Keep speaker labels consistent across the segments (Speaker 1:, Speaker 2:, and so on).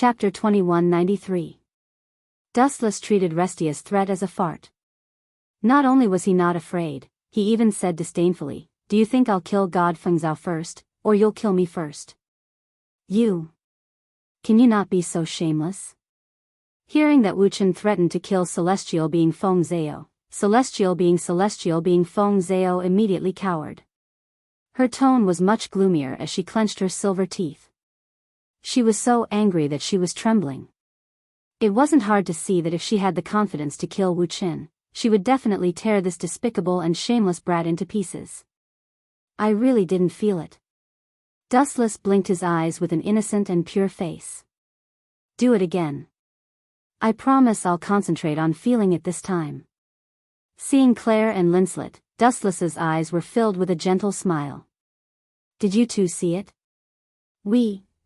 Speaker 1: Chapter 2193. Dustless treated Restia's threat as a fart. Not only was he not afraid, he even said disdainfully, "Do you think I'll kill God Fengzhou first, or you'll kill me first? You. Can you not be so shameless?" Hearing that Wu Chen threatened to kill Celestial being Feng Zhao, Celestial being Feng Zhao immediately cowered. Her tone was much gloomier as she clenched her silver teeth. She was so angry that she was trembling. It wasn't hard to see that if she had the confidence to kill Wu Chen, she would definitely tear this despicable and shameless brat into pieces. I really didn't feel it. Dustless blinked his eyes with an innocent and pure face. Do it again. I promise I'll concentrate on feeling it this time. Seeing Claire and Linslet, Dustless's eyes were filled with a gentle smile. Did you two see it?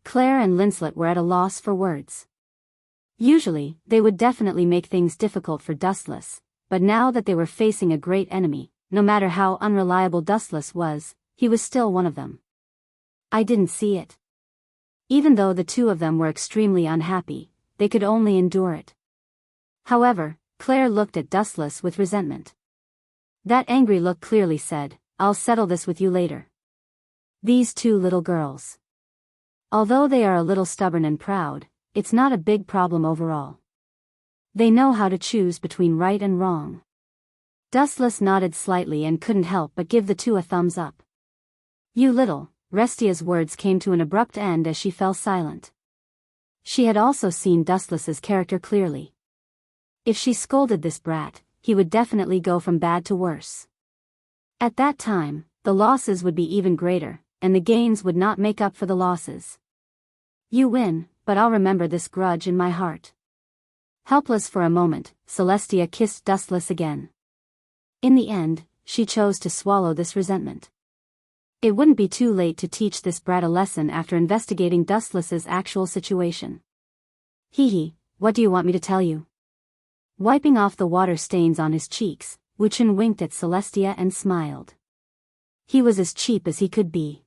Speaker 1: Claire and Linslet were at a loss for words. Usually, they would definitely make things difficult for Dustless, but now that they were facing a great enemy, no matter how unreliable Dustless was, he was still one of them. I didn't see it. Even though the two of them were extremely unhappy, they could only endure it. However, Claire looked at Dustless with resentment. That angry look clearly said, "I'll settle this with you later." These two little girls. Although they are a little stubborn and proud, it's not a big problem overall. They know how to choose between right and wrong. Dustless nodded slightly and couldn't help but give the two a thumbs up. You little, Restia's words came to an abrupt end as she fell silent. She had also seen Dustless's character clearly. If she scolded this brat, he would definitely go from bad to worse. At that time, the losses would be even greater, and the gains would not make up for the losses. You win, but I'll remember this grudge in my heart. Helpless for a moment, Celestia kissed Dustless again. In the end, she chose to swallow this resentment. It wouldn't be too late to teach this brat a lesson after investigating Dustless's actual situation. Hee, what do you want me to tell you? Wiping off the water stains on his cheeks, Wu Chen winked at Celestia and smiled. He was as cheap as he could be.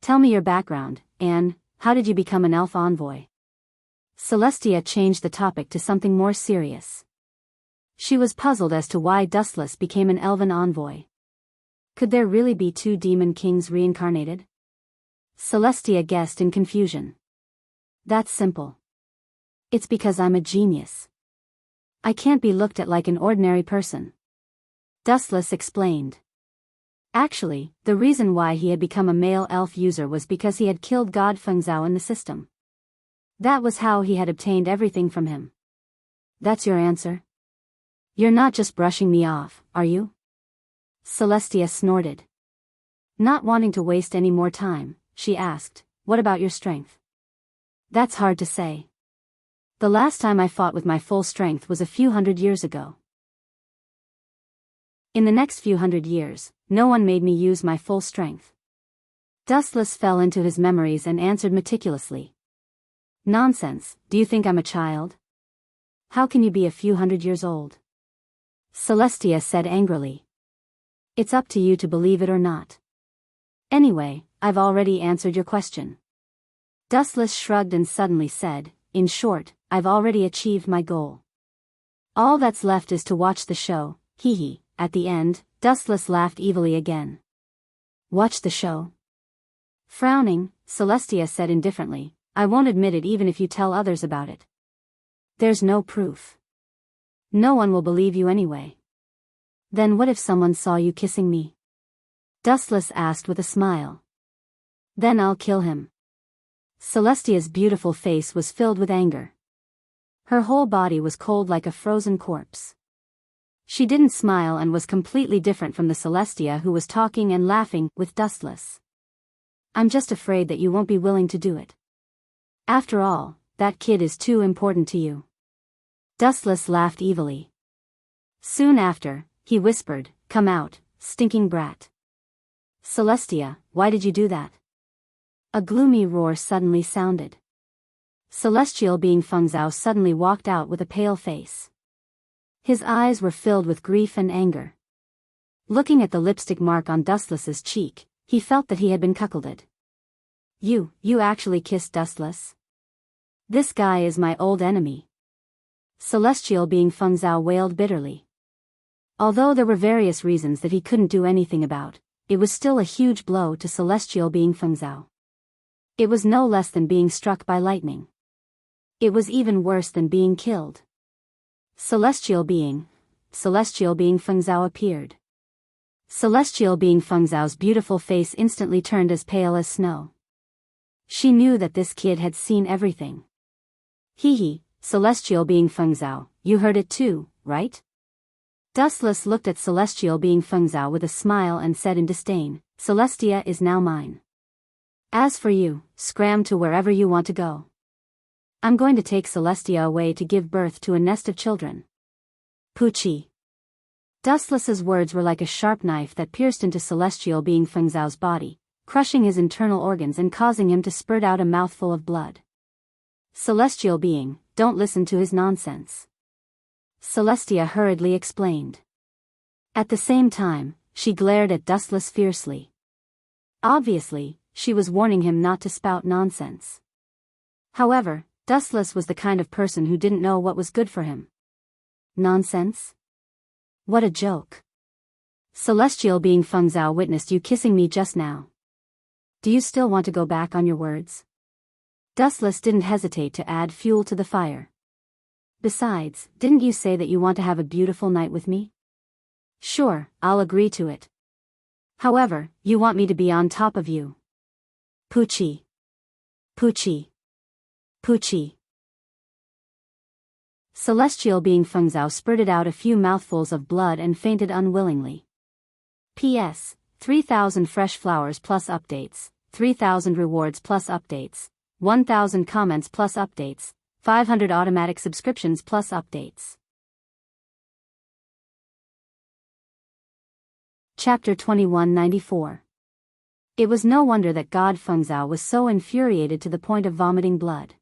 Speaker 1: Tell me your background, and how did you become an elf envoy? Celestia changed the topic to something more serious. She was puzzled as to why Dustless became an elven envoy. Could there really be two demon kings reincarnated? Celestia guessed in confusion. That's simple. It's because I'm a genius. I can't be looked at like an ordinary person. Dustless explained. Actually, the reason why he had become a male elf user was because he had killed God Fengzhou in the system. That was how he had obtained everything from him. That's your answer? You're not just brushing me off, are you? Celestia snorted. Not wanting to waste any more time, she asked, what about your strength? That's hard to say. The last time I fought with my full strength was a few hundred years ago. In the next few hundred years, no one made me use my full strength. Dustless fell into his memories and answered meticulously. Nonsense, do you think I'm a child? How can you be a few hundred years old? Celestia said angrily. It's up to you to believe it or not. Anyway, I've already answered your question. Dustless shrugged and suddenly said, in short, I've already achieved my goal. All that's left is to watch the show, hee. At the end, Dustless laughed evilly again. Watch the show? Frowning, Celestia said indifferently, I won't admit it even if you tell others about it. There's no proof. No one will believe you anyway. Then what if someone saw you kissing me? Dustless asked with a smile. Then I'll kill him. Celestia's beautiful face was filled with anger. Her whole body was cold like a frozen corpse. She didn't smile and was completely different from the Celestia who was talking and laughing with Dustless. I'm just afraid that you won't be willing to do it. After all, that kid is too important to you. Dustless laughed evilly. Soon after, he whispered, come out, stinking brat. Celestia, why did you do that? A gloomy roar suddenly sounded. Celestial being Fengzhou suddenly walked out with a pale face. His eyes were filled with grief and anger. Looking at the lipstick mark on Dustless's cheek, he felt that he had been cuckolded. You actually kissed Dustless? This guy is my old enemy. Celestial being Fengzhao wailed bitterly. Although there were various reasons that he couldn't do anything about, it was still a huge blow to Celestial being Fengzhao. It was no less than being struck by lightning. It was even worse than being killed. Celestial being Fengzhao appeared. Celestial being Fengzhao's beautiful face instantly turned as pale as snow. She knew that this kid had seen everything. Hee, Celestial being Fengzhao, you heard it too, right? Dustless looked at Celestial being Fengzhao with a smile and said in disdain, Celestia is now mine. As for you, scram to wherever you want to go. I'm going to take Celestia away to give birth to a nest of children. Poochie. Dustless's words were like a sharp knife that pierced into Celestial being Fengzhao's body, crushing his internal organs and causing him to spurt out a mouthful of blood. Celestial being, don't listen to his nonsense. Celestia hurriedly explained. At the same time, she glared at Dustless fiercely. Obviously, she was warning him not to spout nonsense. However, Dustless was the kind of person who didn't know what was good for him. Nonsense? What a joke. Celestial being Fengzhao witnessed you kissing me just now. Do you still want to go back on your words? Dustless didn't hesitate to add fuel to the fire. Besides, didn't you say that you want to have a beautiful night with me? Sure, I'll agree to it. However, you want me to be on top of you. Poochie. Poochie. Poochie. Celestial being Fengzhao spurted out a few mouthfuls of blood and fainted unwillingly. P.S. 3,000 fresh flowers plus updates, 3,000 rewards plus updates, 1,000 comments plus updates, 500 automatic subscriptions plus updates. Chapter 2194. It was no wonder that God Fengzhao was so infuriated to the point of vomiting blood.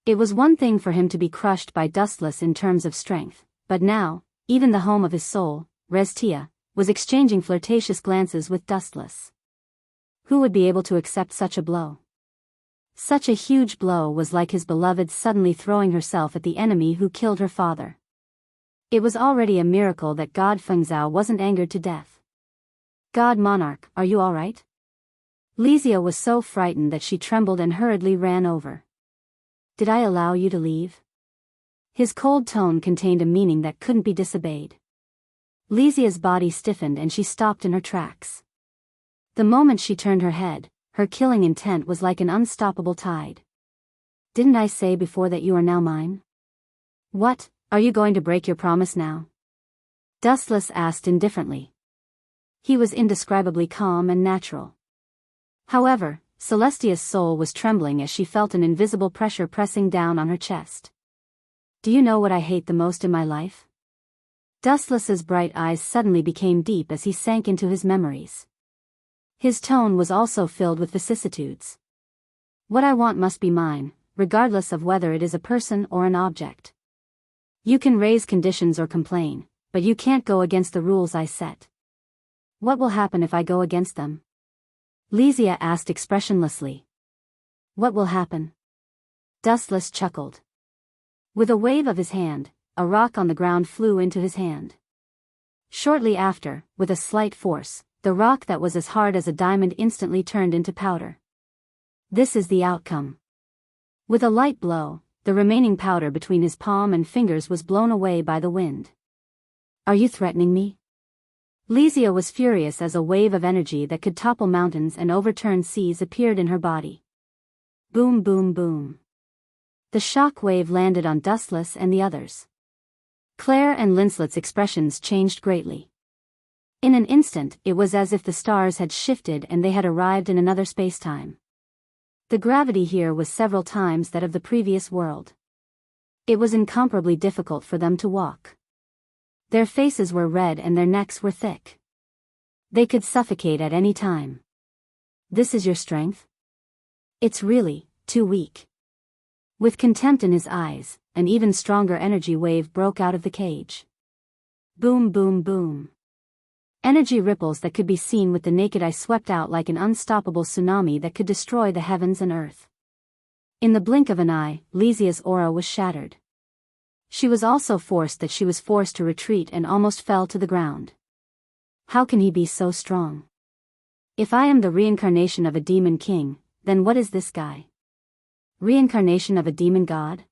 Speaker 1: It was one thing for him to be crushed by Dustless in terms of strength, but now, even the home of his soul, Restia, was exchanging flirtatious glances with Dustless. Who would be able to accept such a blow? Such a huge blow was like his beloved suddenly throwing herself at the enemy who killed her father. It was already a miracle that God Fengzhao wasn't angered to death. God Monarch, are you all right? Lizia was so frightened that she trembled and hurriedly ran over. Did I allow you to leave? His cold tone contained a meaning that couldn't be disobeyed. Lizia's body stiffened and she stopped in her tracks. The moment she turned her head, her killing intent was like an unstoppable tide. Didn't I say before that you are now mine? What, are you going to break your promise now? Dustless asked indifferently. He was indescribably calm and natural. However, Celestia's soul was trembling as she felt an invisible pressure pressing down on her chest. Do you know what I hate the most in my life? Dustless's bright eyes suddenly became deep as he sank into his memories. His tone was also filled with vicissitudes. What I want must be mine, regardless of whether it is a person or an object. You can raise conditions or complain, but you can't go against the rules I set. What will happen if I go against them? Lizia asked expressionlessly. What will happen? Dustless chuckled. With a wave of his hand, a rock on the ground flew into his hand. Shortly after, with a slight force, the rock that was as hard as a diamond instantly turned into powder. This is the outcome. With a light blow, the remaining powder between his palm and fingers was blown away by the wind. Are you threatening me? Lizia was furious as a wave of energy that could topple mountains and overturn seas appeared in her body. Boom boom boom. The shock wave landed on Dustless and the others. Claire and Linslet's expressions changed greatly. In an instant, it was as if the stars had shifted and they had arrived in another space-time. The gravity here was several times that of the previous world. It was incomparably difficult for them to walk. Their faces were red and their necks were thick. They could suffocate at any time. This is your strength? It's really too weak. With contempt in his eyes, an even stronger energy wave broke out of the cage. Boom boom boom. Energy ripples that could be seen with the naked eye swept out like an unstoppable tsunami that could destroy the heavens and earth. In the blink of an eye, Lysia's aura was shattered. She was also forced to retreat and almost fell to the ground. How can he be so strong? If I am the reincarnation of a demon king, then what is this guy? Reincarnation of a demon god?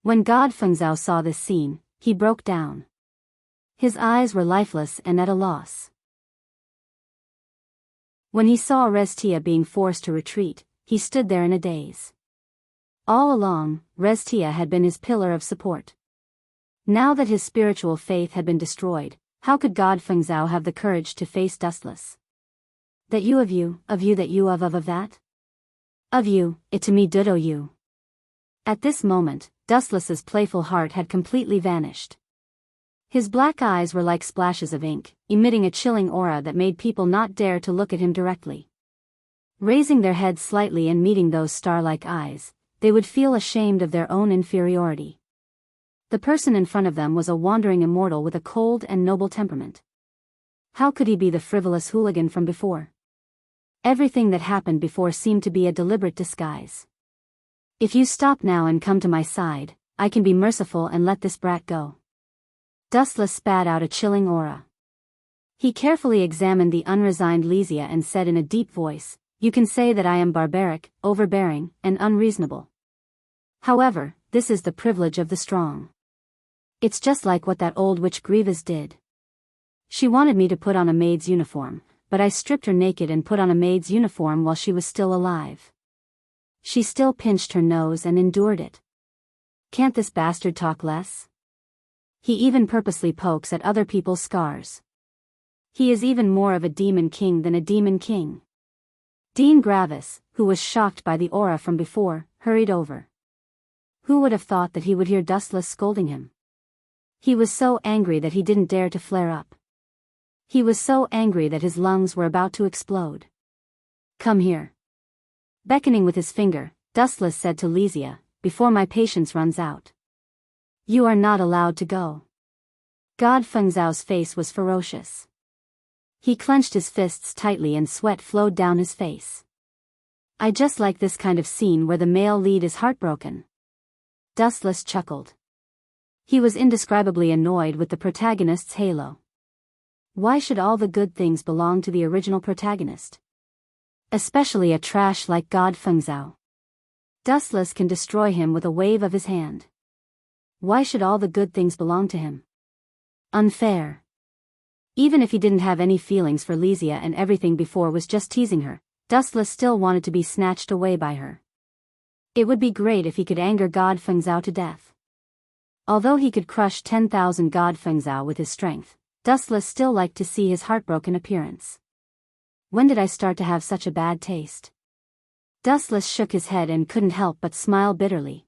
Speaker 1: When God Fengzhou saw this scene, he broke down. His eyes were lifeless and at a loss. When he saw Restia being forced to retreat, he stood there in a daze. All along, Restia had been his pillar of support. Now that his spiritual faith had been destroyed, how could God Fengzhou have the courage to face Dustless? That you of you that you of that? Of you, it to me ditto you. At this moment, Dustless's playful heart had completely vanished. His black eyes were like splashes of ink, emitting a chilling aura that made people not dare to look at him directly. Raising their heads slightly and meeting those star-like eyes, they would feel ashamed of their own inferiority. The person in front of them was a wandering immortal with a cold and noble temperament. How could he be the frivolous hooligan from before? Everything that happened before seemed to be a deliberate disguise. If you stop now and come to my side, I can be merciful and let this brat go. Dustless spat out a chilling aura. He carefully examined the unresigned Lysia and said in a deep voice, "You can say that I am barbaric, overbearing, and unreasonable. However, this is the privilege of the strong. It's just like what that old witch Grievous did. She wanted me to put on a maid's uniform, but I stripped her naked and put on a maid's uniform while she was still alive. She still pinched her nose and endured it. Can't this bastard talk less? He even purposely pokes at other people's scars. He is even more of a demon king than a demon king." Dean Gravis, who was shocked by the aura from before, hurried over. Who would have thought that he would hear Dustless scolding him? He was so angry that he didn't dare to flare up. He was so angry that his lungs were about to explode. "Come here." Beckoning with his finger, Dustless said to Lysia, "Before my patience runs out. You are not allowed to go." God Fengzhou's face was ferocious. He clenched his fists tightly and sweat flowed down his face. "I just like this kind of scene where the male lead is heartbroken." Dustless chuckled. He was indescribably annoyed with the protagonist's halo. Why should all the good things belong to the original protagonist? Especially a trash like God Fengzhou. Dustless can destroy him with a wave of his hand. Why should all the good things belong to him? Unfair. Even if he didn't have any feelings for Lysia and everything before was just teasing her, Dustless still wanted to be snatched away by her. It would be great if he could anger God Fengzhou to death. Although he could crush 10,000 God Fengzhou with his strength, Dustless still liked to see his heartbroken appearance. When did I start to have such a bad taste? Dustless shook his head and couldn't help but smile bitterly.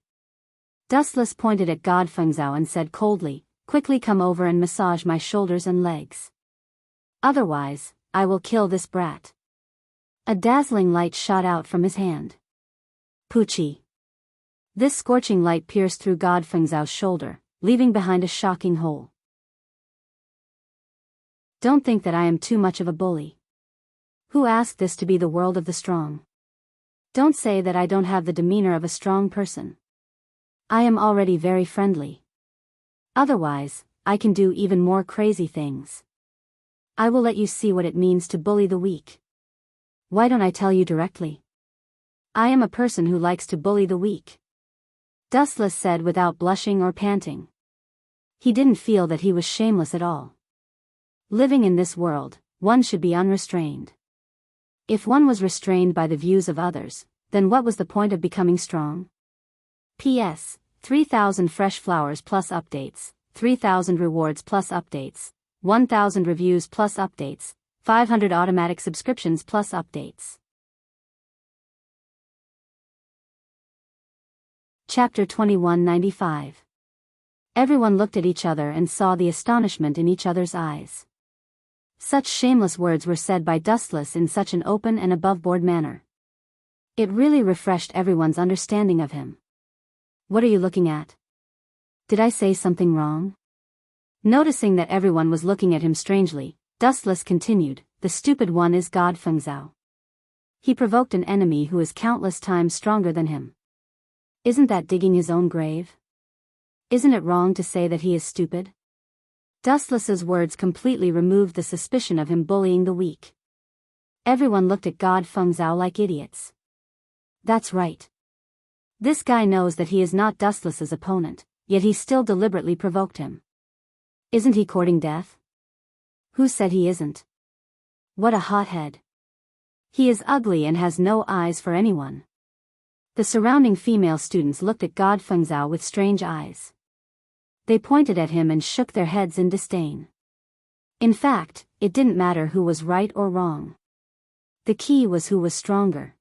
Speaker 1: Dustless pointed at God Fengzhou and said coldly, "Quickly come over and massage my shoulders and legs. Otherwise, I will kill this brat." A dazzling light shot out from his hand. Poochie. This scorching light pierced through God Fengzhou's shoulder, leaving behind a shocking hole. Don't think that I am too much of a bully. Who asked this to be the world of the strong? Don't say that I don't have the demeanor of a strong person. I am already very friendly. Otherwise, I can do even more crazy things. I will let you see what it means to bully the weak. Why don't I tell you directly? I am a person who likes to bully the weak. Dustless said without blushing or panting. He didn't feel that he was shameless at all. Living in this world, one should be unrestrained. If one was restrained by the views of others, then what was the point of becoming strong? P.S. 3,000 fresh flowers plus updates, 3,000 rewards plus updates, 1,000 reviews plus updates, 500 automatic subscriptions plus updates. Chapter 2195. Everyone looked at each other and saw the astonishment in each other's eyes. Such shameless words were said by Dustless in such an open and above-board manner. It really refreshed everyone's understanding of him. What are you looking at? Did I say something wrong? Noticing that everyone was looking at him strangely, Dustless continued, "The stupid one is God Fengzhou. He provoked an enemy who is countless times stronger than him. Isn't that digging his own grave? Isn't it wrong to say that he is stupid? Dustless's words completely removed the suspicion of him bullying the weak. Everyone looked at God Fengzhao like idiots. That's right. This guy knows that he is not Dustless's opponent, yet he still deliberately provoked him. Isn't he courting death? Who said he isn't? What a hothead. He is ugly and has no eyes for anyone. The surrounding female students looked at God Fengzhao with strange eyes. They pointed at him and shook their heads in disdain. In fact, it didn't matter who was right or wrong. The key was who was stronger.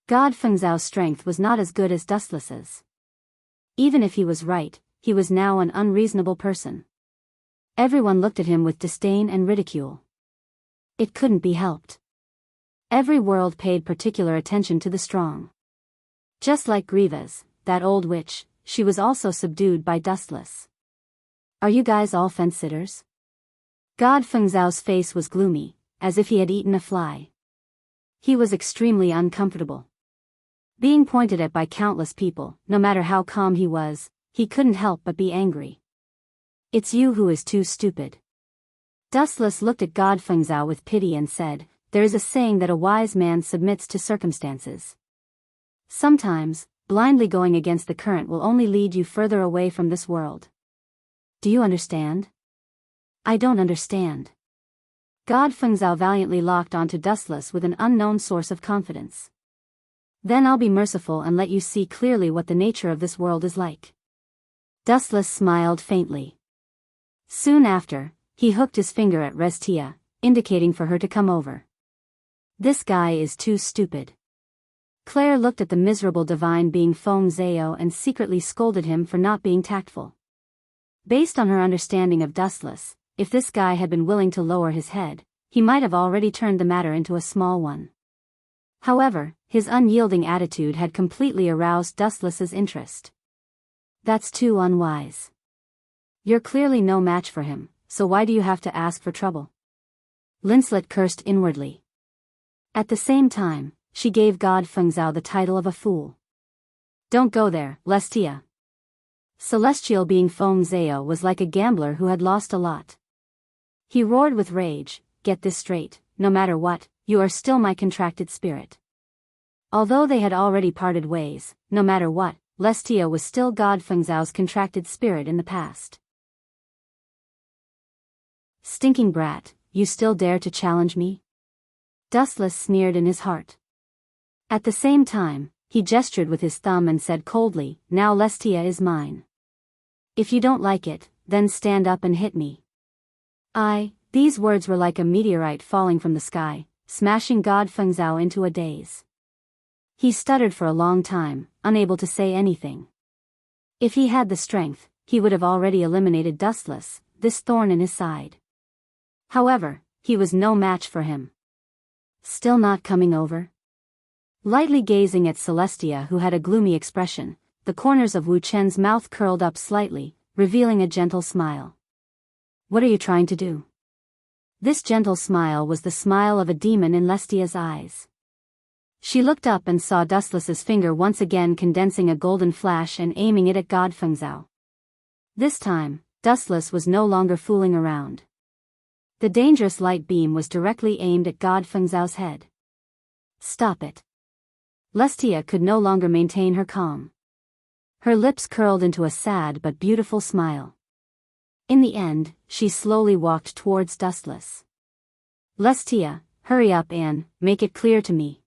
Speaker 1: God Fengzhao's strength was not as good as Dustless's. Even if he was right, he was now an unreasonable person. Everyone looked at him with disdain and ridicule. It couldn't be helped. Every world paid particular attention to the strong. Just like Grievous, that old witch, she was also subdued by Dustless. Are you guys all fence-sitters? God Fengzhao's face was gloomy, as if he had eaten a fly. He was extremely uncomfortable. Being pointed at by countless people, no matter how calm he was, he couldn't help but be angry. It's you who is too stupid. Dustless looked at God Fengzhao with pity and said, there is a saying that a wise man submits to circumstances. Sometimes, blindly going against the current will only lead you further away from this world. Do you understand? I don't understand. God Fengzhao valiantly locked onto Dustless with an unknown source of confidence. Then I'll be merciful and let you see clearly what the nature of this world is like. Dustless smiled faintly. Soon after, he hooked his finger at Restia, indicating for her to come over. This guy is too stupid. Claire looked at the miserable divine being Feng Zhao and secretly scolded him for not being tactful. Based on her understanding of Dustless, if this guy had been willing to lower his head, he might have already turned the matter into a small one. However, his unyielding attitude had completely aroused Dustless's interest. That's too unwise. You're clearly no match for him, so why do you have to ask for trouble? Linslet cursed inwardly. At the same time, she gave God Fengzhao the title of a fool. Don't go there, Lestia. Celestial being Feng Zhao was like a gambler who had lost a lot. He roared with rage, get this straight, no matter what, you are still my contracted spirit. Although they had already parted ways, no matter what, Lestia was still God Fengzhao's contracted spirit in the past. Stinking brat, you still dare to challenge me? Dustless sneered in his heart. At the same time, he gestured with his thumb and said coldly, now Lestia is mine. If you don't like it, then stand up and hit me. These words were like a meteorite falling from the sky, smashing God Fengzhao into a daze. He stuttered for a long time, unable to say anything. If he had the strength, he would have already eliminated Dustless, this thorn in his side. However, he was no match for him. Still not coming over? Lightly gazing at Celestia, who had a gloomy expression, the corners of Wu Chen's mouth curled up slightly, revealing a gentle smile. What are you trying to do? This gentle smile was the smile of a demon in Lestia's eyes. She looked up and saw Dustless's finger once again condensing a golden flash and aiming it at God Fengzhao. This time, Dustless was no longer fooling around. The dangerous light beam was directly aimed at God Fengzhao's head. Stop it. Lestia could no longer maintain her calm. Her lips curled into a sad but beautiful smile. In the end, she slowly walked towards Dustless. Lestia, hurry up and make it clear to me.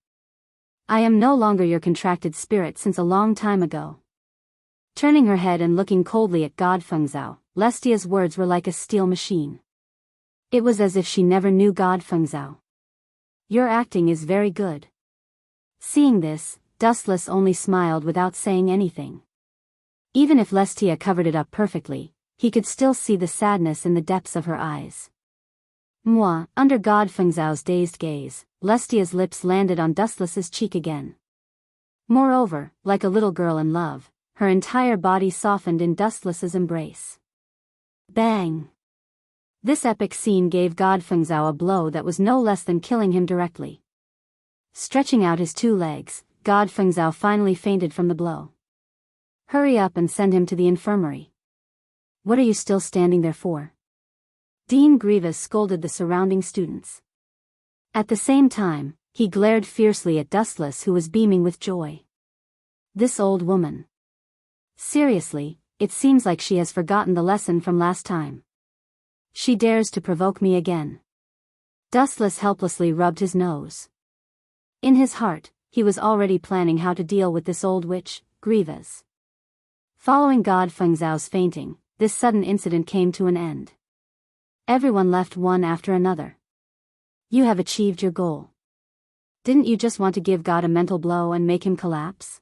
Speaker 1: I am no longer your contracted spirit since a long time ago. Turning her head and looking coldly at God Fengzhao, Lestia's words were like a steel machine. It was as if she never knew God Fengzhao. Your acting is very good. Seeing this, Dustless only smiled without saying anything. Even if Lestia covered it up perfectly, he could still see the sadness in the depths of her eyes. Under God Fengzhao's dazed gaze, Lestia's lips landed on Dustless's cheek again. Moreover, like a little girl in love, her entire body softened in Dustless's embrace. Bang! This epic scene gave God Fengzhao a blow that was no less than killing him directly. Stretching out his two legs, God Fengzhao finally fainted from the blow. Hurry up and send him to the infirmary. What are you still standing there for? Dean Grievous scolded the surrounding students. At the same time, he glared fiercely at Dustless, who was beaming with joy. This old woman. Seriously, it seems like she has forgotten the lesson from last time. She dares to provoke me again. Dustless helplessly rubbed his nose. In his heart, he was already planning how to deal with this old witch, Grievous. Following God Fengzhao's fainting, this sudden incident came to an end. Everyone left one after another. You have achieved your goal. Didn't you just want to give God a mental blow and make him collapse?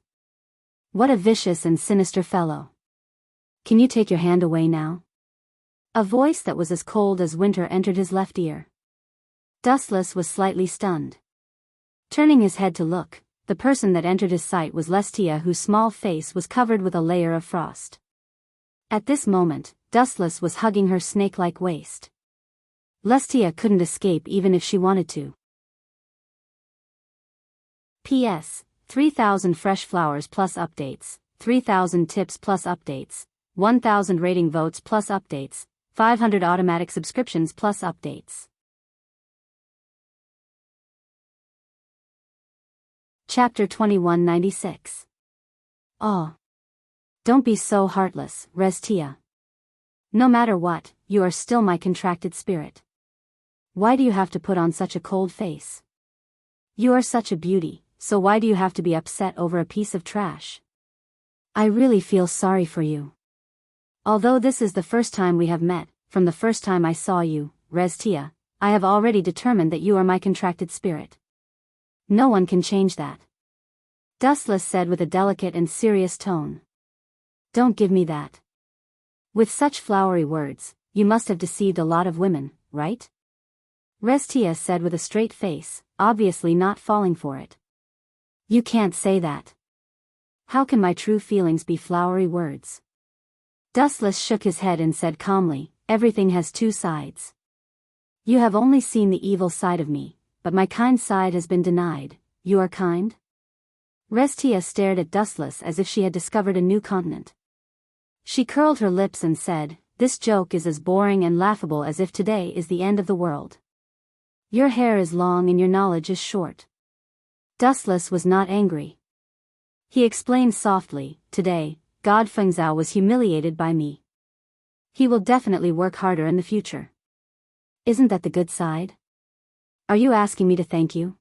Speaker 1: What a vicious and sinister fellow. Can you take your hand away now? A voice that was as cold as winter entered his left ear. Dustless was slightly stunned. Turning his head to look, the person that entered his sight was Lestia, whose small face was covered with a layer of frost. At this moment, Dustless was hugging her snake-like waist. Lestia couldn't escape even if she wanted to. P.S. 3,000 fresh flowers plus updates, 3,000 tips plus updates, 1,000 rating votes plus updates, 500 automatic subscriptions plus updates. Chapter 2196. Oh. Don't be so heartless, Restia. No matter what, you are still my contracted spirit. Why do you have to put on such a cold face? You are such a beauty, so why do you have to be upset over a piece of trash? I really feel sorry for you. Although this is the first time we have met, from the first time I saw you, Restia, I have already determined that you are my contracted spirit. No one can change that. Dustless said with a delicate and serious tone. Don't give me that. With such flowery words, you must have deceived a lot of women, right? Restia said with a straight face, obviously not falling for it. You can't say that. How can my true feelings be flowery words? Dustless shook his head and said calmly, everything has two sides. You have only seen the evil side of me, but my kind side has been denied. You are kind? Restia stared at Dustless as if she had discovered a new continent. She curled her lips and said, this joke is as boring and laughable as if today is the end of the world. Your hair is long and your knowledge is short. Dustless was not angry. He explained softly, today, God Fengzhao was humiliated by me. He will definitely work harder in the future. Isn't that the good side? Are you asking me to thank you?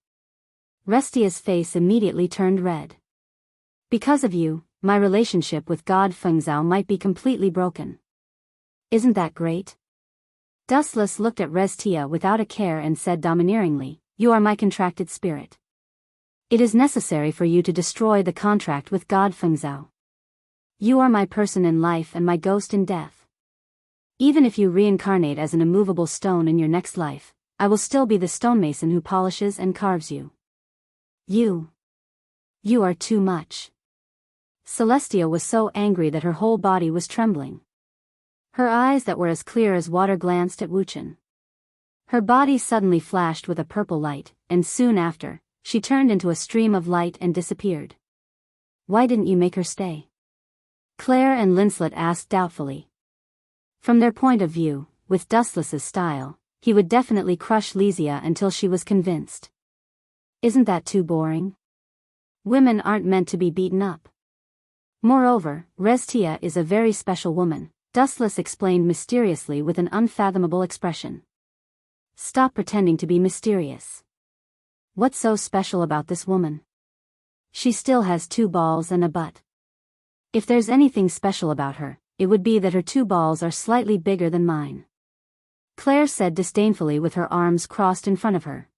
Speaker 1: Restia's face immediately turned red. Because of you, my relationship with God Fengzhao might be completely broken. Isn't that great? Dustless looked at Restia without a care and said domineeringly, you are my contracted spirit. It is necessary for you to destroy the contract with God Fengzhao. You are my person in life and my ghost in death. Even if you reincarnate as an immovable stone in your next life, I will still be the stonemason who polishes and carves you. You are too much. Celestia was so angry that her whole body was trembling. Her eyes that were as clear as water glanced at Wuchen. Her body suddenly flashed with a purple light, and soon after, she turned into a stream of light and disappeared. Why didn't you make her stay? Claire and Linslet asked doubtfully. From their point of view, with Dustless's style, he would definitely crush Lysia until she was convinced. Isn't that too boring? Women aren't meant to be beaten up. Moreover, Restia is a very special woman, Dustless explained mysteriously with an unfathomable expression. Stop pretending to be mysterious. What's so special about this woman? She still has 2 balls and a butt. If there's anything special about her, it would be that her 2 balls are slightly bigger than mine. Claire said disdainfully with her arms crossed in front of her.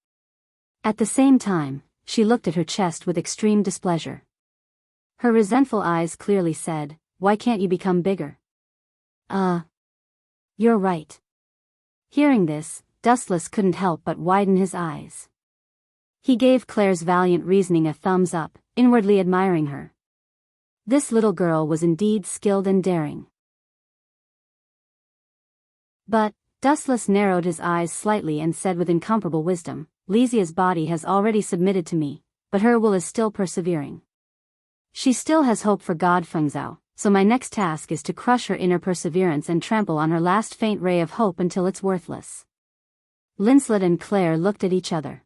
Speaker 1: At the same time, she looked at her chest with extreme displeasure. Her resentful eyes clearly said, why can't you become bigger? You're right. Hearing this, Dustless couldn't help but widen his eyes. He gave Claire's valiant reasoning a thumbs up, inwardly admiring her. This little girl was indeed skilled and daring. But, Dustless narrowed his eyes slightly and said with incomparable wisdom, Lysia's body has already submitted to me, but her will is still persevering. She still has hope for God Fengzhao, so my next task is to crush her inner perseverance and trample on her last faint ray of hope until it's worthless. Linsled and Claire looked at each other.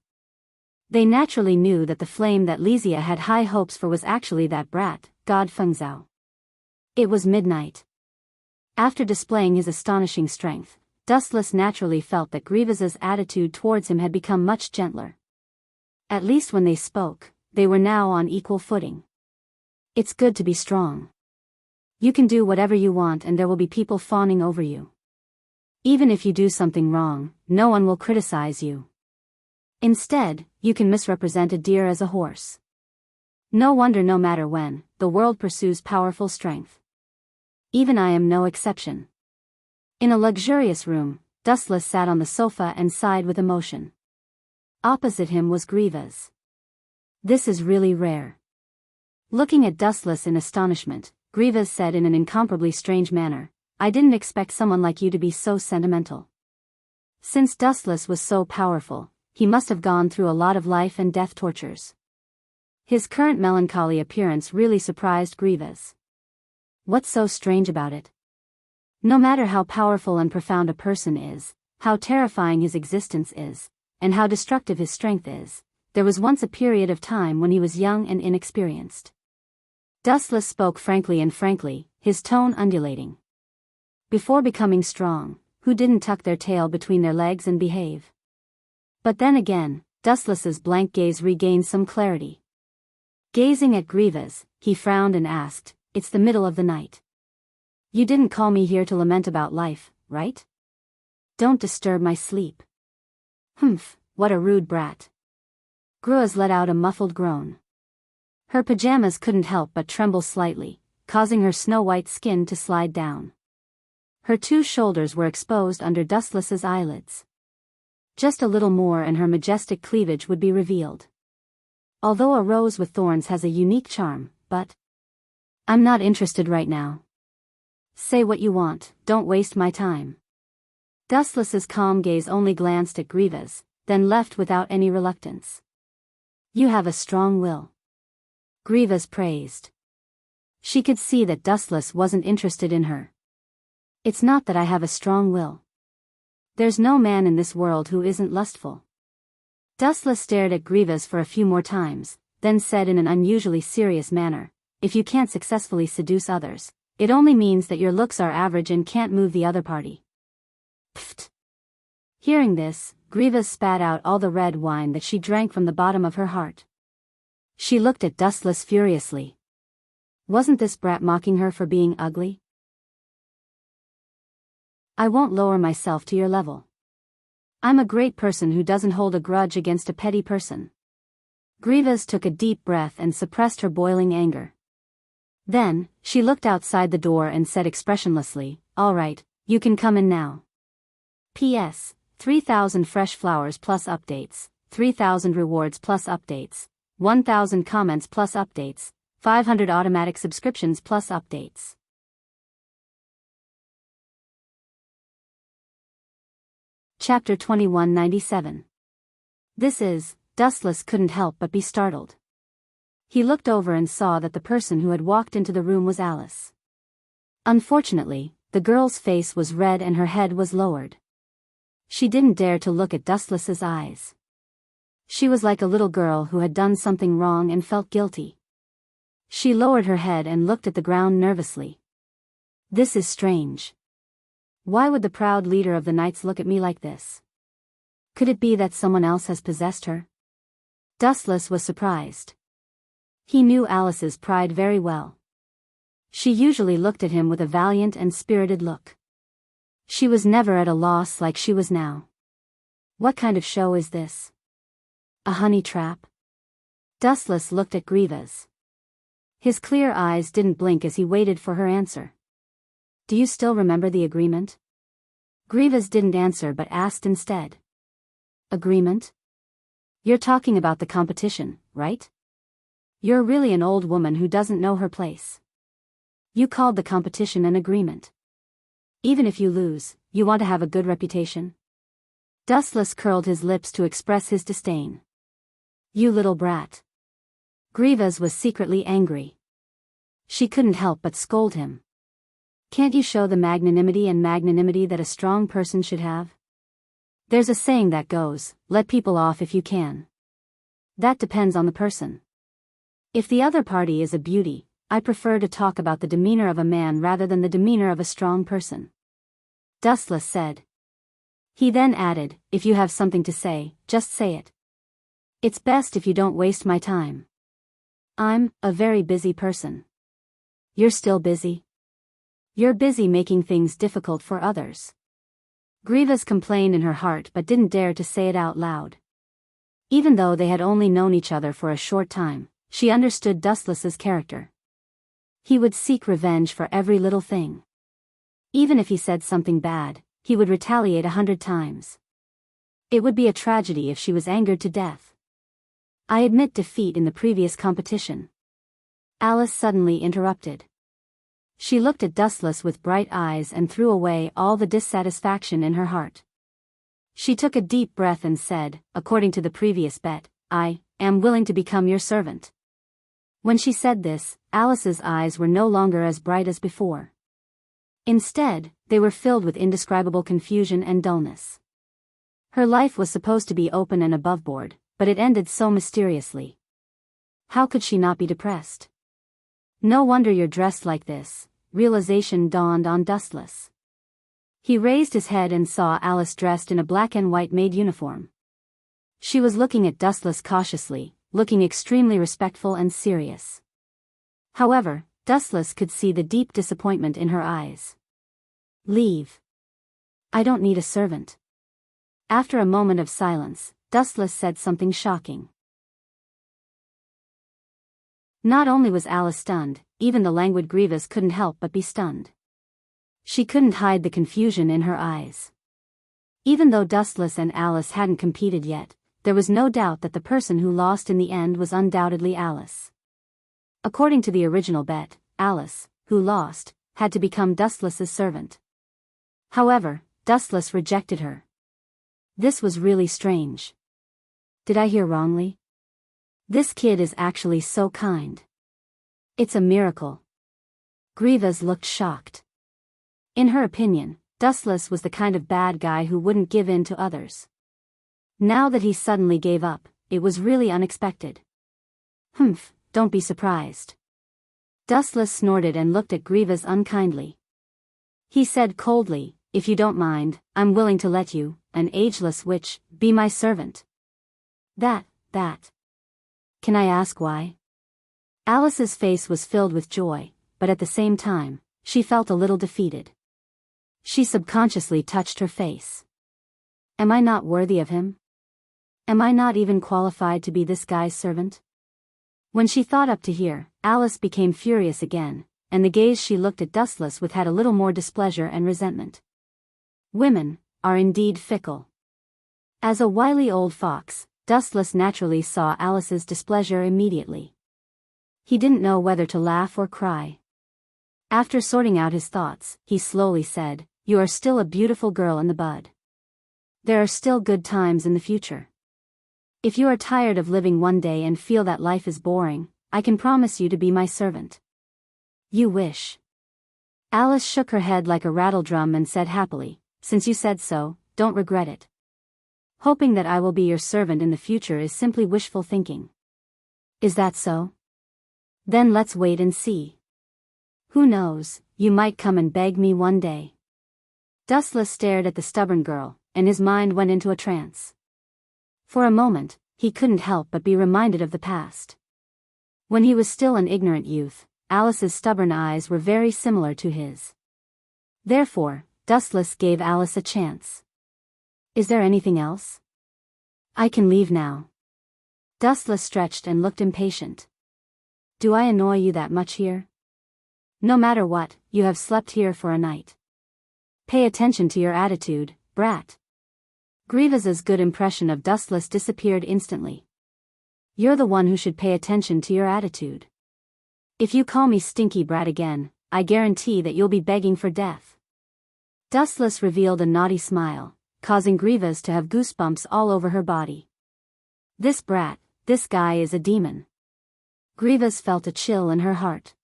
Speaker 1: They naturally knew that the flame that Lysia had high hopes for was actually that brat, God Fengzhou. It was midnight. After displaying his astonishing strength, Dustless naturally felt that Grievous' attitude towards him had become much gentler. At least when they spoke, they were now on equal footing. It's good to be strong. You can do whatever you want and there will be people fawning over you. Even if you do something wrong, no one will criticize you. Instead, you can misrepresent a deer as a horse. No wonder no matter when, the world pursues powerful strength. Even I am no exception. In a luxurious room, Dustless sat on the sofa and sighed with emotion. Opposite him was Grievous. This is really rare. Looking at Dustless in astonishment, Grievous said in an incomparably strange manner, I didn't expect someone like you to be so sentimental. Since Dustless was so powerful, he must have gone through a lot of life and death tortures. His current melancholy appearance really surprised Grievous. What's so strange about it? No matter how powerful and profound a person is, how terrifying his existence is, and how destructive his strength is, there was once a period of time when he was young and inexperienced. Dustless spoke frankly, his tone undulating. Before becoming strong, who didn't tuck their tail between their legs and behave? But then again, Dustless's blank gaze regained some clarity. Gazing at Grievous, he frowned and asked, It's the middle of the night. You didn't call me here to lament about life, right? Don't disturb my sleep. Humph, what a rude brat. Grievous let out a muffled groan. Her pajamas couldn't help but tremble slightly, causing her snow-white skin to slide down. Her two shoulders were exposed under Dustless's eyelids. Just a little more and her majestic cleavage would be revealed. Although a rose with thorns has a unique charm, but I'm not interested right now. Say what you want, don't waste my time. Dustless's calm gaze only glanced at Grievous, then left without any reluctance. You have a strong will. Grievous praised. She could see that Dustless wasn't interested in her. It's not that I have a strong will. There's no man in this world who isn't lustful. Dustless stared at Grievous for a few more times, then said in an unusually serious manner, If you can't successfully seduce others, it only means that your looks are average and can't move the other party. Pfft. Hearing this, Grievous spat out all the red wine that she drank from the bottom of her heart. She looked at Dustless furiously. Wasn't this brat mocking her for being ugly? I won't lower myself to your level. I'm a great person who doesn't hold a grudge against a petty person. Grievous took a deep breath and suppressed her boiling anger. Then, she looked outside the door and said expressionlessly, All right, you can come in now. P.S. 3,000 fresh flowers plus updates, 3,000 rewards plus updates, 1,000 comments plus updates, 500 automatic subscriptions plus updates. Chapter 2197. Dustless couldn't help but be startled. He looked over and saw that the person who had walked into the room was Alice. Unfortunately, the girl's face was red and her head was lowered. She didn't dare to look at Dustless's eyes. She was like a little girl who had done something wrong and felt guilty. She lowered her head and looked at the ground nervously. This is strange. Why would the proud leader of the Knights look at me like this? Could it be that someone else has possessed her? Dustless was surprised. He knew Alice's pride very well. She usually looked at him with a valiant and spirited look. She was never at a loss like she was now. What kind of show is this? A honey trap? Dustless looked at Grievous. His clear eyes didn't blink as he waited for her answer. Do you still remember the agreement? Grievous didn't answer but asked instead. Agreement? You're talking about the competition, right? You're really an old woman who doesn't know her place. You called the competition an agreement. Even if you lose, you want to have a good reputation? Dustless curled his lips to express his disdain. You little brat. Grievous was secretly angry. She couldn't help but scold him. Can't you show the magnanimity that a strong person should have? There's a saying that goes, let people off if you can. That depends on the person. If the other party is a beauty, I prefer to talk about the demeanor of a man rather than the demeanor of a strong person. Dustless said. He then added, if you have something to say, just say it. It's best if you don't waste my time. I'm a very busy person. You're still busy? You're busy making things difficult for others. Grievous complained in her heart but didn't dare to say it out loud. Even though they had only known each other for a short time, she understood Dustless's character. He would seek revenge for every little thing. Even if he said something bad, he would retaliate 100 times. It would be a tragedy if she was angered to death. I admit defeat in the previous competition. Alice suddenly interrupted. She looked at Dustless with bright eyes and threw away all the dissatisfaction in her heart. She took a deep breath and said, according to the previous bet, I am willing to become your servant. When she said this, Alice's eyes were no longer as bright as before. Instead, they were filled with indescribable confusion and dullness. Her life was supposed to be open and aboveboard, but it ended so mysteriously. How could she not be depressed? No wonder you're dressed like this, realization dawned on Dustless. He raised his head and saw Alice dressed in a black and white maid uniform. She was looking at Dustless cautiously, looking extremely respectful and serious. However, Dustless could see the deep disappointment in her eyes. Leave. I don't need a servant. After a moment of silence, Dustless said something shocking. Not only was Alice stunned, even the languid Grievous couldn't help but be stunned. She couldn't hide the confusion in her eyes. Even though Dustless and Alice hadn't competed yet, there was no doubt that the person who lost in the end was undoubtedly Alice. According to the original bet, Alice, who lost, had to become Dustless's servant. However, Dustless rejected her. This was really strange. Did I hear wrongly? This kid is actually so kind. It's a miracle. Grievous looked shocked. In her opinion, Dustless was the kind of bad guy who wouldn't give in to others. Now that he suddenly gave up, it was really unexpected. Humph, don't be surprised. Dustless snorted and looked at Grievous unkindly. He said coldly, if you don't mind, I'm willing to let you, an ageless witch, be my servant. That. Can I ask why? Alice's face was filled with joy, but at the same time, she felt a little defeated. She subconsciously touched her face. Am I not worthy of him? Am I not even qualified to be this guy's servant? When she thought up to here, Alice became furious again, and the gaze she looked at Dustless with had a little more displeasure and resentment. Women are indeed fickle. As a wily old fox, Dustless naturally saw Alice's displeasure immediately. He didn't know whether to laugh or cry. After sorting out his thoughts, he slowly said, you are still a beautiful girl in the bud. There are still good times in the future. If you are tired of living one day and feel that life is boring, I can promise you to be my servant. You wish. Alice shook her head like a rattledrum and said happily, since you said so, don't regret it. Hoping that I will be your servant in the future is simply wishful thinking. Is that so? Then let's wait and see. Who knows, you might come and beg me one day. Dustless stared at the stubborn girl, and his mind went into a trance. For a moment, he couldn't help but be reminded of the past. When he was still an ignorant youth, Alice's stubborn eyes were very similar to his. Therefore, Dustless gave Alice a chance. Is there anything else? I can leave now. Dustless stretched and looked impatient. Do I annoy you that much here? No matter what, you have slept here for a night. Pay attention to your attitude, brat. Grievous's good impression of Dustless disappeared instantly. You're the one who should pay attention to your attitude. If you call me stinky brat again, I guarantee that you'll be begging for death. Dustless revealed a naughty smile, causing Grievous to have goosebumps all over her body. This brat, this guy is a demon. Grievous felt a chill in her heart.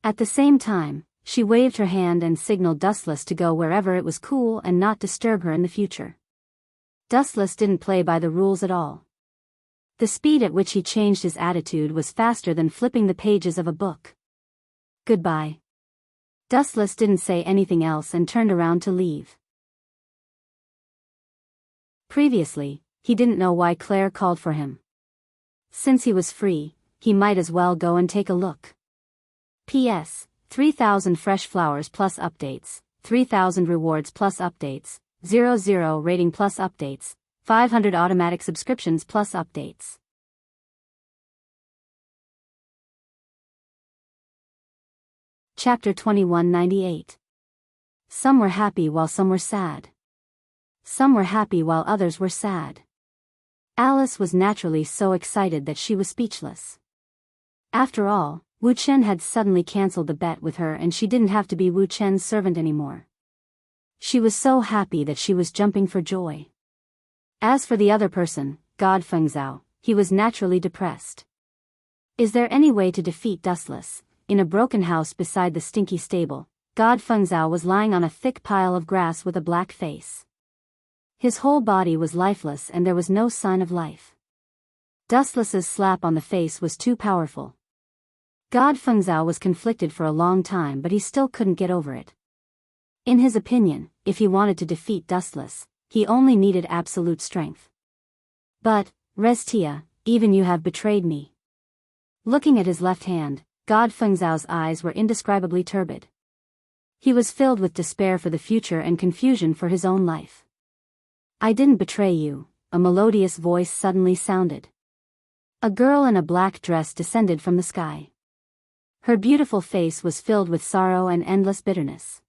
Speaker 1: At the same time, she waved her hand and signaled Dustless to go wherever it was cool and not disturb her in the future. Dustless didn't play by the rules at all. The speed at which he changed his attitude was faster than flipping the pages of a book. Goodbye. Dustless didn't say anything else and turned around to leave. Previously, he didn't know why Claire called for him. Since he was free, he might as well go and take a look. P.S. 3,000 fresh flowers plus updates, 3,000 rewards plus updates, 00 rating plus updates, 500 automatic subscriptions plus updates. Chapter 2198. Some were happy while some were sad. Some were happy while others were sad. Alice was naturally so excited that she was speechless. After all, Wu Chen had suddenly cancelled the bet with her and she didn't have to be Wu Chen's servant anymore. She was so happy that she was jumping for joy. As for the other person, God Fengzhao, he was naturally depressed. Is there any way to defeat Dustless? In a broken house beside the stinky stable, God Fengzhao was lying on a thick pile of grass with a black face. His whole body was lifeless and there was no sign of life. Dustless's slap on the face was too powerful. God Fengzhao was conflicted for a long time but he still couldn't get over it. In his opinion, if he wanted to defeat Dustless, he only needed absolute strength. But, Restia, even you have betrayed me. Looking at his left hand, God Fengzhao's eyes were indescribably turbid. He was filled with despair for the future and confusion for his own life. I didn't betray you, a melodious voice suddenly sounded. A girl in a black dress descended from the sky. Her beautiful face was filled with sorrow and endless bitterness.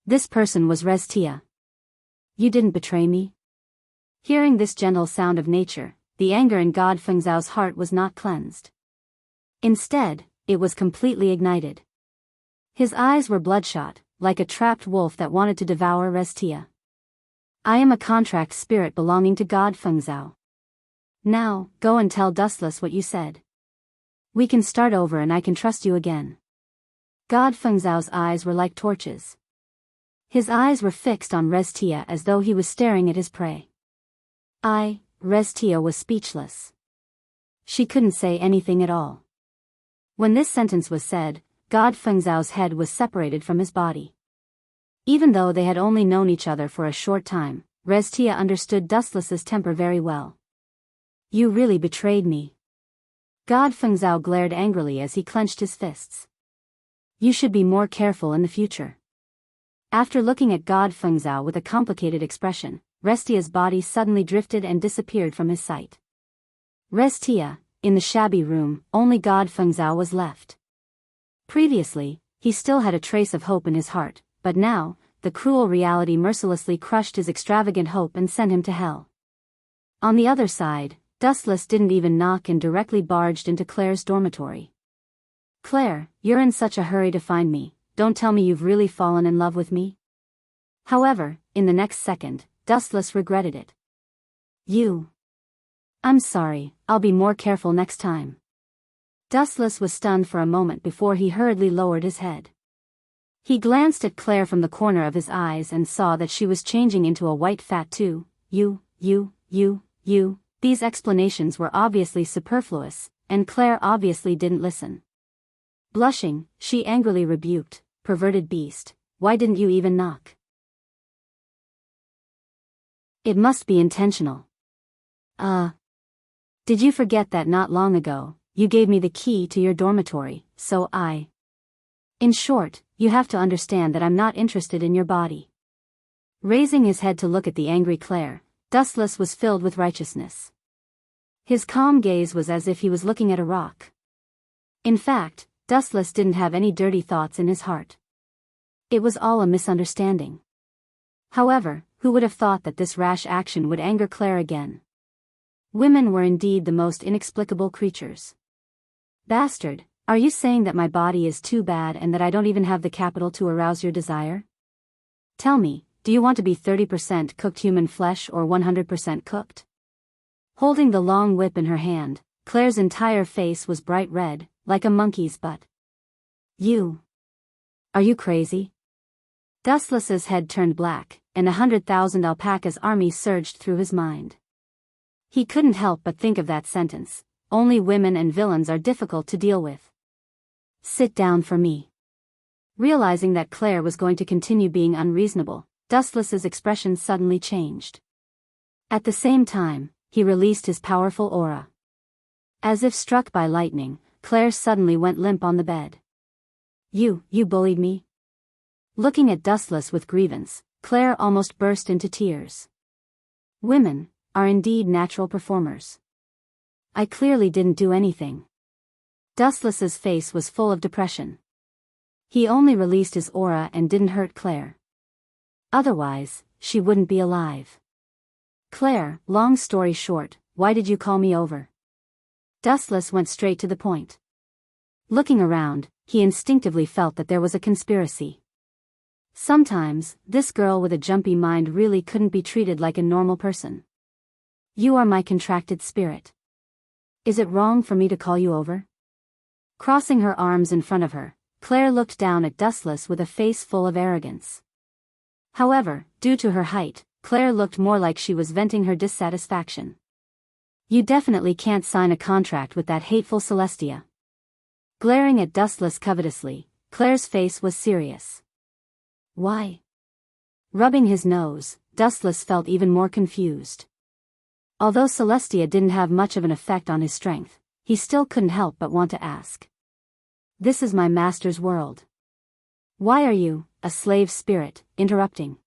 Speaker 1: This person was Restia. You didn't betray me? Hearing this gentle sound of nature, the anger in God Fengzhao's heart was not cleansed. Instead, it was completely ignited. His eyes were bloodshot, like a trapped wolf that wanted to devour Restia. I am a contract spirit belonging to God Fengzhao. Now, go and tell Dustless what you said. We can start over and I can trust you again. God Fengzhao's eyes were like torches. His eyes were fixed on Restia as though he was staring at his prey. Restia was speechless. She couldn't say anything at all. When this sentence was said, God Fengzhao's head was separated from his body. Even though they had only known each other for a short time, Restia understood Dustless's temper very well. You really betrayed me. God Fengzhao glared angrily as he clenched his fists. You should be more careful in the future. After looking at God Fengzhao with a complicated expression, Restia's body suddenly drifted and disappeared from his sight. Restia, in the shabby room, only God Fengzhao was left. Previously, he still had a trace of hope in his heart, but now, the cruel reality mercilessly crushed his extravagant hope and sent him to hell. On the other side, Dustless didn't even knock and directly barged into Claire's dormitory. Claire, you're in such a hurry to find me, don't tell me you've really fallen in love with me? However, in the next second, Dustless regretted it. I'm sorry, I'll be more careful next time. Dustless was stunned for a moment before he hurriedly lowered his head. He glanced at Claire from the corner of his eyes and saw that she was changing into a white fat too. These explanations were obviously superfluous, and Claire obviously didn't listen. Blushing, she angrily rebuked, perverted beast, why didn't you even knock? It must be intentional. Did you forget that not long ago, you gave me the key to your dormitory, so In short, you have to understand that I'm not interested in your body. Raising his head to look at the angry Claire, Dustless was filled with righteousness. His calm gaze was as if he was looking at a rock. In fact, Dustless didn't have any dirty thoughts in his heart. It was all a misunderstanding. However, who would have thought that this rash action would anger Claire again? Women were indeed the most inexplicable creatures. Bastard, are you saying that my body is too bad and that I don't even have the capital to arouse your desire? Tell me, do you want to be 30% cooked human flesh or 100% cooked? Holding the long whip in her hand, Claire's entire face was bright red, like a monkey's butt. You. Are you crazy? Dustless's head turned black, and 100,000 alpacas' army surged through his mind. He couldn't help but think of that sentence, only women and villains are difficult to deal with. Sit down for me. Realizing that Claire was going to continue being unreasonable, Dustless's expression suddenly changed. At the same time, he released his powerful aura. As if struck by lightning, Claire suddenly went limp on the bed. You bullied me? Looking at Dustless with grievance, Claire almost burst into tears. Women are indeed natural performers. I clearly didn't do anything. Dustless's face was full of depression. He only released his aura and didn't hurt Claire. Otherwise, she wouldn't be alive. Claire, long story short, why did you call me over? Dustless went straight to the point. Looking around, he instinctively felt that there was a conspiracy. Sometimes, this girl with a jumpy mind really couldn't be treated like a normal person. You are my contracted spirit. Is it wrong for me to call you over? Crossing her arms in front of her, Claire looked down at Dustless with a face full of arrogance. However, due to her height, Claire looked more like she was venting her dissatisfaction. You definitely can't sign a contract with that hateful Celestia. Glaring at Dustless covetously, Claire's face was serious. Why? Rubbing his nose, Dustless felt even more confused. Although Celestia didn't have much of an effect on his strength, he still couldn't help but want to ask. This is my master's world. Why are you, a slave spirit, interrupting?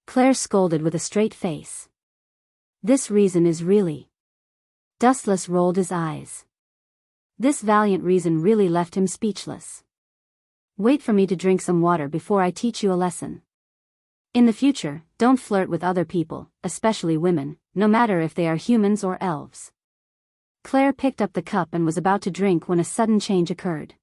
Speaker 1: Claire scolded with a straight face. This reason is really. Dustless rolled his eyes. This valiant reason really left him speechless. Wait for me to drink some water before I teach you a lesson. In the future, don't flirt with other people, especially women, no matter if they are humans or elves. Claire picked up the cup and was about to drink when a sudden change occurred.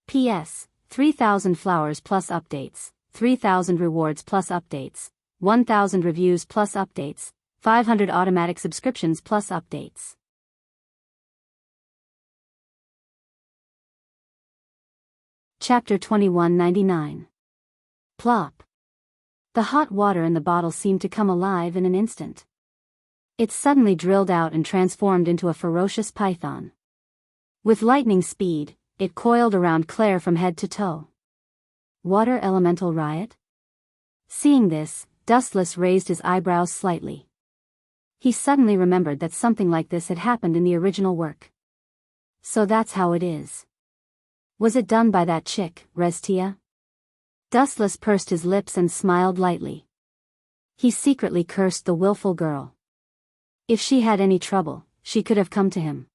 Speaker 1: P.S. 3,000 flowers plus updates, 3,000 rewards plus updates, 1,000 reviews plus updates, 500 automatic subscriptions plus updates. Chapter 2199. Plop. The hot water in the bottle seemed to come alive in an instant. It suddenly drilled out and transformed into a ferocious python. With lightning speed, it coiled around Claire from head to toe. Water elemental riot? Seeing this, Dustless raised his eyebrows slightly. He suddenly remembered that something like this had happened in the original work. So that's how it is. Was it done by that chick, Restia? Dustless pursed his lips and smiled lightly. He secretly cursed the willful girl. If she had any trouble, she could have come to him.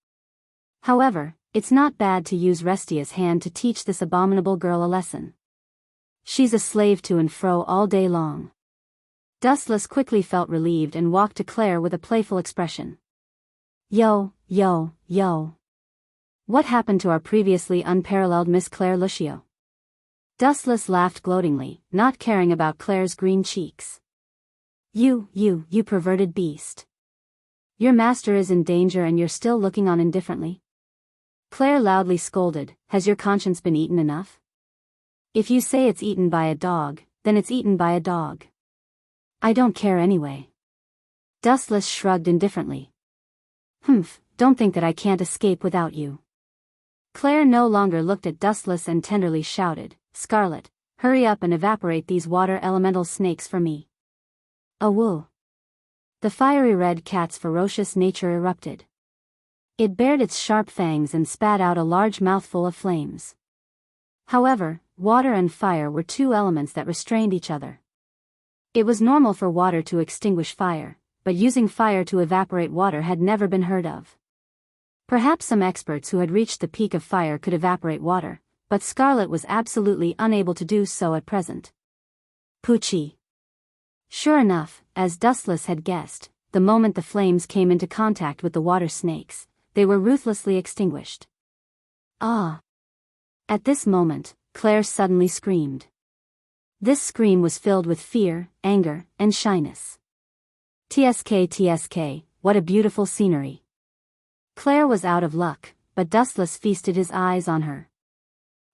Speaker 1: However, it's not bad to use Restia's hand to teach this abominable girl a lesson. She's a slave to and fro all day long. Dustless quickly felt relieved and walked to Claire with a playful expression. Yo. What happened to our previously unparalleled Miss Claire Lucio? Dustless laughed gloatingly, not caring about Claire's green cheeks. You perverted beast. Your master is in danger and you're still looking on indifferently? Claire loudly scolded, has your conscience been eaten enough? If you say it's eaten by a dog, then it's eaten by a dog. I don't care anyway. Dustless shrugged indifferently. Don't think that I can't escape without you. Claire no longer looked at Dustless and tenderly shouted, Scarlet, hurry up and evaporate these water elemental snakes for me. Awoo. The fiery red cat's ferocious nature erupted. It bared its sharp fangs and spat out a large mouthful of flames. However, water and fire were two elements that restrained each other. It was normal for water to extinguish fire, but using fire to evaporate water had never been heard of. Perhaps some experts who had reached the peak of fire could evaporate water, but Scarlet was absolutely unable to do so at present. Poochie. Sure enough, as Dustless had guessed, the moment the flames came into contact with the water snakes, they were ruthlessly extinguished. Ah! At this moment, Claire suddenly screamed. This scream was filled with fear, anger, and shyness. TSK, what a beautiful scenery. Claire was out of luck, but Dustless feasted his eyes on her.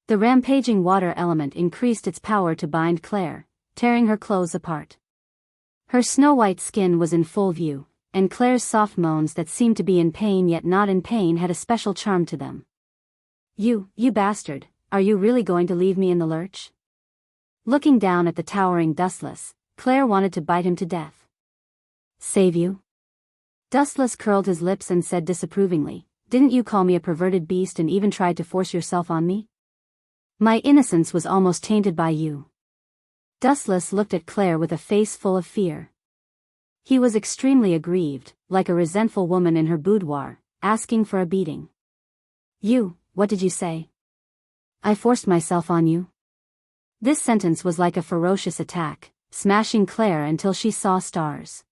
Speaker 1: The rampaging water element increased its power to bind Claire, tearing her clothes apart. Her snow-white skin was in full view, and Claire's soft moans that seemed to be in pain yet not in pain had a special charm to them. You bastard, are you really going to leave me in the lurch? Looking down at the towering Dustless, Claire wanted to bite him to death. Save you? Dustless curled his lips and said disapprovingly, didn't you call me a perverted beast and even tried to force yourself on me? My innocence was almost tainted by you. Dustless looked at Claire with a face full of fear. He was extremely aggrieved, like a resentful woman in her boudoir, asking for a beating. What did you say? I forced myself on you. This sentence was like a ferocious attack, smashing Claire until she saw stars.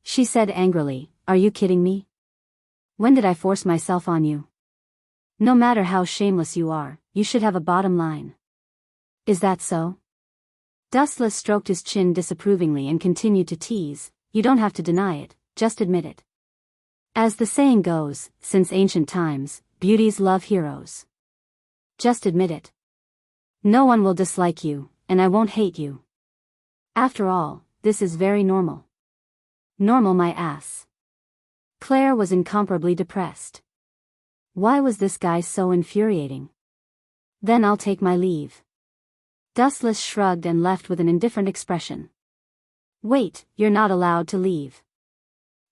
Speaker 1: She said angrily, are you kidding me? When did I force myself on you? No matter how shameless you are, you should have a bottom line. Is that so? Dustless stroked his chin disapprovingly and continued to tease, you don't have to deny it, just admit it. As the saying goes, since ancient times, beauties love heroes. Just admit it. No one will dislike you, and I won't hate you. After all, this is very normal. Normal my ass. Claire was incomparably depressed. Why was this guy so infuriating? Then I'll take my leave. Dustless shrugged and left with an indifferent expression. Wait, you're not allowed to leave.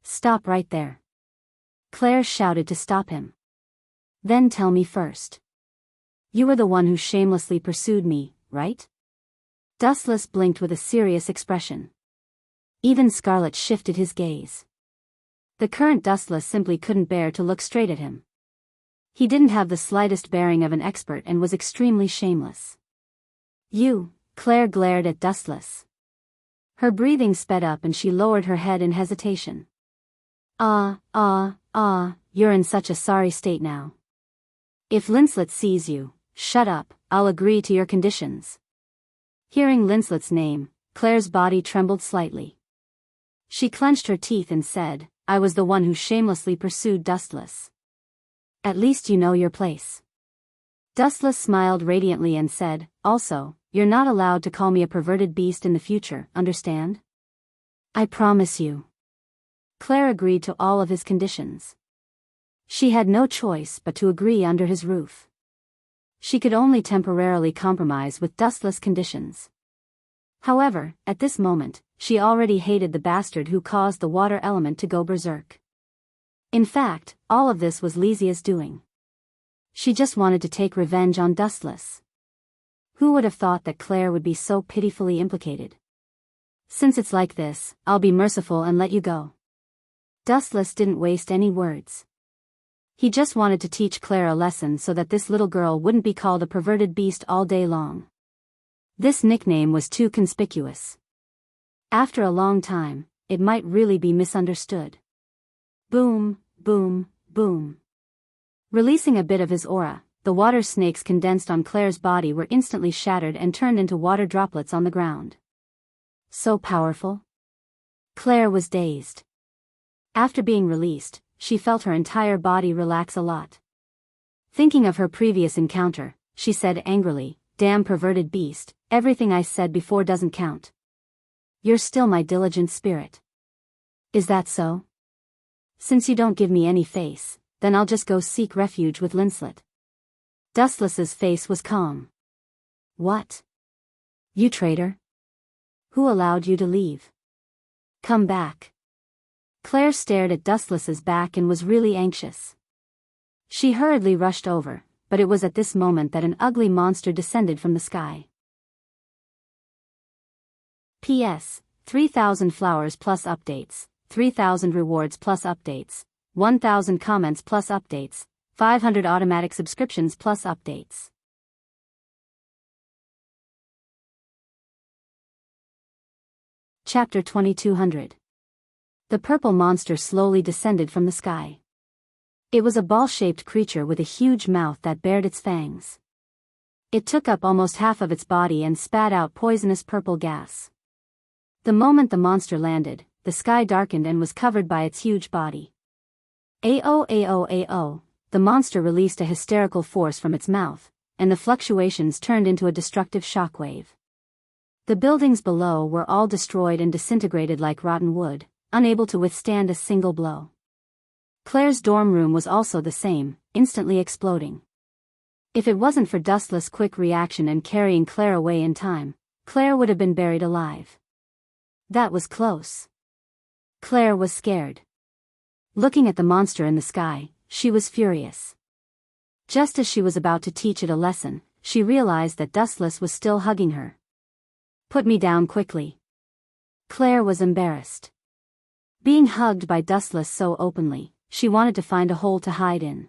Speaker 1: Stop right there. Claire shouted to stop him. Then tell me first. You were the one who shamelessly pursued me, right? Dustless blinked with a serious expression. Even Scarlet shifted his gaze. The current Dustless simply couldn't bear to look straight at him. He didn't have the slightest bearing of an expert and was extremely shameless. Claire glared at Dustless. Her breathing sped up and she lowered her head in hesitation. You're in such a sorry state now. If Linslet sees you, shut up, I'll agree to your conditions. Hearing Linslet's name, Claire's body trembled slightly. She clenched her teeth and said, I was the one who shamelessly pursued Dustless. At least you know your place. Dustless smiled radiantly and said, also, you're not allowed to call me a perverted beast in the future, understand? I promise you. Claire agreed to all of his conditions. She had no choice but to agree under his roof. She could only temporarily compromise with Dustless conditions. However, at this moment, she already hated the bastard who caused the water element to go berserk. In fact, all of this was Lysia's doing. She just wanted to take revenge on Dustless. Who would have thought that Claire would be so pitifully implicated? Since it's like this, I'll be merciful and let you go. Dustless didn't waste any words. He just wanted to teach Claire a lesson so that this little girl wouldn't be called a perverted beast all day long. This nickname was too conspicuous. After a long time, it might really be misunderstood. Boom, boom, boom. Releasing a bit of his aura, the water snakes condensed on Claire's body were instantly shattered and turned into water droplets on the ground. So powerful? Claire was dazed. After being released, she felt her entire body relax a lot. Thinking of her previous encounter, she said angrily, damn perverted beast, everything I said before doesn't count. You're still my diligent spirit. Is that so? Since you don't give me any face, then I'll just go seek refuge with Linslet. Dustless's face was calm. What? You traitor? Who allowed you to leave? Come back. Claire stared at Dustless's back and was really anxious. She hurriedly rushed over, but it was at this moment that an ugly monster descended from the sky. P.S. 3,000 flowers plus updates, 3,000 rewards plus updates, 1,000 comments plus updates, 500 automatic subscriptions plus updates. Chapter 2200. The purple monster slowly descended from the sky. It was a ball-shaped creature with a huge mouth that bared its fangs. It took up almost half of its body and spat out poisonous purple gas. The moment the monster landed, the sky darkened and was covered by its huge body. Ao, the monster released a hysterical force from its mouth, and the fluctuations turned into a destructive shockwave. The buildings below were all destroyed and disintegrated like rotten wood, unable to withstand a single blow. Claire's dorm room was also the same, instantly exploding. If it wasn't for Dustless' quick reaction and carrying Claire away in time, Claire would have been buried alive. That was close. Claire was scared. Looking at the monster in the sky, she was furious. Just as she was about to teach it a lesson, she realized that Dustless was still hugging her. "Put me down quickly." Claire was embarrassed. Being hugged by Dustless so openly, she wanted to find a hole to hide in.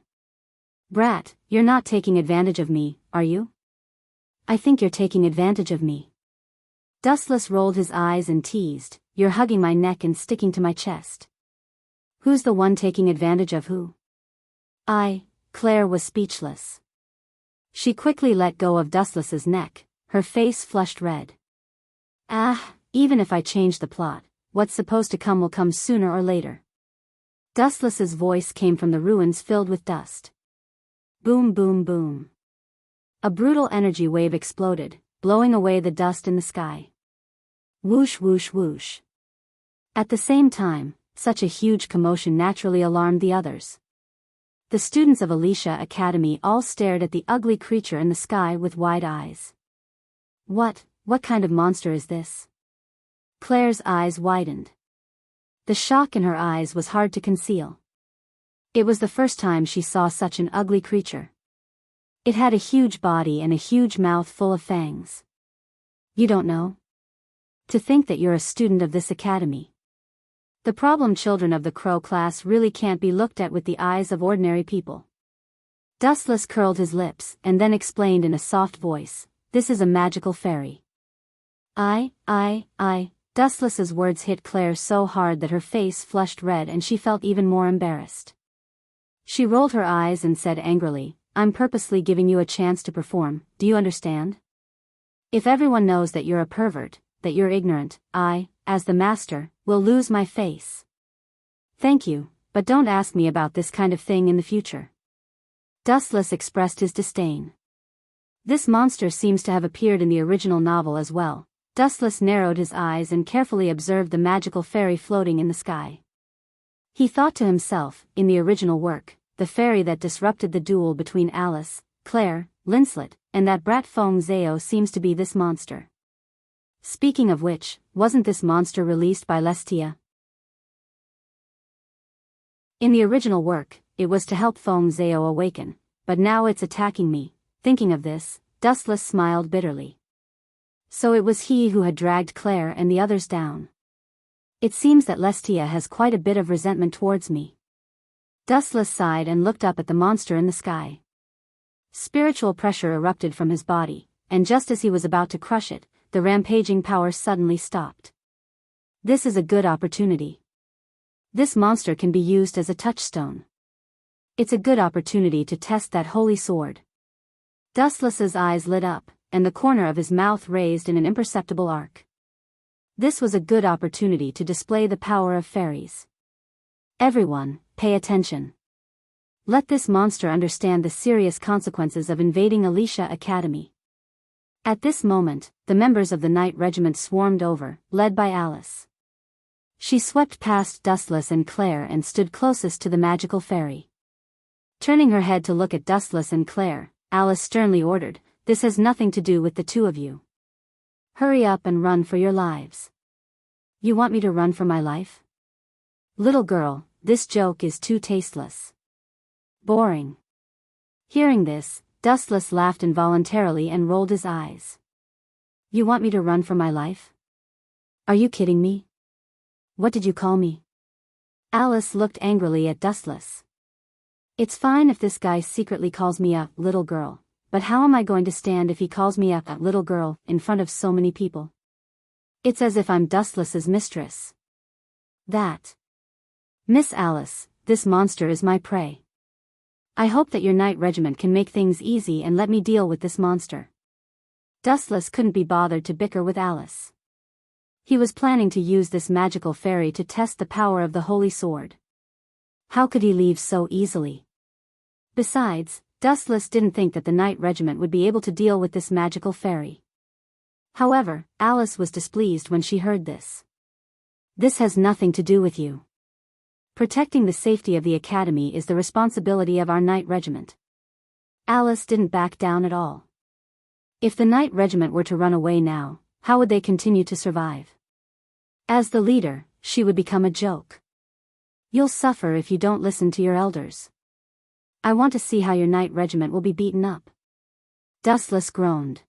Speaker 1: "Brat, you're not taking advantage of me, are you?" "I think you're taking advantage of me." Dustless rolled his eyes and teased, "You're hugging my neck and sticking to my chest." "Who's the one taking advantage of who?" Claire was speechless. She quickly let go of Dustless's neck, her face flushed red. Even if I change the plot, what's supposed to come will come sooner or later." Dustless's voice came from the ruins filled with dust. Boom, boom, boom. A brutal energy wave exploded, blowing away the dust in the sky. Whoosh, whoosh, whoosh. At the same time, such a huge commotion naturally alarmed the others. The students of Alicia Academy all stared at the ugly creature in the sky with wide eyes. What kind of monster is this?" Claire's eyes widened. The shock in her eyes was hard to conceal. It was the first time she saw such an ugly creature. It had a huge body and a huge mouth full of fangs. "You don't know? To think that you're a student of this academy. The problem children of the Crow class really can't be looked at with the eyes of ordinary people." Dustless curled his lips and then explained in a soft voice, "This is a magical fairy." Dustless's words hit Claire so hard that her face flushed red and she felt even more embarrassed. She rolled her eyes and said angrily, "I'm purposely giving you a chance to perform, do you understand? If everyone knows that you're a pervert, that you're ignorant, I, as the master, will lose my face. Thank you, but don't ask me about this kind of thing in the future." Dustless expressed his disdain. This monster seems to have appeared in the original novel as well. Dustless narrowed his eyes and carefully observed the magical fairy floating in the sky. He thought to himself, in the original work, the fairy that disrupted the duel between Alice, Claire, Linslet, and that brat Feng Zhao seems to be this monster. Speaking of which, wasn't this monster released by Lestia? In the original work, it was to help Feng Zhao awaken, but now it's attacking me. Thinking of this, Dustless smiled bitterly. So it was he who had dragged Claire and the others down. It seems that Lestia has quite a bit of resentment towards me. Dustless sighed and looked up at the monster in the sky. Spiritual pressure erupted from his body, and just as he was about to crush it, the rampaging power suddenly stopped. This is a good opportunity. This monster can be used as a touchstone. It's a good opportunity to test that holy sword. Dustless's eyes lit up, and the corner of his mouth raised in an imperceptible arc. This was a good opportunity to display the power of fairies. Everyone, pay attention. Let this monster understand the serious consequences of invading Alicia Academy. At this moment, the members of the Night Regiment swarmed over, led by Alice. She swept past Dustless and Claire and stood closest to the magical fairy. Turning her head to look at Dustless and Claire, Alice sternly ordered, "This has nothing to do with the two of you. Hurry up and run for your lives." "You want me to run for my life?" "Little girl, this joke is too tasteless. Boring." Hearing this, Dustless laughed involuntarily and rolled his eyes. "You want me to run for my life? Are you kidding me? What did you call me?" Alice looked angrily at Dustless. "It's fine if this guy secretly calls me a little girl, but how am I going to stand if he calls me a little girl in front of so many people? It's as if I'm Dustless's mistress." "That. Miss Alice, this monster is my prey. I hope that your Night Regiment can make things easy and let me deal with this monster." Dustless couldn't be bothered to bicker with Alice. He was planning to use this magical fairy to test the power of the holy sword. How could he leave so easily? Besides, Dustless didn't think that the Knight Regiment would be able to deal with this magical fairy. However, Alice was displeased when she heard this. This has nothing to do with you. Protecting the safety of the Academy is the responsibility of our Knight Regiment. Alice didn't back down at all. If the Knight Regiment were to run away now, how would they continue to survive? As the leader, she would become a joke. You'll suffer if you don't listen to your elders. I want to see how your Knight Regiment will be beaten up. Dustless groaned.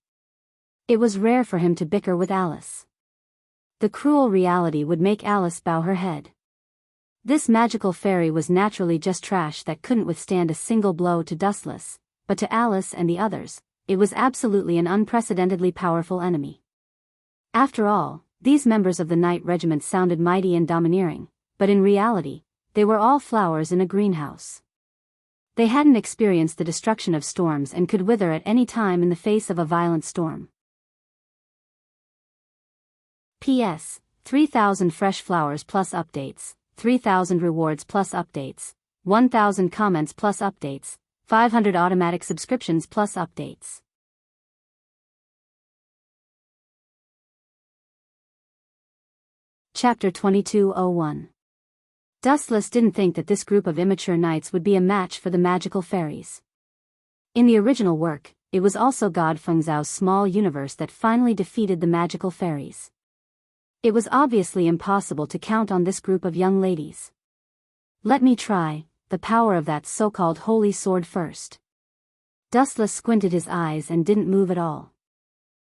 Speaker 1: It was rare for him to bicker with Alice. The cruel reality would make Alice bow her head. This magical fairy was naturally just trash that couldn't withstand a single blow to Dustless, but to Alice and the others, it was absolutely an unprecedentedly powerful enemy. After all, these members of the Knight Regiment sounded mighty and domineering, but in reality, they were all flowers in a greenhouse. They hadn't experienced the destruction of storms and could wither at any time in the face of a violent storm. P.S. 3,000 fresh flowers plus updates, 3,000 rewards plus updates, 1,000 comments plus updates, 500 automatic subscriptions plus updates. Chapter 2201. Dustless didn't think that this group of immature knights would be a match for the magical fairies. In the original work, it was also God Fengzhao's small universe that finally defeated the magical fairies. It was obviously impossible to count on this group of young ladies. Let me try the power of that so-called holy sword first. Dustless squinted his eyes and didn't move at all.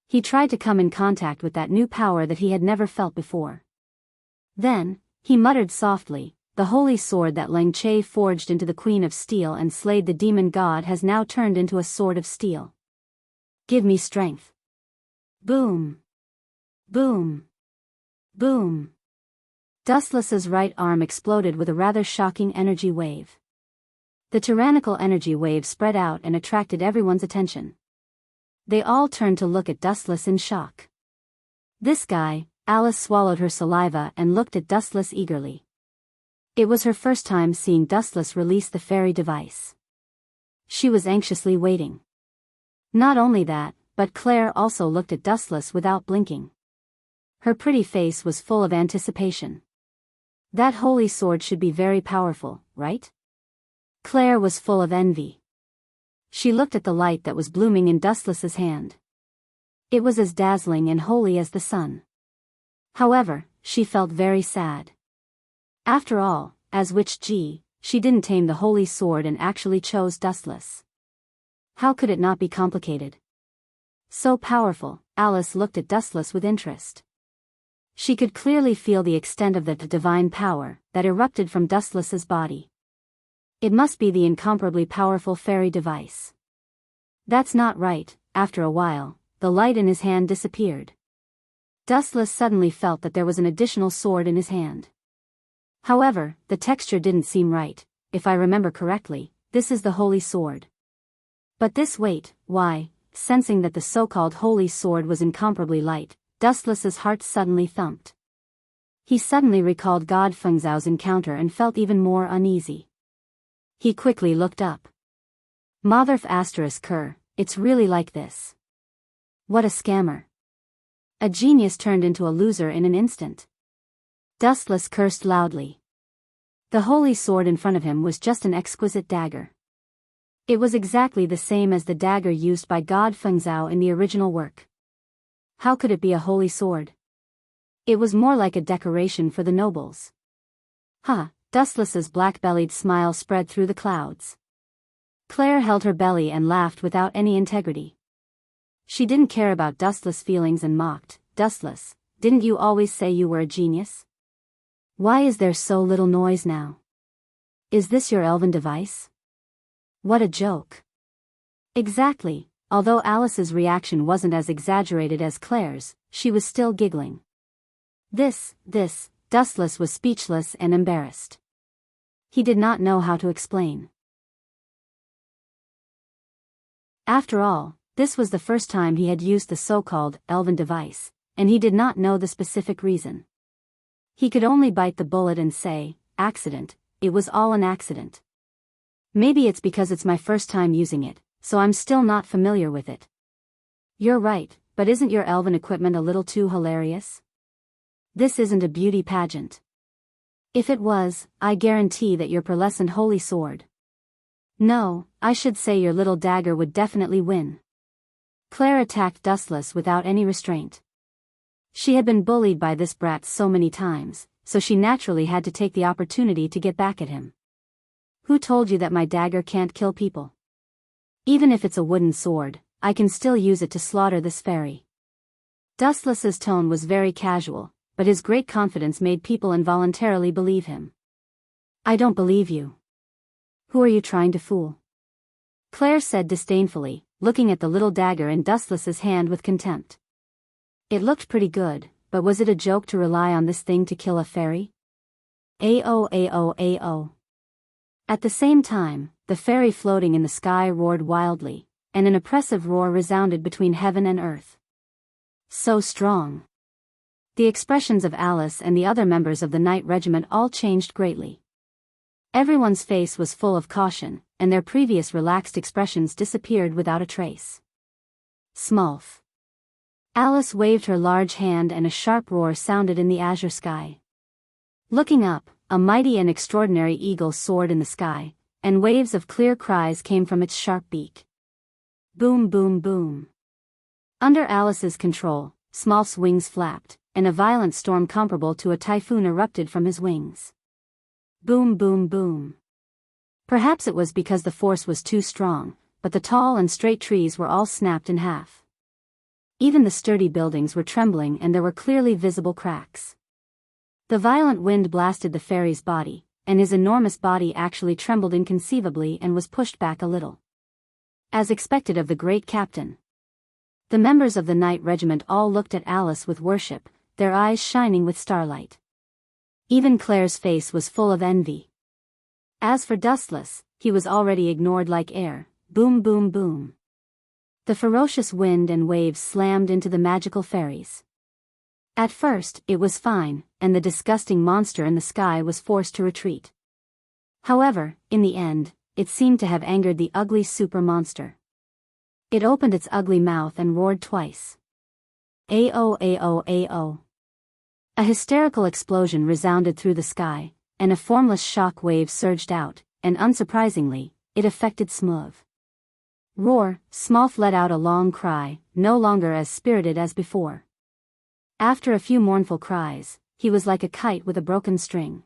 Speaker 1: He tried to come in contact with that new power that he had never felt before. Then, he muttered softly, "The holy sword that Lang Che forged into the Queen of Steel and slayed the demon god has now turned into a sword of steel. Give me strength." Boom! Boom! Boom! Dustless's right arm exploded with a rather shocking energy wave. The tyrannical energy wave spread out and attracted everyone's attention. They all turned to look at Dustless in shock. This guy. Alice swallowed her saliva and looked at Dustless eagerly. It was her first time seeing Dustless release the fairy device. She was anxiously waiting. Not only that, but Claire also looked at Dustless without blinking. Her pretty face was full of anticipation. That holy sword should be very powerful, right? Claire was full of envy. She looked at the light that was blooming in Dustless's hand. It was as dazzling and holy as the sun. However, she felt very sad. After all, as Witch Ji, she didn't tame the holy sword and actually chose Dustless. How could it not be complicated? So powerful, Alice looked at Dustless with interest. She could clearly feel the extent of the divine power that erupted from Dustless's body. It must be the incomparably powerful fairy device. That's not right. After a while, the light in his hand disappeared. Dustless suddenly felt that there was an additional sword in his hand. However, the texture didn't seem right. If I remember correctly, this is the holy sword. But this weight, why? Sensing that the so-called holy sword was incomparably light, Dustless's heart suddenly thumped. He suddenly recalled God Fengzhao's encounter and felt even more uneasy. He quickly looked up. Motherf ***, it's really like this. What a scammer. A genius turned into a loser in an instant. Dustless cursed loudly. The holy sword in front of him was just an exquisite dagger. It was exactly the same as the dagger used by God Fengzhao in the original work. How could it be a holy sword? It was more like a decoration for the nobles. Dustless's black-bellied smile spread through the clouds. Claire held her belly and laughed without any integrity. She didn't care about Dustless' feelings and mocked, "Dustless, didn't you always say you were a genius? Why is there so little noise now? Is this your elven device? What a joke." Exactly, although Alice's reaction wasn't as exaggerated as Claire's, she was still giggling. Dustless was speechless and embarrassed. He did not know how to explain. After all, this was the first time he had used the so-called elven device, and he did not know the specific reason. He could only bite the bullet and say, "Accident, it was all an accident." Maybe it's because it's my first time using it, so I'm still not familiar with it. You're right, but isn't your elven equipment a little too hilarious? This isn't a beauty pageant. If it was, I guarantee that your pearlescent holy sword. No, I should say your little dagger would definitely win. Claire attacked Dustless without any restraint. She had been bullied by this brat so many times, so she naturally had to take the opportunity to get back at him. Who told you that my dagger can't kill people? Even if it's a wooden sword, I can still use it to slaughter this fairy. Dustless's tone was very casual, but his great confidence made people involuntarily believe him. I don't believe you. Who are you trying to fool? Claire said disdainfully, looking at the little dagger in Dustless's hand with contempt. It looked pretty good, but was it a joke to rely on this thing to kill a fairy? Ao. At the same time, the fairy floating in the sky roared wildly, and an oppressive roar resounded between heaven and earth. So strong. The expressions of Alice and the other members of the Knight Regiment all changed greatly. Everyone's face was full of caution, and their previous relaxed expressions disappeared without a trace. Smolf. Alice waved her large hand and a sharp roar sounded in the azure sky. Looking up, a mighty and extraordinary eagle soared in the sky, and waves of clear cries came from its sharp beak. Boom boom boom. Under Alice's control, Smolf's wings flapped, and a violent storm comparable to a typhoon erupted from his wings. Boom boom boom. Perhaps it was because the force was too strong, but the tall and straight trees were all snapped in half. Even the sturdy buildings were trembling and there were clearly visible cracks. The violent wind blasted the fairy's body, and his enormous body actually trembled inconceivably and was pushed back a little. As expected of the great captain. The members of the Knight Regiment all looked at Alice with worship, their eyes shining with starlight. Even Claire's face was full of envy. As for Dustless, he was already ignored like air. Boom boom boom. The ferocious wind and waves slammed into the magical fairies. At first, it was fine, and the disgusting monster in the sky was forced to retreat. However, in the end, it seemed to have angered the ugly super monster. It opened its ugly mouth and roared twice. Ao. A hysterical explosion resounded through the sky, and a formless shock wave surged out, and unsurprisingly, it affected Smooth. Roar, Smolf let out a long cry, no longer as spirited as before. After a few mournful cries, he was like a kite with a broken string.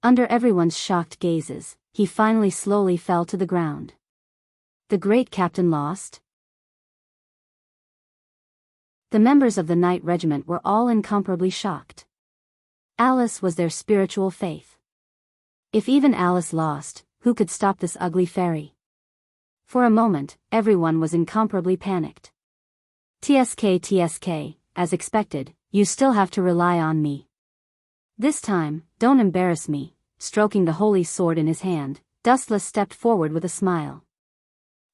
Speaker 1: Under everyone's shocked gazes, he finally slowly fell to the ground. The great captain lost? The members of the Knight Regiment were all incomparably shocked. Alice was their spiritual faith. If even Alice lost, who could stop this ugly fairy? For a moment, everyone was incomparably panicked. TSK, as expected, you still have to rely on me. This time, don't embarrass me. Stroking the holy sword in his hand, Dustless stepped forward with a smile.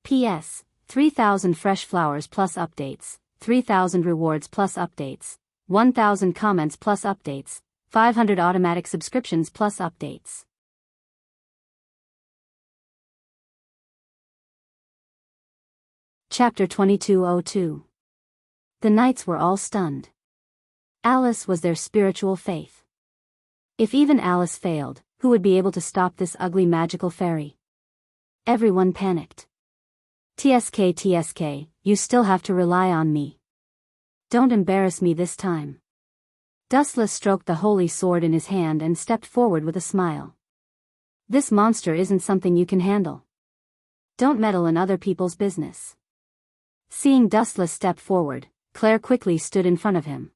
Speaker 1: P.S. 3,000 fresh flowers plus updates, 3,000 rewards plus updates, 1,000 comments plus updates, 500 automatic subscriptions plus updates. Chapter 2202. The knights were all stunned. Alice was their spiritual faith. If even Alice failed, who would be able to stop this ugly magical fairy? Everyone panicked. TSK, you still have to rely on me. Don't embarrass me this time. Dustless stroked the holy sword in his hand and stepped forward with a smile. This monster isn't something you can handle. Don't meddle in other people's business. Seeing Dustless step forward, Claire quickly stood in front of him.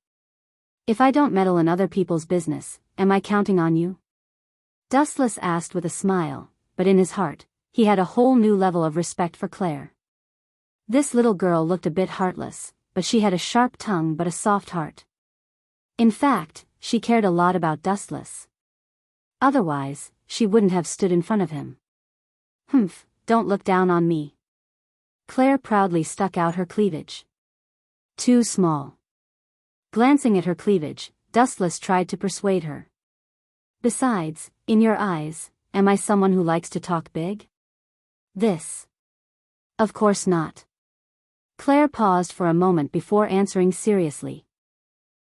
Speaker 1: If I don't meddle in other people's business, am I counting on you? Dustless asked with a smile, but in his heart, he had a whole new level of respect for Claire. This little girl looked a bit heartless, but she had a sharp tongue but a soft heart. In fact, she cared a lot about Dustless. Otherwise, she wouldn't have stood in front of him. Humph, don't look down on me. Claire proudly stuck out her cleavage. Too small. Glancing at her cleavage, Dustless tried to persuade her. Besides, in your eyes, am I someone who likes to talk big? This. Of course not. Claire paused for a moment before answering seriously.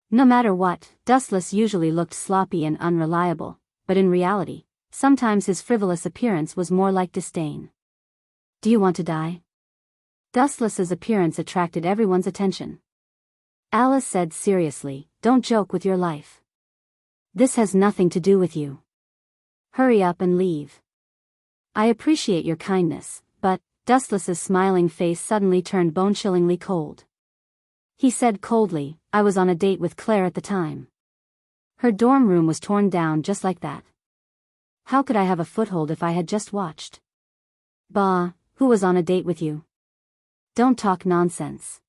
Speaker 1: No matter what, Dustless usually looked sloppy and unreliable, but in reality, sometimes his frivolous appearance was more like disdain. Do you want to die? Dustless's appearance attracted everyone's attention. Alice said seriously, don't joke with your life. This has nothing to do with you. Hurry up and leave. I appreciate your kindness, but, Dustless's smiling face suddenly turned bone-chillingly cold. He said coldly, I was on a date with Claire at the time. Her dorm room was torn down just like that. How could I have a foothold if I had just watched? Bah, who was on a date with you? Don't talk nonsense.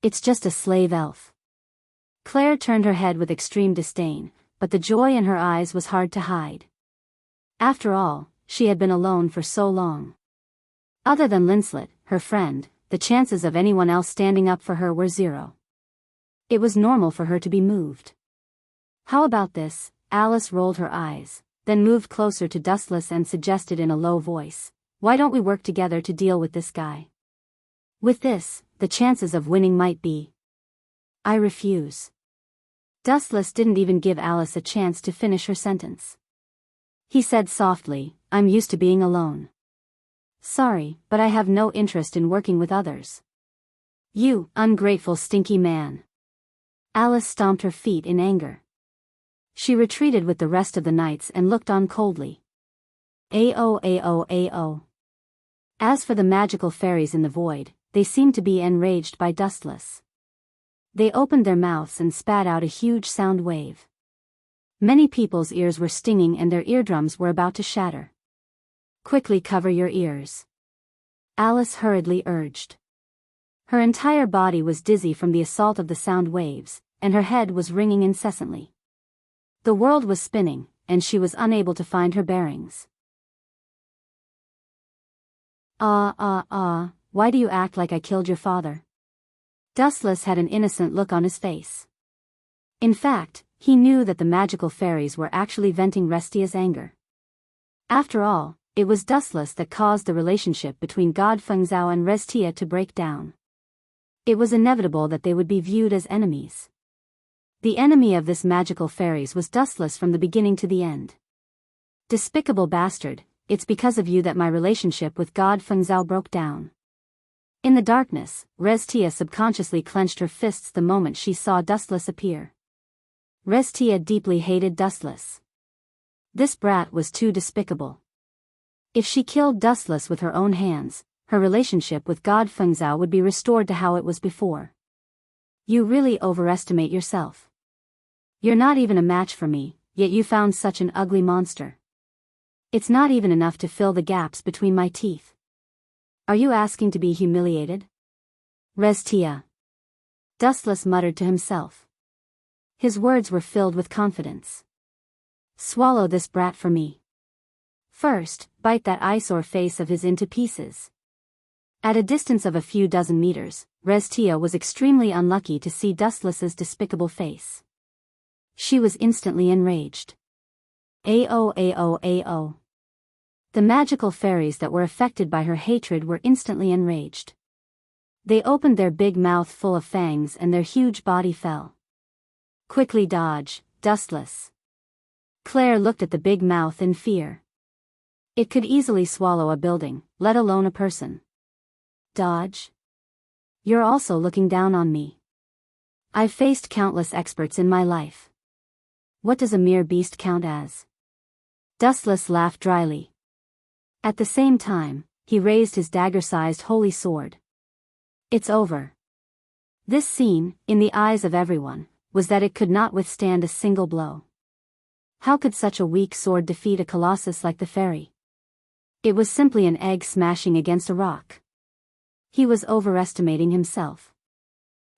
Speaker 1: It's just a slave elf. Claire turned her head with extreme disdain, but the joy in her eyes was hard to hide. After all, she had been alone for so long. Other than Linslet, her friend, the chances of anyone else standing up for her were zero. It was normal for her to be moved. How about this? Alice rolled her eyes, then moved closer to Dustless and suggested in a low voice, why don't we work together to deal with this guy? With this, the chances of winning might be. I refuse. Dustless didn't even give Alice a chance to finish her sentence. He said softly, I'm used to being alone. Sorry, but I have no interest in working with others. You, ungrateful stinky man. Alice stomped her feet in anger. She retreated with the rest of the knights and looked on coldly. Ao. As for the magical fairies in the void, they seemed to be enraged by Dustless. They opened their mouths and spat out a huge sound wave. Many people's ears were stinging and their eardrums were about to shatter. Quickly cover your ears. Alice hurriedly urged. Her entire body was dizzy from the assault of the sound waves, and her head was ringing incessantly. The world was spinning, and she was unable to find her bearings. Why do you act like I killed your father? Dustless had an innocent look on his face. In fact, he knew that the magical fairies were actually venting Restia's anger. After all, it was Dustless that caused the relationship between God Fengzhou and Restia to break down. It was inevitable that they would be viewed as enemies. The enemy of this magical fairies was Dustless from the beginning to the end. Despicable bastard, it's because of you that my relationship with God Fengzhou broke down. In the darkness, Restia subconsciously clenched her fists the moment she saw Dustless appear. Restia deeply hated Dustless. This brat was too despicable. If she killed Dustless with her own hands, her relationship with God Fengzhou would be restored to how it was before. You really overestimate yourself. You're not even a match for me, yet you found such an ugly monster. It's not even enough to fill the gaps between my teeth. Are you asking to be humiliated? Restia. Dustless muttered to himself. His words were filled with confidence. Swallow this brat for me. First, bite that eyesore face of his into pieces. At a distance of a few dozen meters, Restia was extremely unlucky to see Dustless's despicable face. She was instantly enraged. Ao. The magical fairies that were affected by her hatred were instantly enraged. They opened their big mouth full of fangs and their huge body fell. Quickly dodge, Dustless. Claire looked at the big mouth in fear. It could easily swallow a building, let alone a person. Dodge? You're also looking down on me. I've faced countless experts in my life. What does a mere beast count as? Dustless laughed dryly. At the same time, he raised his dagger-sized holy sword. It's over. This scene, in the eyes of everyone, was that it could not withstand a single blow. How could such a weak sword defeat a colossus like the fairy? It was simply an egg smashing against a rock. He was overestimating himself.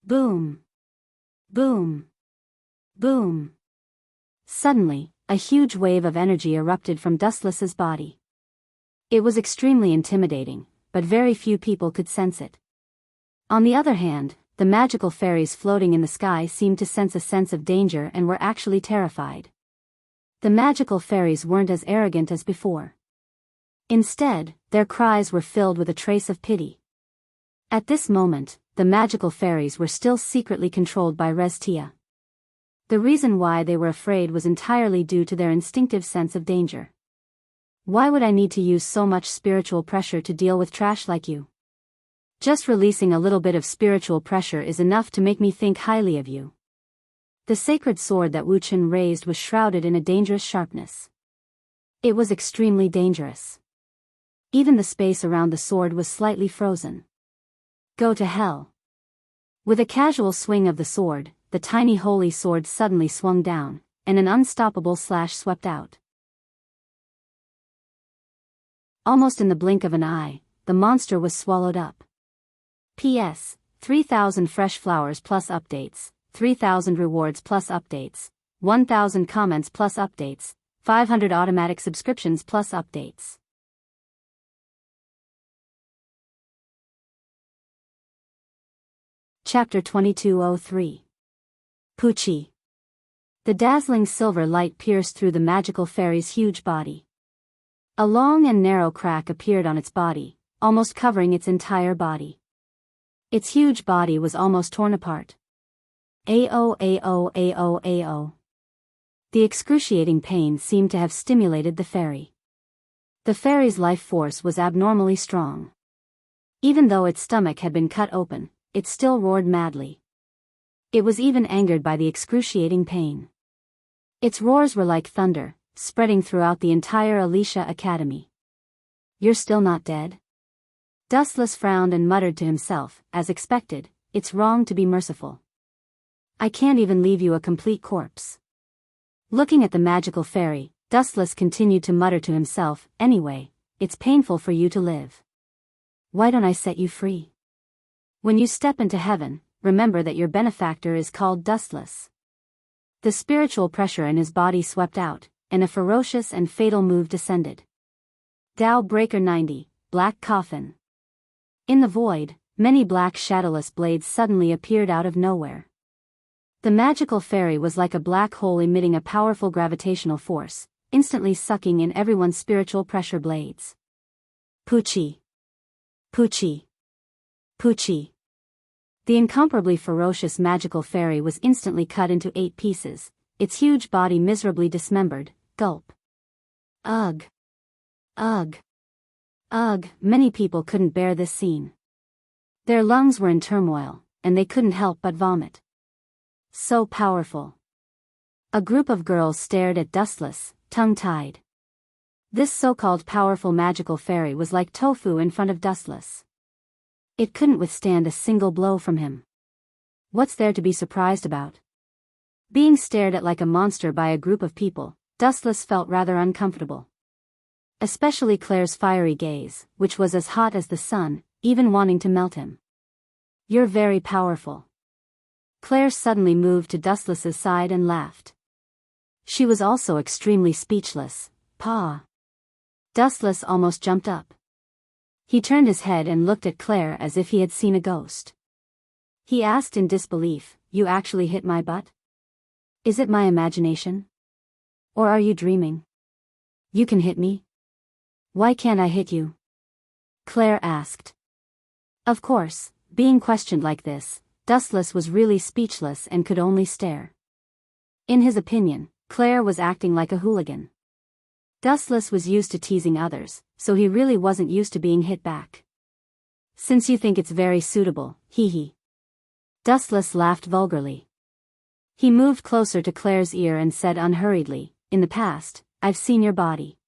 Speaker 1: Boom. Boom. Boom. Suddenly, a huge wave of energy erupted from Dustless's body. It was extremely intimidating, but very few people could sense it. On the other hand, the magical fairies floating in the sky seemed to sense a sense of danger and were actually terrified. The magical fairies weren't as arrogant as before. Instead, Their cries were filled with a trace of pity. At this moment, the magical fairies were still secretly controlled by Restia. The reason why they were afraid was entirely due to their instinctive sense of danger. Why would I need to use so much spiritual pressure to deal with trash like you? Just releasing a little bit of spiritual pressure is enough to make me think highly of you. The sacred sword that Wu Chen raised was shrouded in a dangerous sharpness. It was extremely dangerous. Even the space around the sword was slightly frozen. Go to hell. With a casual swing of the sword, the tiny holy sword suddenly swung down, and an unstoppable slash swept out. Almost in the blink of an eye, the monster was swallowed up. P.S. 3,000 fresh flowers plus updates, 3,000 rewards plus updates, 1,000 comments plus updates, 500 automatic subscriptions plus updates. Chapter 2203. Pucci. The dazzling silver light pierced through the magical fairy's huge body. A long and narrow crack appeared on its body, almost covering its entire body. Its huge body was almost torn apart. Ao. The excruciating pain seemed to have stimulated the fairy. The fairy's life force was abnormally strong. Even though its stomach had been cut open, it still roared madly. It was even angered by the excruciating pain. Its roars were like thunder, spreading throughout the entire Alicia Academy. You're still not dead? Dustless frowned and muttered to himself, as expected, it's wrong to be merciful. I can't even leave you a complete corpse. Looking at the magical fairy, Dustless continued to mutter to himself, anyway, it's painful for you to live. Why don't I set you free? When you step into heaven, remember that your benefactor is called Dustless. The spiritual pressure in his body swept out, and a ferocious and fatal move descended. Tao Breaker 90, Black Coffin. In the void, many black shadowless blades suddenly appeared out of nowhere. The magical fairy was like a black hole emitting a powerful gravitational force, instantly sucking in everyone's spiritual pressure blades. Pucci. Pucci. Pucci. The incomparably ferocious magical fairy was instantly cut into 8 pieces, its huge body miserably dismembered. Gulp. Ugh. Ugh. Ugh. Many people couldn't bear this scene. Their lungs were in turmoil, and they couldn't help but vomit. So powerful. A group of girls stared at Dustless, tongue-tied. This so-called powerful magical fairy was like tofu in front of Dustless. It couldn't withstand a single blow from him. What's there to be surprised about? Being stared at like a monster by a group of people, Dustless felt rather uncomfortable. Especially Claire's fiery gaze, which was as hot as the sun, even wanting to melt him. You're very powerful. Claire suddenly moved to Dustless's side and laughed. She was also extremely speechless. Pa. Dustless almost jumped up. He turned his head and looked at Claire as if he had seen a ghost. He asked in disbelief, you actually hit my butt? Is it my imagination? Or are you dreaming? You can hit me? Why can't I hit you? Claire asked. Of course, being questioned like this, Dustless was really speechless and could only stare. In his opinion, Claire was acting like a hooligan. Dustless was used to teasing others, so he really wasn't used to being hit back. Since you think it's very suitable, hee. Dustless laughed vulgarly. He moved closer to Claire's ear and said unhurriedly, in the past, I've seen your body.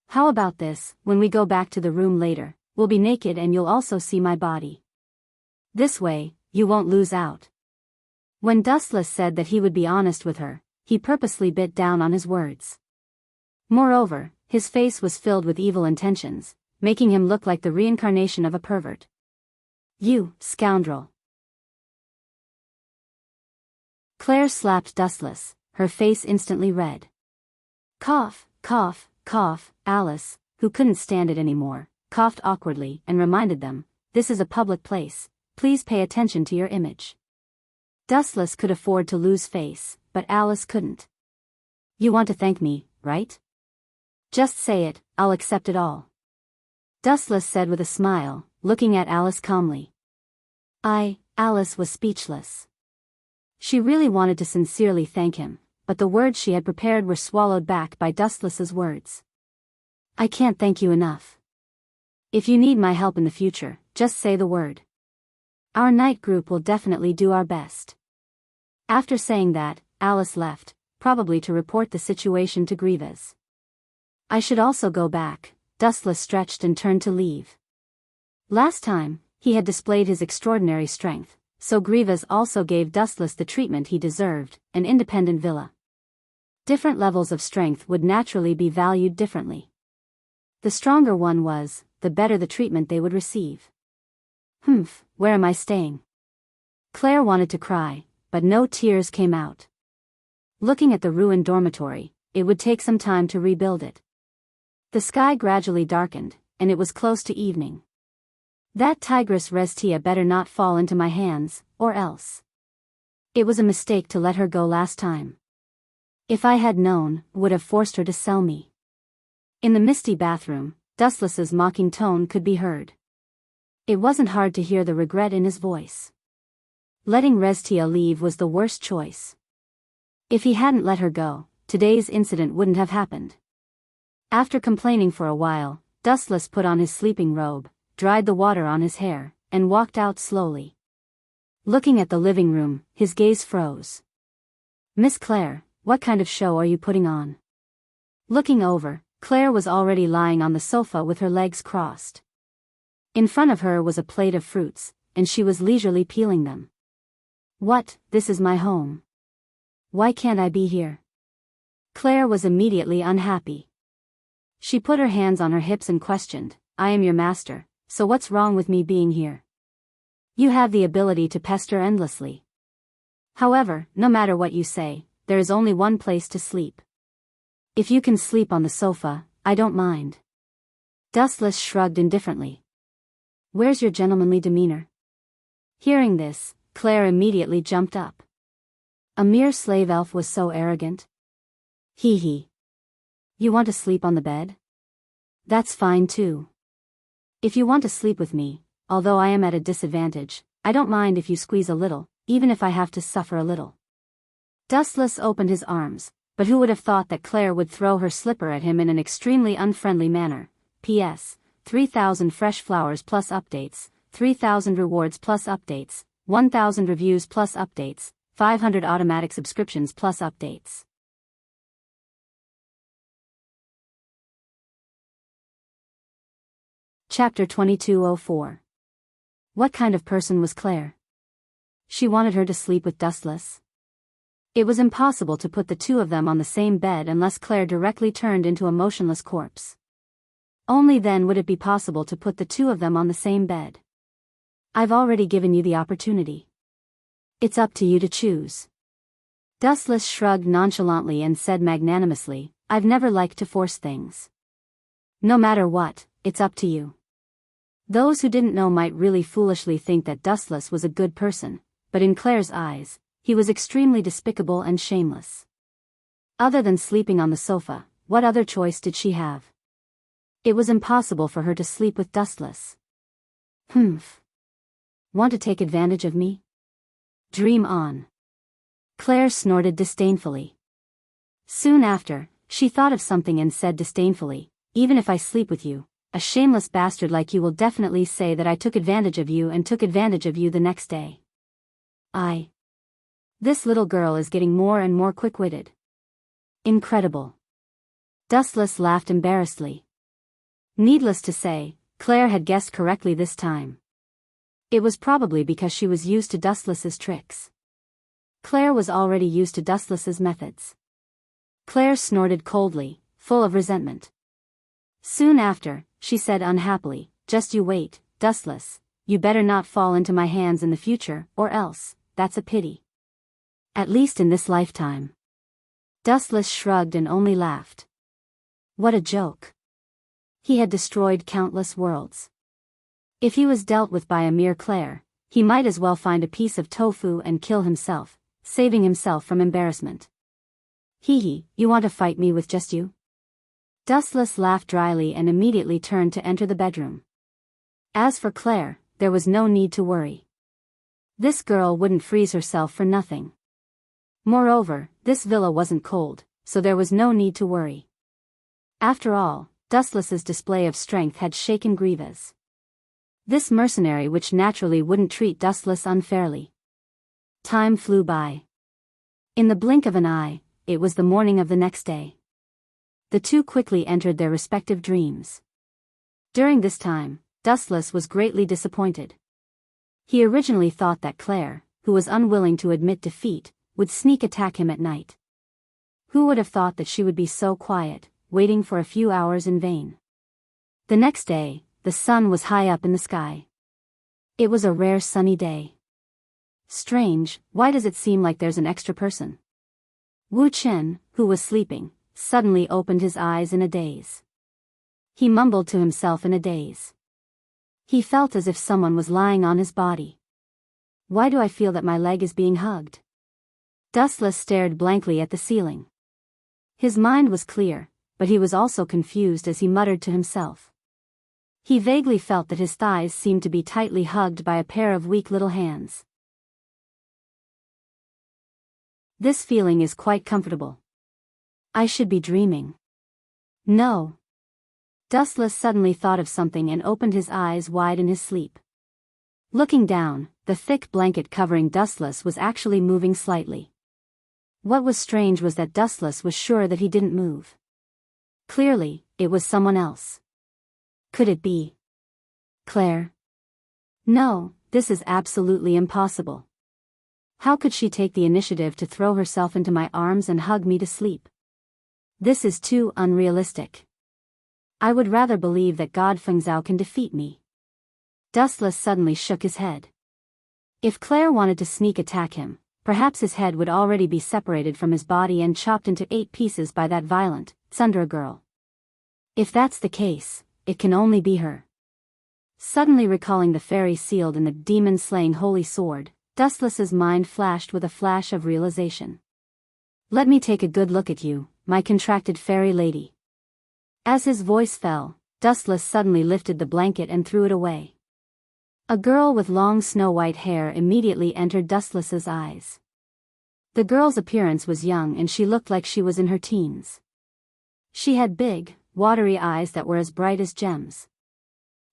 Speaker 1: How about this, when we go back to the room later, we'll be naked and you'll also see my body. This way, you won't lose out. When Dustless said that he would be honest with her, he purposely bit down on his words. Moreover, his face was filled with evil intentions, making him look like the reincarnation of a pervert. You, scoundrel. Claire slapped Dustless, her face instantly red. Cough, cough, cough. Alice, who couldn't stand it anymore, coughed awkwardly and reminded them, this is a public place, please pay attention to your image. Dustless could afford to lose face, but Alice couldn't. You want to thank me, right? Just say it, I'll accept it all. Dustless said with a smile, looking at Alice calmly. Alice was speechless. She really wanted to sincerely thank him, but the words she had prepared were swallowed back by Dustless's words. I can't thank you enough. If you need my help in the future, just say the word. Our night group will definitely do our best. After saying that, Alice left, probably to report the situation to Grievous. I should also go back. Dustless stretched and turned to leave. Last time, he had displayed his extraordinary strength, so Grievous also gave Dustless the treatment he deserved, an independent villa. Different levels of strength would naturally be valued differently. The stronger one was, the better the treatment they would receive. Where am I staying? Claire wanted to cry, but no tears came out. Looking at the ruined dormitory, it would take some time to rebuild it. The sky gradually darkened, and it was close to evening. That tigress Restia better not fall into my hands, or else. It was a mistake to let her go last time. If I had known, would have forced her to sell me. In the misty bathroom, Dustless's mocking tone could be heard. It wasn't hard to hear the regret in his voice. Letting Restia leave was the worst choice. If he hadn't let her go, today's incident wouldn't have happened. After complaining for a while, Dustless put on his sleeping robe, dried the water on his hair, and walked out slowly. Looking at the living room, his gaze froze. Miss Claire, what kind of show are you putting on? Looking over, Claire was already lying on the sofa with her legs crossed. In front of her was a plate of fruits, and she was leisurely peeling them. What, this is my home. Why can't I be here? Claire was immediately unhappy. She put her hands on her hips and questioned, I am your master, so what's wrong with me being here? You have the ability to pester endlessly. However, no matter what you say, there is only one place to sleep. If you can sleep on the sofa, I don't mind. Dustless shrugged indifferently. Where's your gentlemanly demeanor? Hearing this, Claire immediately jumped up. A mere slave elf was so arrogant. Hee. You want to sleep on the bed? That's fine too. If you want to sleep with me, although I am at a disadvantage, I don't mind if you squeeze a little, even if I have to suffer a little. Dustless opened his arms, but who would have thought that Claire would throw her slipper at him in an extremely unfriendly manner. P.S. 3,000 fresh flowers plus updates, 3,000 rewards plus updates, 1,000 reviews plus updates, 500 automatic subscriptions plus updates. Chapter 2204. What kind of person was Claire? She wanted her to sleep with Dustless. It was impossible to put the two of them on the same bed unless Claire directly turned into a motionless corpse. Only then would it be possible to put the two of them on the same bed. I've already given you the opportunity. It's up to you to choose. Dustless shrugged nonchalantly and said magnanimously, I've never liked to force things. No matter what, it's up to you. Those who didn't know might really foolishly think that Dustless was a good person, but in Claire's eyes, he was extremely despicable and shameless. Other than sleeping on the sofa, what other choice did she have? It was impossible for her to sleep with Dustless. Want to take advantage of me? Dream on. Claire snorted disdainfully. Soon after, she thought of something and said disdainfully, even if I sleep with you, a shameless bastard like you will definitely say that I took advantage of you and took advantage of you the next day. This little girl is getting more and more quick-witted. Incredible. Dustless laughed embarrassedly. Needless to say, Claire had guessed correctly this time. It was probably because she was used to Dustless's tricks. Claire was already used to Dustless's methods. Claire snorted coldly, full of resentment. Soon after, she said unhappily, just you wait, Dustless, you better not fall into my hands in the future, or else, that's a pity. At least in this lifetime. Dustless shrugged and only laughed. What a joke. He had destroyed countless worlds. If he was dealt with by a mere Claire, he might as well find a piece of tofu and kill himself, saving himself from embarrassment. You want to fight me with just you? Dustless laughed dryly and immediately turned to enter the bedroom. As for Claire, there was no need to worry. This girl wouldn't freeze herself for nothing. Moreover, this villa wasn't cold, so there was no need to worry. After all, Dustless's display of strength had shaken Grievous. This mercenary which naturally wouldn't treat Dustless unfairly. Time flew by. In the blink of an eye, it was the morning of the next day. The two quickly entered their respective dreams. During this time, Dustless was greatly disappointed. He originally thought that Claire, who was unwilling to admit defeat, would sneak attack him at night. Who would have thought that she would be so quiet, waiting for a few hours in vain? The next day, the sun was high up in the sky. It was a rare sunny day. Strange, why does it seem like there's an extra person? Wu Chen, who was sleeping, suddenly opened his eyes in a daze. He mumbled to himself in a daze. He felt as if someone was lying on his body. Why do I feel that my leg is being hugged? Dustless stared blankly at the ceiling. His mind was clear, but he was also confused as he muttered to himself. He vaguely felt that his thighs seemed to be tightly hugged by a pair of weak little hands. This feeling is quite comfortable. I should be dreaming. No. Dustless suddenly thought of something and opened his eyes wide in his sleep. Looking down, the thick blanket covering Dustless was actually moving slightly. What was strange was that Dustless was sure that he didn't move. Clearly, it was someone else. Could it be Claire? No, this is absolutely impossible. How could she take the initiative to throw herself into my arms and hug me to sleep? This is too unrealistic. I would rather believe that God Fengzhou can defeat me. Dustless suddenly shook his head. If Claire wanted to sneak attack him, perhaps his head would already be separated from his body and chopped into 8 pieces by that violent, Tsundere girl. If that's the case, it can only be her. Suddenly recalling the fairy sealed in the demon-slaying holy sword, Dustless's mind flashed with a flash of realization. Let me take a good look at you, my contracted fairy lady. As his voice fell, Dustless suddenly lifted the blanket and threw it away. A girl with long snow-white hair immediately entered Dustless's eyes. The girl's appearance was young and she looked like she was in her teens. She had big, watery eyes that were as bright as gems.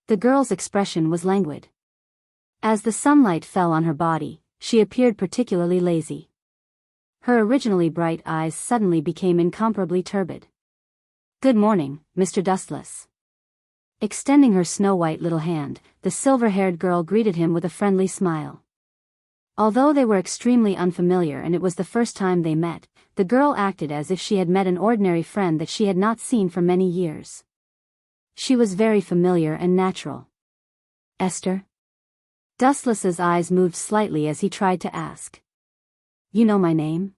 Speaker 1: The girl's expression was languid. As the sunlight fell on her body, she appeared particularly lazy. Her originally bright eyes suddenly became incomparably turbid. Good morning, Mr. Dustless. Extending her snow-white little hand, the silver-haired girl greeted him with a friendly smile. Although they were extremely unfamiliar and it was the first time they met, the girl acted as if she had met an ordinary friend that she had not seen for many years. She was very familiar and natural. Esther? Dustless's eyes moved slightly as he tried to ask. You know my name?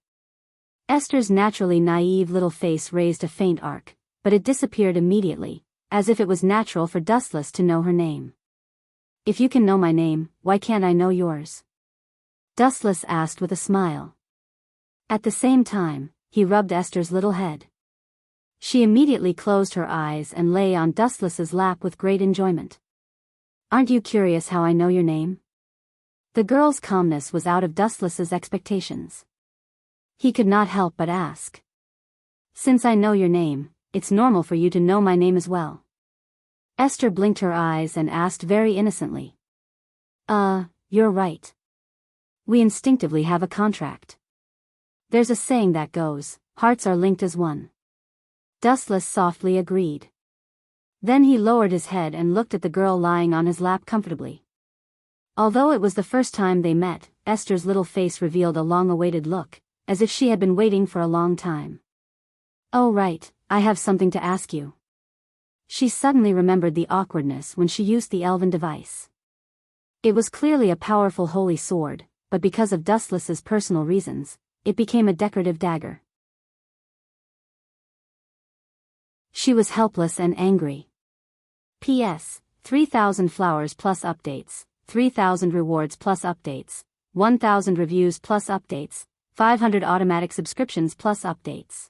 Speaker 1: Esther's naturally naive little face raised a faint arc, but it disappeared immediately, as if it was natural for Dustless to know her name. If you can know my name, why can't I know yours? Dustless asked with a smile. At the same time, he rubbed Esther's little head. She immediately closed her eyes and lay on Dustless's lap with great enjoyment. Aren't you curious how I know your name? The girl's calmness was out of Dustless's expectations. He could not help but ask. Since I know your name, it's normal for you to know my name as well. Esther blinked her eyes and asked very innocently. You're right. We instinctively have a contract. There's a saying that goes, hearts are linked as one. Dustless softly agreed. Then he lowered his head and looked at the girl lying on his lap comfortably. Although it was the first time they met, Esther's little face revealed a long-awaited look, as if she had been waiting for a long time. Oh right, I have something to ask you. She suddenly remembered the awkwardness when she used the elven device. It was clearly a powerful holy sword, but because of Dustless's personal reasons, it became a decorative dagger. She was helpless and angry. P.S. 3,000 flowers plus updates, 3,000 rewards plus updates, 1,000 reviews plus updates, 500 automatic subscriptions plus updates.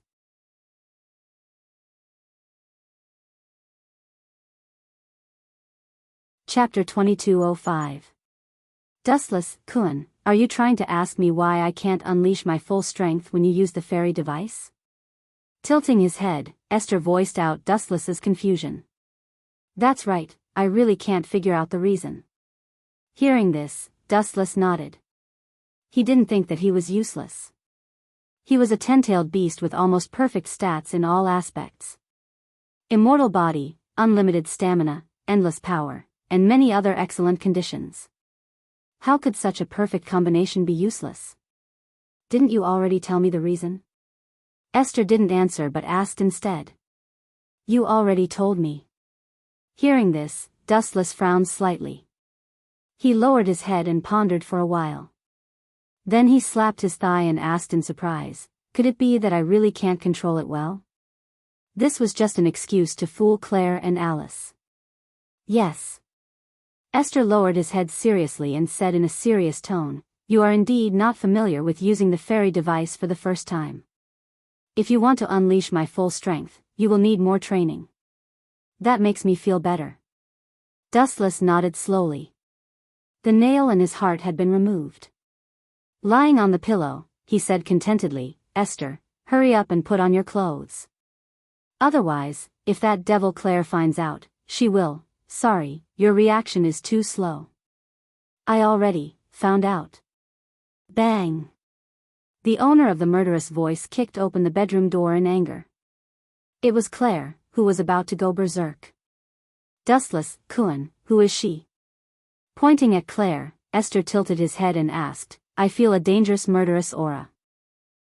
Speaker 1: Chapter 2205. Dustless, Kuan, are you trying to ask me why I can't unleash my full strength when you use the fairy device? Tilting his head, Esther voiced out Dustless's confusion. That's right, I really can't figure out the reason. Hearing this, Dustless nodded. He didn't think that he was useless. He was a 10-tailed beast with almost perfect stats in all aspects. Immortal body, unlimited stamina, endless power, and many other excellent conditions. How could such a perfect combination be useless? Didn't you already tell me the reason? Esther didn't answer but asked instead. You already told me. Hearing this, Dustless frowned slightly. He lowered his head and pondered for a while. Then he slapped his thigh and asked in surprise, could it be that I really can't control it well? This was just an excuse to fool Claire and Alice. Yes. Esther lowered his head seriously and said in a serious tone, you are indeed not familiar with using the fairy device for the first time. If you want to unleash my full strength, you will need more training. That makes me feel better. Dustless nodded slowly. The nail in his heart had been removed. Lying on the pillow, he said contentedly, Esther, hurry up and put on your clothes. Otherwise, if that devil Claire finds out, she will. Sorry, your reaction is too slow. I already found out. Bang! The owner of the murderous voice kicked open the bedroom door in anger. It was Claire, who was about to go berserk. Dustless, Kuan, who is she? Pointing at Claire, Esther tilted his head and asked, I feel a dangerous murderous aura.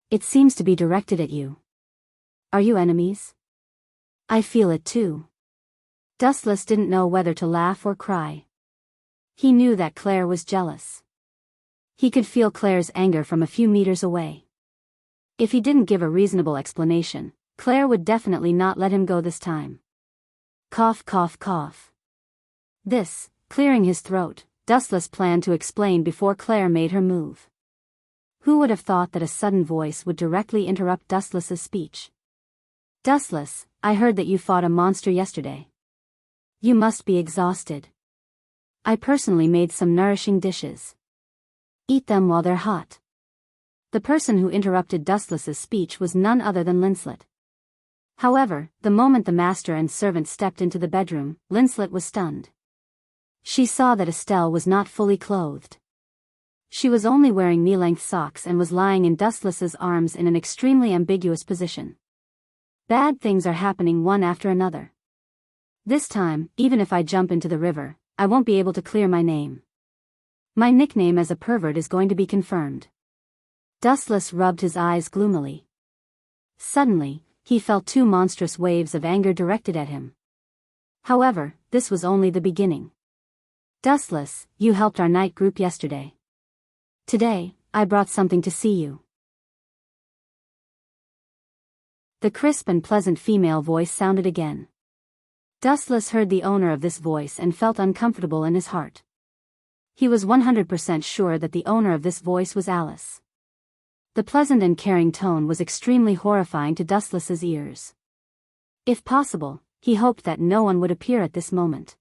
Speaker 1: It seems to be directed at you. Are you enemies? I feel it too. Dustless didn't know whether to laugh or cry. He knew that Claire was jealous. He could feel Claire's anger from a few meters away. If he didn't give a reasonable explanation, Claire would definitely not let him go this time. Cough, cough, cough. This, clearing his throat, Dustless planned to explain before Claire made her move. Who would have thought that a sudden voice would directly interrupt Dustless's speech? Dustless, I heard that you fought a monster yesterday. You must be exhausted. I personally made some nourishing dishes. Eat them while they're hot. The person who interrupted Dustless's speech was none other than Linslet. However, the moment the master and servant stepped into the bedroom, Linslet was stunned. She saw that Estelle was not fully clothed. She was only wearing knee-length socks and was lying in Dustless's arms in an extremely ambiguous position. Bad things are happening one after another. This time, even if I jump into the river, I won't be able to clear my name. My nickname as a pervert is going to be confirmed. Dustless rubbed his eyes gloomily. Suddenly, he felt two monstrous waves of anger directed at him. However, this was only the beginning. Dustless, you helped our night group yesterday. Today, I brought something to see you. The crisp and pleasant female voice sounded again. Dustless heard the owner of this voice and felt uncomfortable in his heart. He was 100% sure that the owner of this voice was Alice. The pleasant and caring tone was extremely horrifying to Dustless's ears. If possible, he hoped that no one would appear at this moment.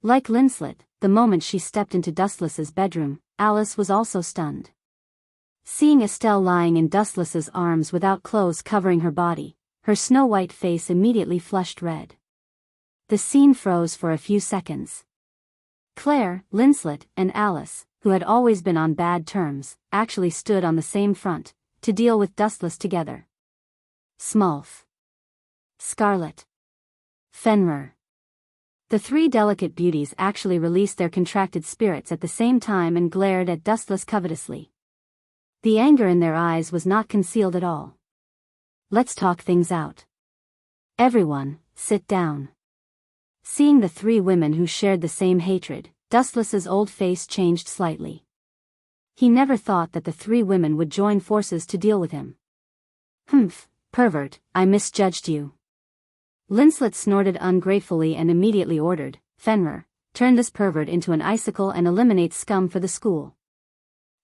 Speaker 1: Like Linslet, the moment she stepped into Dustless's bedroom, Alice was also stunned. Seeing Estelle lying in Dustless's arms without clothes covering her body, her snow-white face immediately flushed red. The scene froze for a few seconds. Claire, Linslet, and Alice, who had always been on bad terms, actually stood on the same front, to deal with Dustless together. Smolf. Scarlet. Fenrir. The three delicate beauties actually released their contracted spirits at the same time and glared at Dustless covetously. The anger in their eyes was not concealed at all. Let's talk things out. Everyone, sit down. Seeing the three women who shared the same hatred, Dustless's old face changed slightly. He never thought that the three women would join forces to deal with him. Humph, pervert, I misjudged you. Linslet snorted ungratefully and immediately ordered, Fenrir, turn this pervert into an icicle and eliminate scum for the school.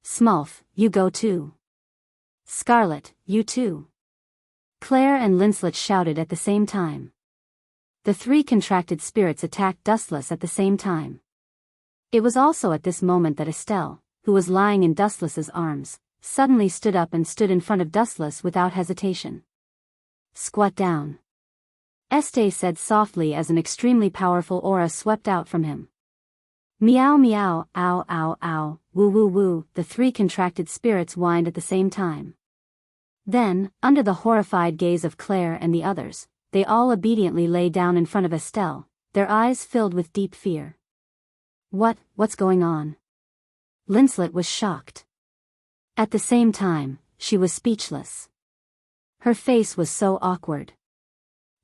Speaker 1: Smolf, you go too. Scarlet, you too. Claire and Linslet shouted at the same time. The three contracted spirits attacked Dustless at the same time. It was also at this moment that Estelle, who was lying in Dustless's arms, suddenly stood up and stood in front of Dustless without hesitation. "Squat down," Este said softly as an extremely powerful aura swept out from him. Meow meow, ow ow ow, woo woo woo, the three contracted spirits whined at the same time. Then, under the horrified gaze of Claire and the others, they all obediently lay down in front of Estelle, their eyes filled with deep fear. What's going on? Linslet was shocked. At the same time, she was speechless. Her face was so awkward.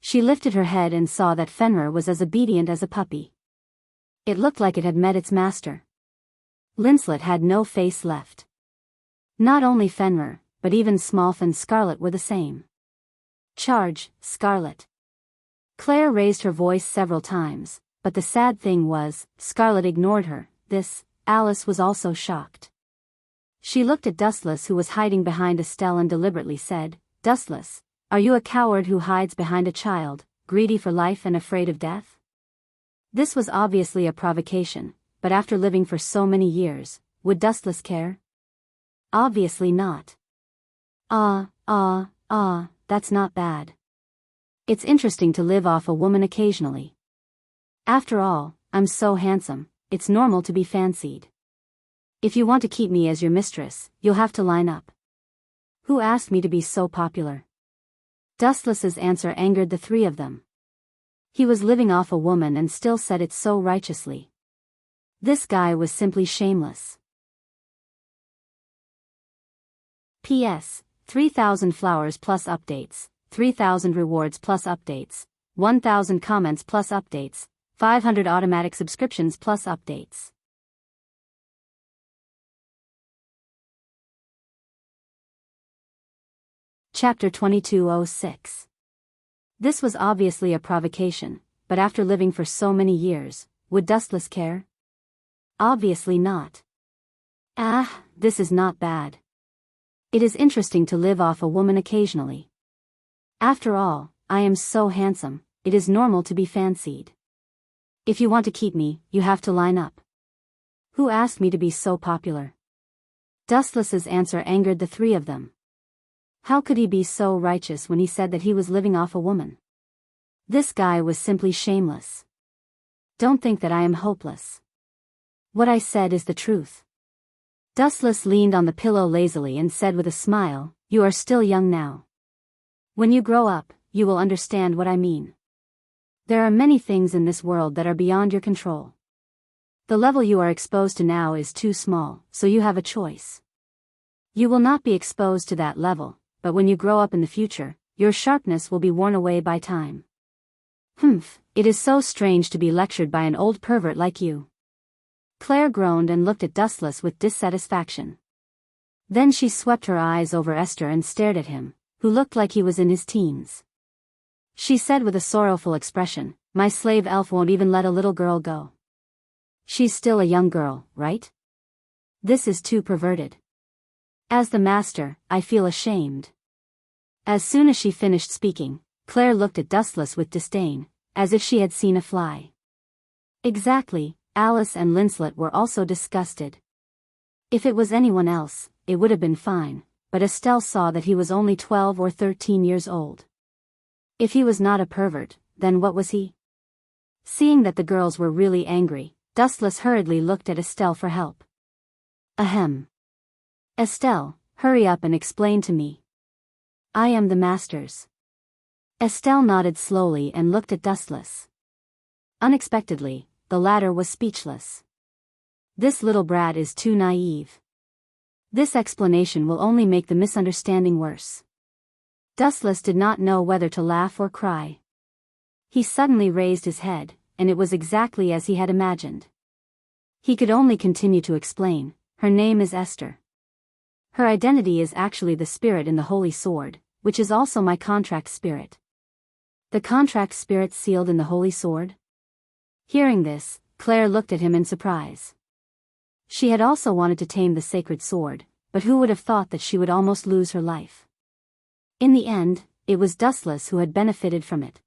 Speaker 1: She lifted her head and saw that Fenrir was as obedient as a puppy. It looked like it had met its master. Linslet had no face left. Not only Fenrir, but even Smolf and Scarlet were the same. "Charge, Scarlet." Claire raised her voice several times, but the sad thing was, Scarlet ignored her. Alice was also shocked. She looked at Dustless, who was hiding behind Estelle, and deliberately said, "Dustless, are you a coward who hides behind a child, greedy for life and afraid of death?" This was obviously a provocation, but after living for so many years, would Dustless care? Obviously not. That's not bad. It's interesting to live off a woman occasionally. After all, I'm so handsome, it's normal to be fancied. If you want to keep me as your mistress, you'll have to line up. Who asked me to be so popular? Dustless's answer angered the three of them. He was living off a woman and still said it so righteously. This guy was simply shameless. P.S. 3,000 flowers plus updates, 3,000 rewards plus updates, 1,000 comments plus updates, 500 automatic subscriptions plus updates. Chapter 2206. This was obviously a provocation, but after living for so many years, would Dustless care? Obviously not. This is not bad. It is interesting to live off a woman occasionally. After all, I am so handsome, it is normal to be fancied. If you want to keep me, you have to line up. Who asked me to be so popular? Dustless's answer angered the three of them. How could he be so righteous when he said that he was living off a woman? This guy was simply shameless. Don't think that I am hopeless. What I said is the truth. Dustless leaned on the pillow lazily and said with a smile, "You are still young now. When you grow up, you will understand what I mean. There are many things in this world that are beyond your control. The level you are exposed to now is too small, so you have a choice. You will not be exposed to that level, but when you grow up in the future, your sharpness will be worn away by time." It is so strange to be lectured by an old pervert like you. Claire groaned and looked at Dustless with dissatisfaction. Then she swept her eyes over Esther and stared at him, who looked like he was in his teens. She said with a sorrowful expression, "My slave elf won't even let a little girl go. She's still a young girl, right? This is too perverted. As the master, I feel ashamed." As soon as she finished speaking, Claire looked at Dustless with disdain, as if she had seen a fly. Exactly, Alice and Linslet were also disgusted. If it was anyone else, it would have been fine, but Estelle saw that he was only 12 or 13 years old. If he was not a pervert, then what was he? Seeing that the girls were really angry, Dustless hurriedly looked at Estelle for help. Ahem. Estelle, hurry up and explain to me. I am the master's. Estelle nodded slowly and looked at Dustless. Unexpectedly, the latter was speechless. This little brat is too naive. This explanation will only make the misunderstanding worse. Dustless did not know whether to laugh or cry. He suddenly raised his head, and it was exactly as he had imagined. He could only continue to explain, "Her name is Esther. Her identity is actually the spirit in the Holy Sword, which is also my contract spirit." The contract spirit sealed in the Holy Sword? Hearing this, Claire looked at him in surprise. She had also wanted to tame the sacred sword, but who would have thought that she would almost lose her life? In the end, it was Dustless who had benefited from it.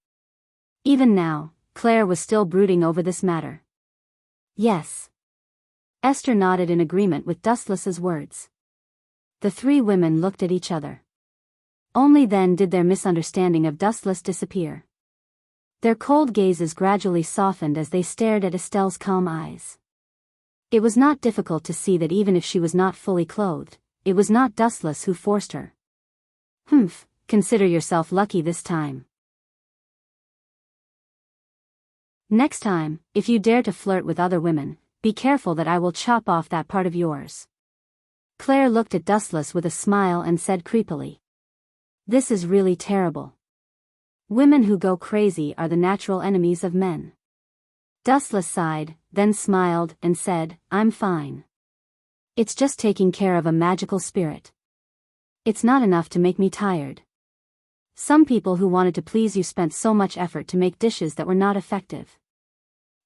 Speaker 1: Even now, Claire was still brooding over this matter. Yes. Esther nodded in agreement with Dustless's words. The three women looked at each other. Only then did their misunderstanding of Dustless disappear. Their cold gazes gradually softened as they stared at Estelle's calm eyes. It was not difficult to see that even if she was not fully clothed, it was not Dustless who forced her. Humph, consider yourself lucky this time. Next time, if you dare to flirt with other women, be careful that I will chop off that part of yours. Claire looked at Dustless with a smile and said creepily. This is really terrible. Women who go crazy are the natural enemies of men. Dustless sighed, then smiled and said, I'm fine. It's just taking care of a magical spirit. It's not enough to make me tired. Some people who wanted to please you spent so much effort to make dishes that were not effective.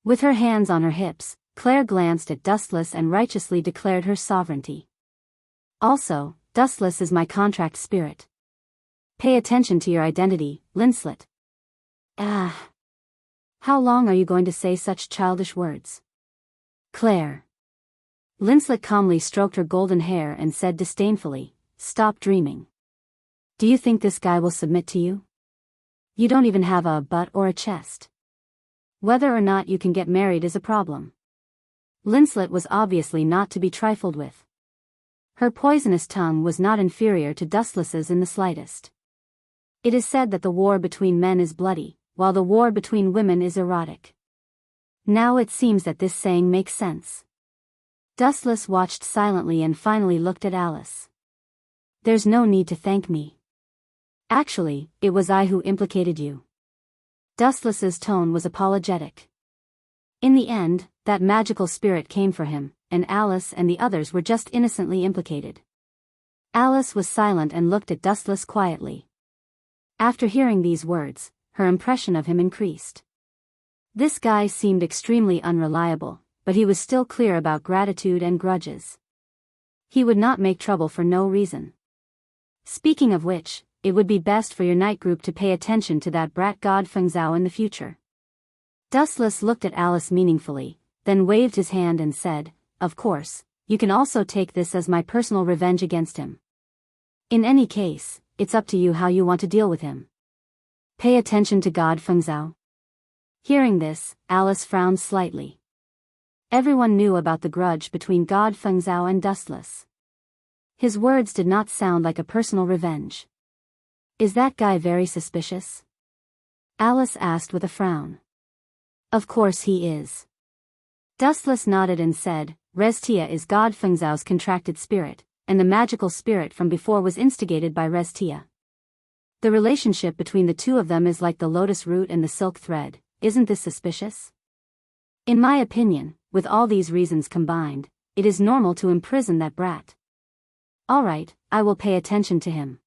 Speaker 1: With her hands on her hips, Claire glanced at Dustless and righteously declared her sovereignty. Also, Dustless is my contract spirit. Pay attention to your identity, Linslet. Ah. How long are you going to say such childish words? Claire. Linslet calmly stroked her golden hair and said disdainfully, stop dreaming. Do you think this guy will submit to you? You don't even have a butt or a chest. Whether or not you can get married is a problem. Linslet was obviously not to be trifled with. Her poisonous tongue was not inferior to Dustless's in the slightest. It is said that the war between men is bloody, while the war between women is erotic. Now it seems that this saying makes sense. Dustless watched silently and finally looked at Alice. There's no need to thank me. Actually, it was I who implicated you. Dustless's tone was apologetic. In the end, that magical spirit came for him, and Alice and the others were just innocently implicated. Alice was silent and looked at Dustless quietly. After hearing these words, her impression of him increased. This guy seemed extremely unreliable, but he was still clear about gratitude and grudges. He would not make trouble for no reason. Speaking of which, it would be best for your night group to pay attention to that brat god Fengzhao in the future. Dustless looked at Alice meaningfully, then waved his hand and said, of course, you can also take this as my personal revenge against him. In any case, it's up to you how you want to deal with him. Pay attention to God Fengzhao. Hearing this, Alice frowned slightly. Everyone knew about the grudge between God Fengzhao and Dustless. His words did not sound like a personal revenge. Is that guy very suspicious? Alice asked with a frown. Of course he is. Dustless nodded and said, Restia is God Fengzhao's contracted spirit, and the magical spirit from before was instigated by Restia. The relationship between the two of them is like the lotus root and the silk thread. Isn't this suspicious? In my opinion, with all these reasons combined, it is normal to imprison that brat. All right, I will pay attention to him.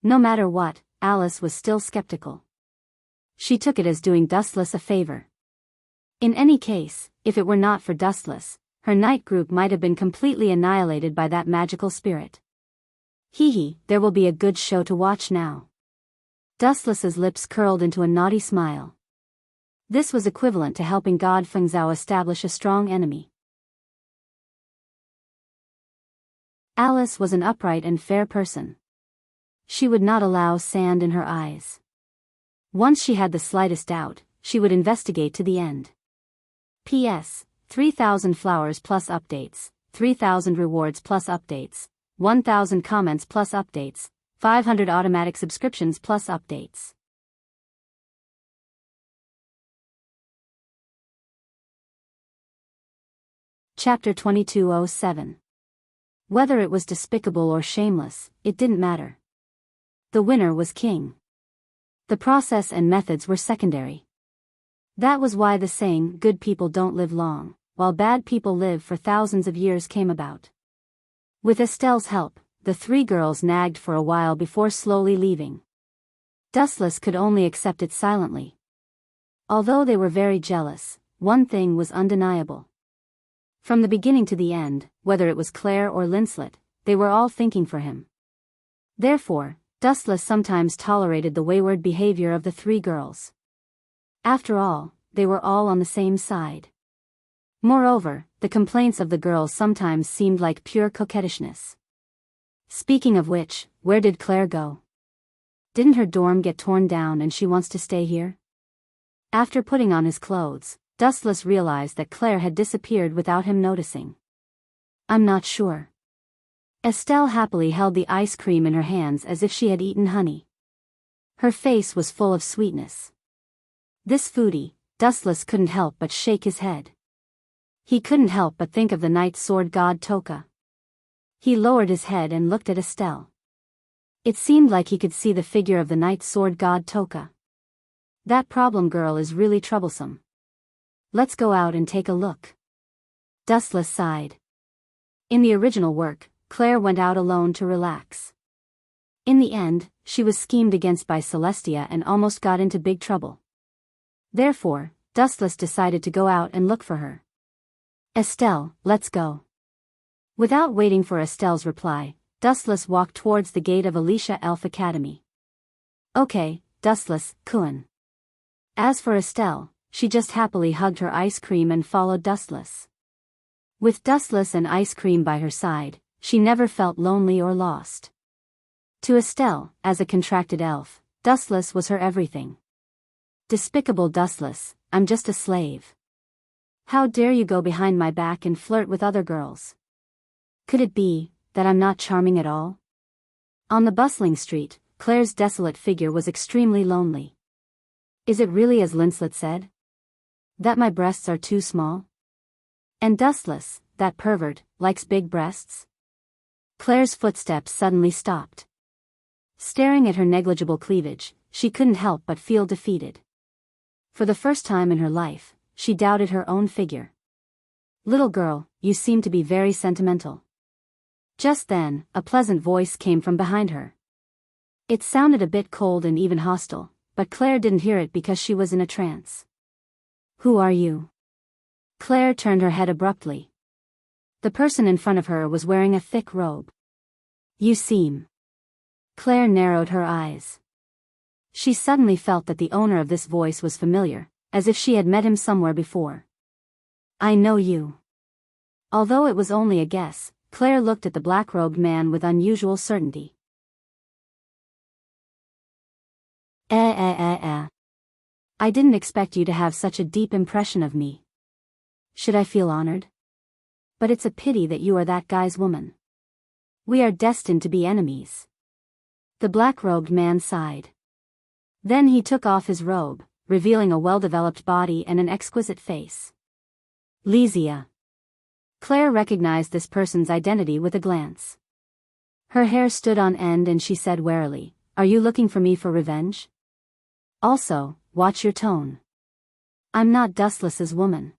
Speaker 1: No matter what, Alice was still skeptical. She took it as doing Dustless a favor. In any case, if it were not for Dustless, her night group might have been completely annihilated by that magical spirit. Hee, there will be a good show to watch now. Dustless's lips curled into a naughty smile. This was equivalent to helping God Fengzhao establish a strong enemy. Alice was an upright and fair person. She would not allow sand in her eyes. Once she had the slightest doubt, she would investigate to the end. P.S. 3,000 flowers plus updates, 3,000 rewards plus updates, 1,000 comments plus updates, 500 automatic subscriptions plus updates. Chapter 2207. Whether it was despicable or shameless, it didn't matter. The winner was king. The process and methods were secondary. That was why the saying, good people don't live long, while bad people live for thousands of years came about. With Estelle's help, the three girls nagged for a while before slowly leaving. Dustless could only accept it silently. Although they were very jealous, one thing was undeniable. From the beginning to the end, whether it was Claire or Linslet, they were all thinking for him. Therefore, Dustless sometimes tolerated the wayward behavior of the three girls. After all, they were all on the same side. Moreover, the complaints of the girls sometimes seemed like pure coquettishness. Speaking of which, where did Claire go? Didn't her dorm get torn down and she wants to stay here? After putting on his clothes, Dustless realized that Claire had disappeared without him noticing. I'm not sure. Estelle happily held the ice cream in her hands as if she had eaten honey. Her face was full of sweetness. This foodie, Dustless couldn't help but shake his head. He couldn't help but think of the night sword god Toka. He lowered his head and looked at Estelle. It seemed like he could see the figure of the night sword god Toka. That problem girl is really troublesome. Let's go out and take a look. Dustless sighed. In the original work, Claire went out alone to relax. In the end, she was schemed against by Celestia and almost got into big trouble. Therefore, Dustless decided to go out and look for her. Estelle, let's go. Without waiting for Estelle's reply, Dustless walked towards the gate of Alicia Elf Academy. Okay, Dustless, Kuan. As for Estelle, she just happily hugged her ice cream and followed Dustless. With Dustless and ice cream by her side, she never felt lonely or lost. To Estelle, as a contracted elf, Dustless was her everything. Despicable Dustless, I'm just a slave. How dare you go behind my back and flirt with other girls? Could it be that I'm not charming at all? On the bustling street, Claire's desolate figure was extremely lonely. Is it really as Linslet said? That my breasts are too small? And Dustless, that pervert, likes big breasts? Claire's footsteps suddenly stopped. Staring at her negligible cleavage, she couldn't help but feel defeated. For the first time in her life, she doubted her own figure. Little girl, you seem to be very sentimental. Just then, a pleasant voice came from behind her. It sounded a bit cold and even hostile, but Claire didn't hear it because she was in a trance. Who are you? Claire turned her head abruptly. The person in front of her was wearing a thick robe. You seem. Claire narrowed her eyes. She suddenly felt that the owner of this voice was familiar, as if she had met him somewhere before. I know you. Although it was only a guess, Claire looked at the black-robed man with unusual certainty. I didn't expect you to have such a deep impression of me. Should I feel honored? But it's a pity that you are that guy's woman. We are destined to be enemies. The black-robed man sighed. Then he took off his robe, revealing a well-developed body and an exquisite face. Lysia. Claire recognized this person's identity with a glance. Her hair stood on end and she said warily, Are you looking for me for revenge? Also, watch your tone. I'm not Dustless's woman.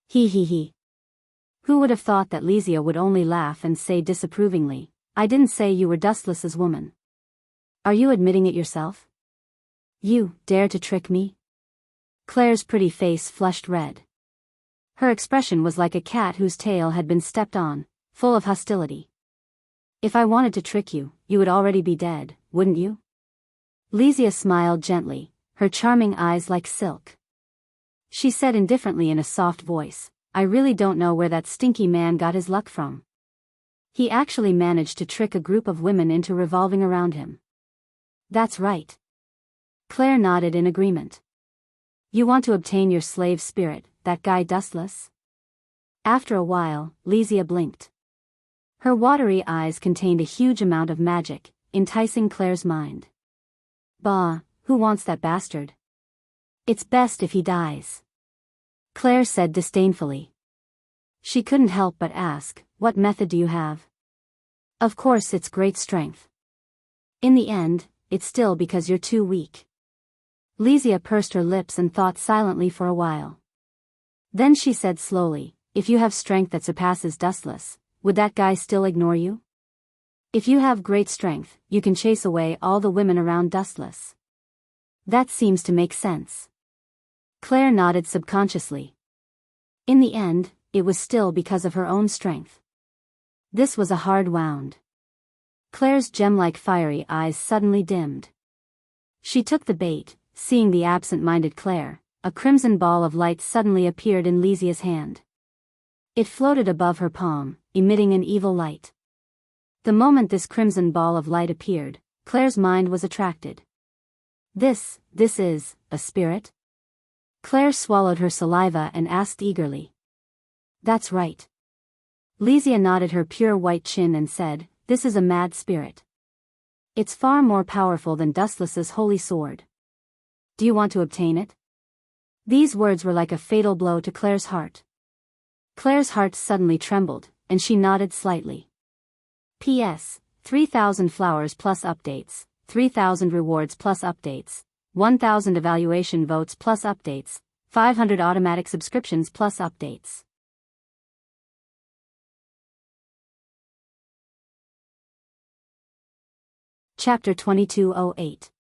Speaker 1: He. Who would have thought that Lysia would only laugh and say disapprovingly, I didn't say you were Dustless's woman. Are you admitting it yourself? You dare to trick me? Claire's pretty face flushed red. Her expression was like a cat whose tail had been stepped on, full of hostility. If I wanted to trick you, you would already be dead, wouldn't you? Lysia smiled gently, her charming eyes like silk. She said indifferently in a soft voice, I really don't know where that stinky man got his luck from. He actually managed to trick a group of women into revolving around him. That's right. Claire nodded in agreement. You want to obtain your slave spirit, that guy Dustless? After a while, Lysia blinked. Her watery eyes contained a huge amount of magic, enticing Claire's mind. Bah, who wants that bastard? It's best if he dies. Claire said disdainfully. She couldn't help but ask, what method do you have? Of course it's great strength. In the end, it's still because you're too weak. Lysia pursed her lips and thought silently for a while. Then she said slowly, if you have strength that surpasses Dustless, would that guy still ignore you? If you have great strength, you can chase away all the women around Dustless. That seems to make sense. Claire nodded subconsciously. In the end, it was still because of her own strength. This was a hard wound. Claire's gem-like fiery eyes suddenly dimmed. She took the bait, seeing the absent-minded Claire, a crimson ball of light suddenly appeared in Lysia's hand. It floated above her palm, emitting an evil light. The moment this crimson ball of light appeared, Claire's mind was attracted. This is a spirit? Claire swallowed her saliva and asked eagerly. That's right. Lysia nodded her pure white chin and said, this is a mad spirit. It's far more powerful than Dustless's holy sword. Do you want to obtain it? These words were like a fatal blow to Claire's heart. Claire's heart suddenly trembled, and she nodded slightly. P.S. 3,000 flowers plus updates, 3,000 rewards plus updates, 1,000 evaluation votes plus updates, 500 automatic subscriptions plus updates. Chapter 2208.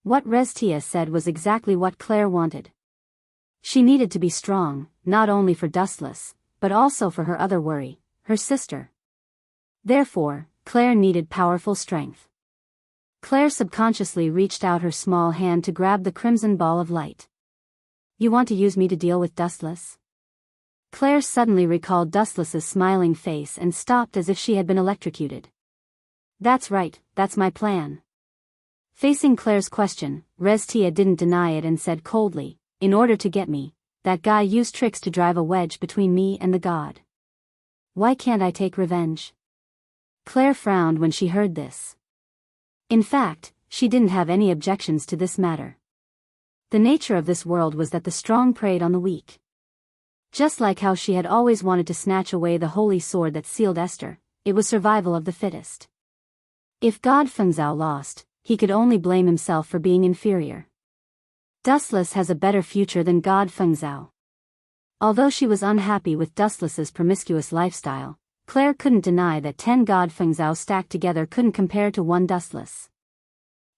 Speaker 1: What Restia said was exactly what Claire wanted. She needed to be strong, not only for Dustless, but also for her other worry, her sister. Therefore, Claire needed powerful strength. Claire subconsciously reached out her small hand to grab the crimson ball of light. You want to use me to deal with Dustless? Claire suddenly recalled Dustless's smiling face and stopped as if she had been electrocuted. That's right, that's my plan. Facing Claire's question, Restia didn't deny it and said coldly, in order to get me, that guy used tricks to drive a wedge between me and the god. Why can't I take revenge? Claire frowned when she heard this. In fact, she didn't have any objections to this matter. The nature of this world was that the strong preyed on the weak. Just like how she had always wanted to snatch away the holy sword that sealed Esther, it was survival of the fittest. If God Fengzhou lost, he could only blame himself for being inferior. Dustless has a better future than God Fengzhou. Although she was unhappy with Dustless's promiscuous lifestyle, Claire couldn't deny that 10 God Fengzhou stacked together couldn't compare to one Dustless.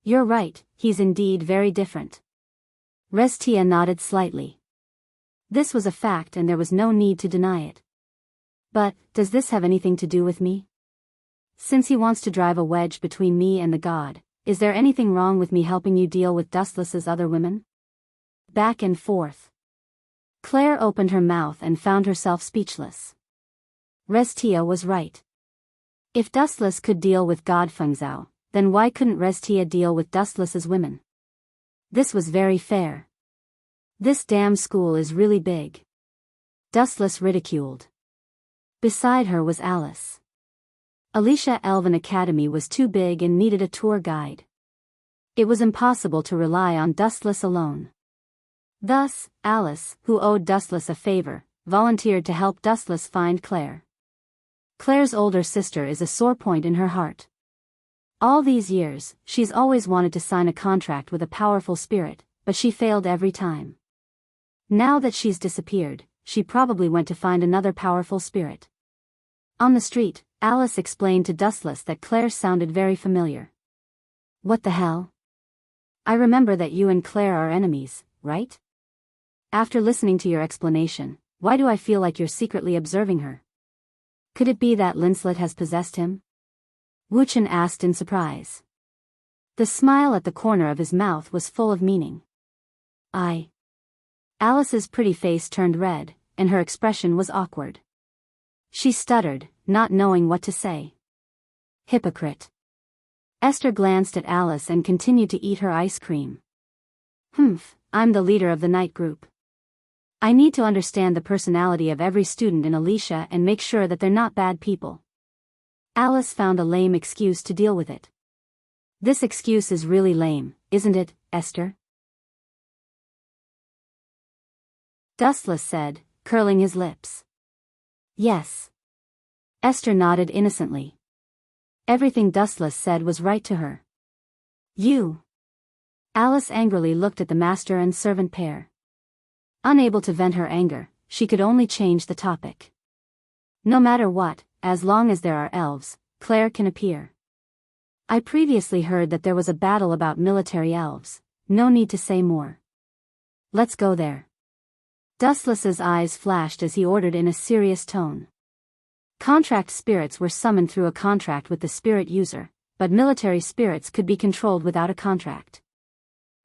Speaker 1: You're right, he's indeed very different. Restia nodded slightly. This was a fact and there was no need to deny it. But, does this have anything to do with me? Since he wants to drive a wedge between me and the god, is there anything wrong with me helping you deal with Dustless's other women? Back and forth. Claire opened her mouth and found herself speechless. Restia was right. If Dustless could deal with God Fengzhou, then why couldn't Restia deal with Dustless's women? This was very fair. This damn school is really big. Dustless ridiculed. Beside her was Alice. Alicia Elven Academy was too big and needed a tour guide. It was impossible to rely on Dustless alone. Thus, Alice, who owed Dustless a favor, volunteered to help Dustless find Claire. Claire's older sister is a sore point in her heart. All these years, she's always wanted to sign a contract with a powerful spirit, but she failed every time. Now that she's disappeared, she probably went to find another powerful spirit. On the street, Alice explained to Dustless that Claire sounded very familiar. What the hell? I remember that you and Claire are enemies, right? After listening to your explanation, why do I feel like you're secretly observing her? Could it be that Linslet has possessed him? Wuchen asked in surprise. The smile at the corner of his mouth was full of meaning. Alice's pretty face turned red, and her expression was awkward. She stuttered, not knowing what to say. Hypocrite. Esther glanced at Alice and continued to eat her ice cream. I'm the leader of the night group. I need to understand the personality of every student in Alicia and make sure that they're not bad people. Alice found a lame excuse to deal with it. This excuse is really lame, isn't it, Esther? Dustless said, curling his lips. Yes. Esther nodded innocently. Everything Dustless said was right to her. You. Alice angrily looked at the master and servant pair. Unable to vent her anger, she could only change the topic. No matter what, as long as there are elves, Claire can appear. I previously heard that there was a battle about military elves, no need to say more. Let's go there. Dustless's eyes flashed as he ordered in a serious tone. Contract spirits were summoned through a contract with the spirit user, but military spirits could be controlled without a contract.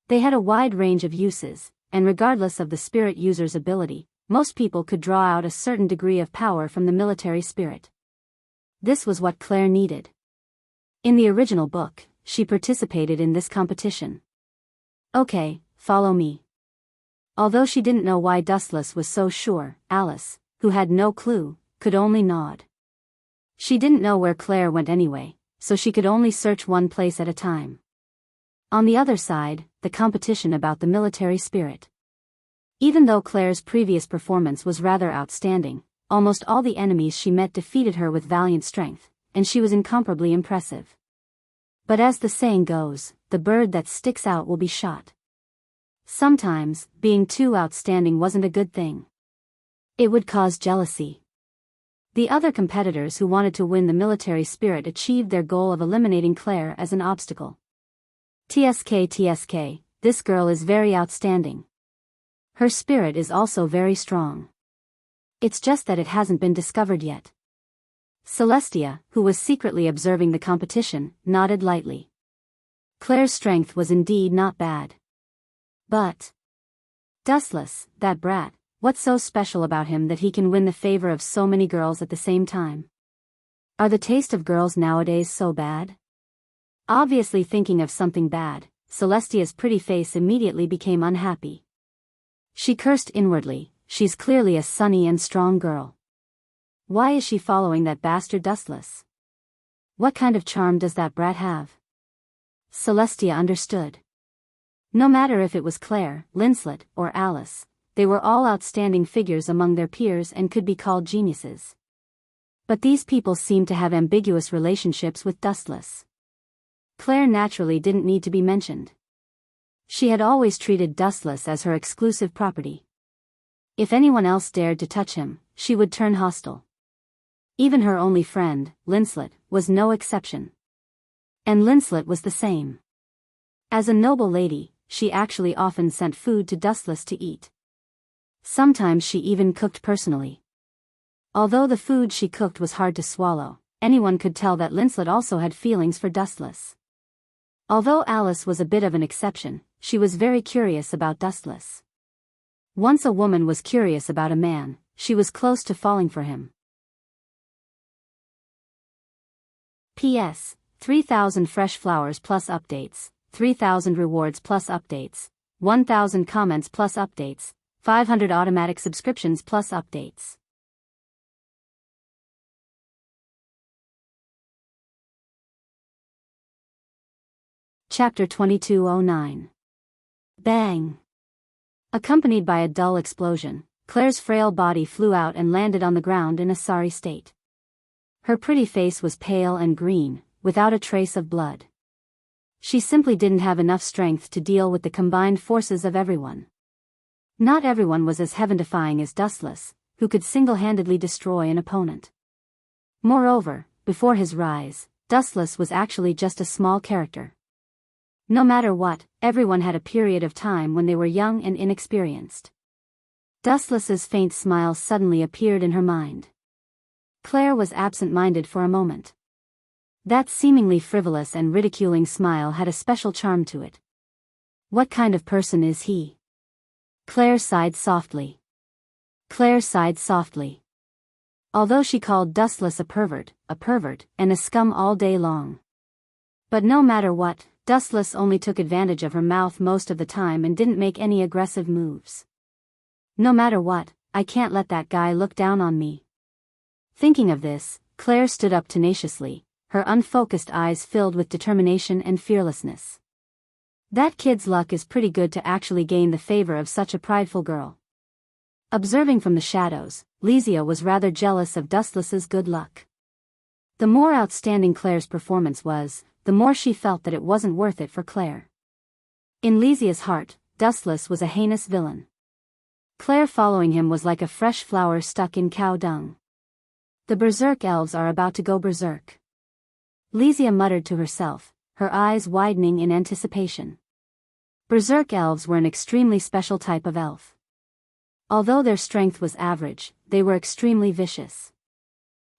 Speaker 1: They had a wide range of uses, and regardless of the spirit user's ability, most people could draw out a certain degree of power from the military spirit. This was what Claire needed. In the original book, she participated in this competition. Okay, follow me. Although she didn't know why Dustless was so sure, Alice, who had no clue, could only nod. She didn't know where Claire went anyway, so she could only search one place at a time. On the other side, the competition about the military spirit. Even though Claire's previous performance was rather outstanding, almost all the enemies she met defeated her with valiant strength, and she was incomparably impressive. But as the saying goes, the bird that sticks out will be shot. Sometimes, being too outstanding wasn't a good thing. It would cause jealousy. The other competitors who wanted to win the military spirit achieved their goal of eliminating Claire as an obstacle. TSK, this girl is very outstanding. Her spirit is also very strong. It's just that it hasn't been discovered yet. Celestia, who was secretly observing the competition, nodded lightly. Claire's strength was indeed not bad. But Dustless, that brat, what's so special about him that he can win the favor of so many girls at the same time? Are the taste of girls nowadays so bad? Obviously thinking of something bad, Celestia's pretty face immediately became unhappy. She cursed inwardly, she's clearly a sunny and strong girl. Why is she following that bastard Dustless? What kind of charm does that brat have? Celestia understood. No matter if it was Claire, Linslet, or Alice, they were all outstanding figures among their peers and could be called geniuses. But these people seemed to have ambiguous relationships with Dustless. Claire naturally didn't need to be mentioned. She had always treated Dustless as her exclusive property. If anyone else dared to touch him, she would turn hostile. Even her only friend, Linslet, was no exception. And Linslet was the same. As a noble lady, she actually often sent food to Dustless to eat. Sometimes she even cooked personally. Although the food she cooked was hard to swallow, anyone could tell that Linslet also had feelings for Dustless. Although Alice was a bit of an exception, she was very curious about Dustless. Once a woman was curious about a man, she was close to falling for him. P.S. 3,000 fresh flowers plus updates, 3,000 rewards plus updates, 1,000 comments plus updates, 500 automatic subscriptions plus updates. Chapter 2209. Bang! Accompanied by a dull explosion, Claire's frail body flew out and landed on the ground in a sorry state. Her pretty face was pale and green, without a trace of blood. She simply didn't have enough strength to deal with the combined forces of everyone. Not everyone was as heaven-defying as Dustless, who could single-handedly destroy an opponent. Moreover, before his rise, Dustless was actually just a small character. No matter what, everyone had a period of time when they were young and inexperienced. Dustless's faint smile suddenly appeared in her mind. Claire was absent-minded for a moment. That seemingly frivolous and ridiculing smile had a special charm to it. What kind of person is he? Claire sighed softly. Although she called Dustless a pervert, and a scum all day long. But no matter what, Dustless only took advantage of her mouth most of the time and didn't make any aggressive moves. No matter what, I can't let that guy look down on me. Thinking of this, Claire stood up tenaciously, her unfocused eyes filled with determination and fearlessness. That kid's luck is pretty good to actually gain the favor of such a prideful girl. Observing from the shadows, Lysia was rather jealous of Dustless's good luck. The more outstanding Claire's performance was, the more she felt that it wasn't worth it for Claire. In Lysia's heart, Dustless was a heinous villain. Claire following him was like a fresh flower stuck in cow dung. The berserk elves are about to go berserk. Lysia muttered to herself, her eyes widening in anticipation. Berserk elves were an extremely special type of elf. Although their strength was average, they were extremely vicious.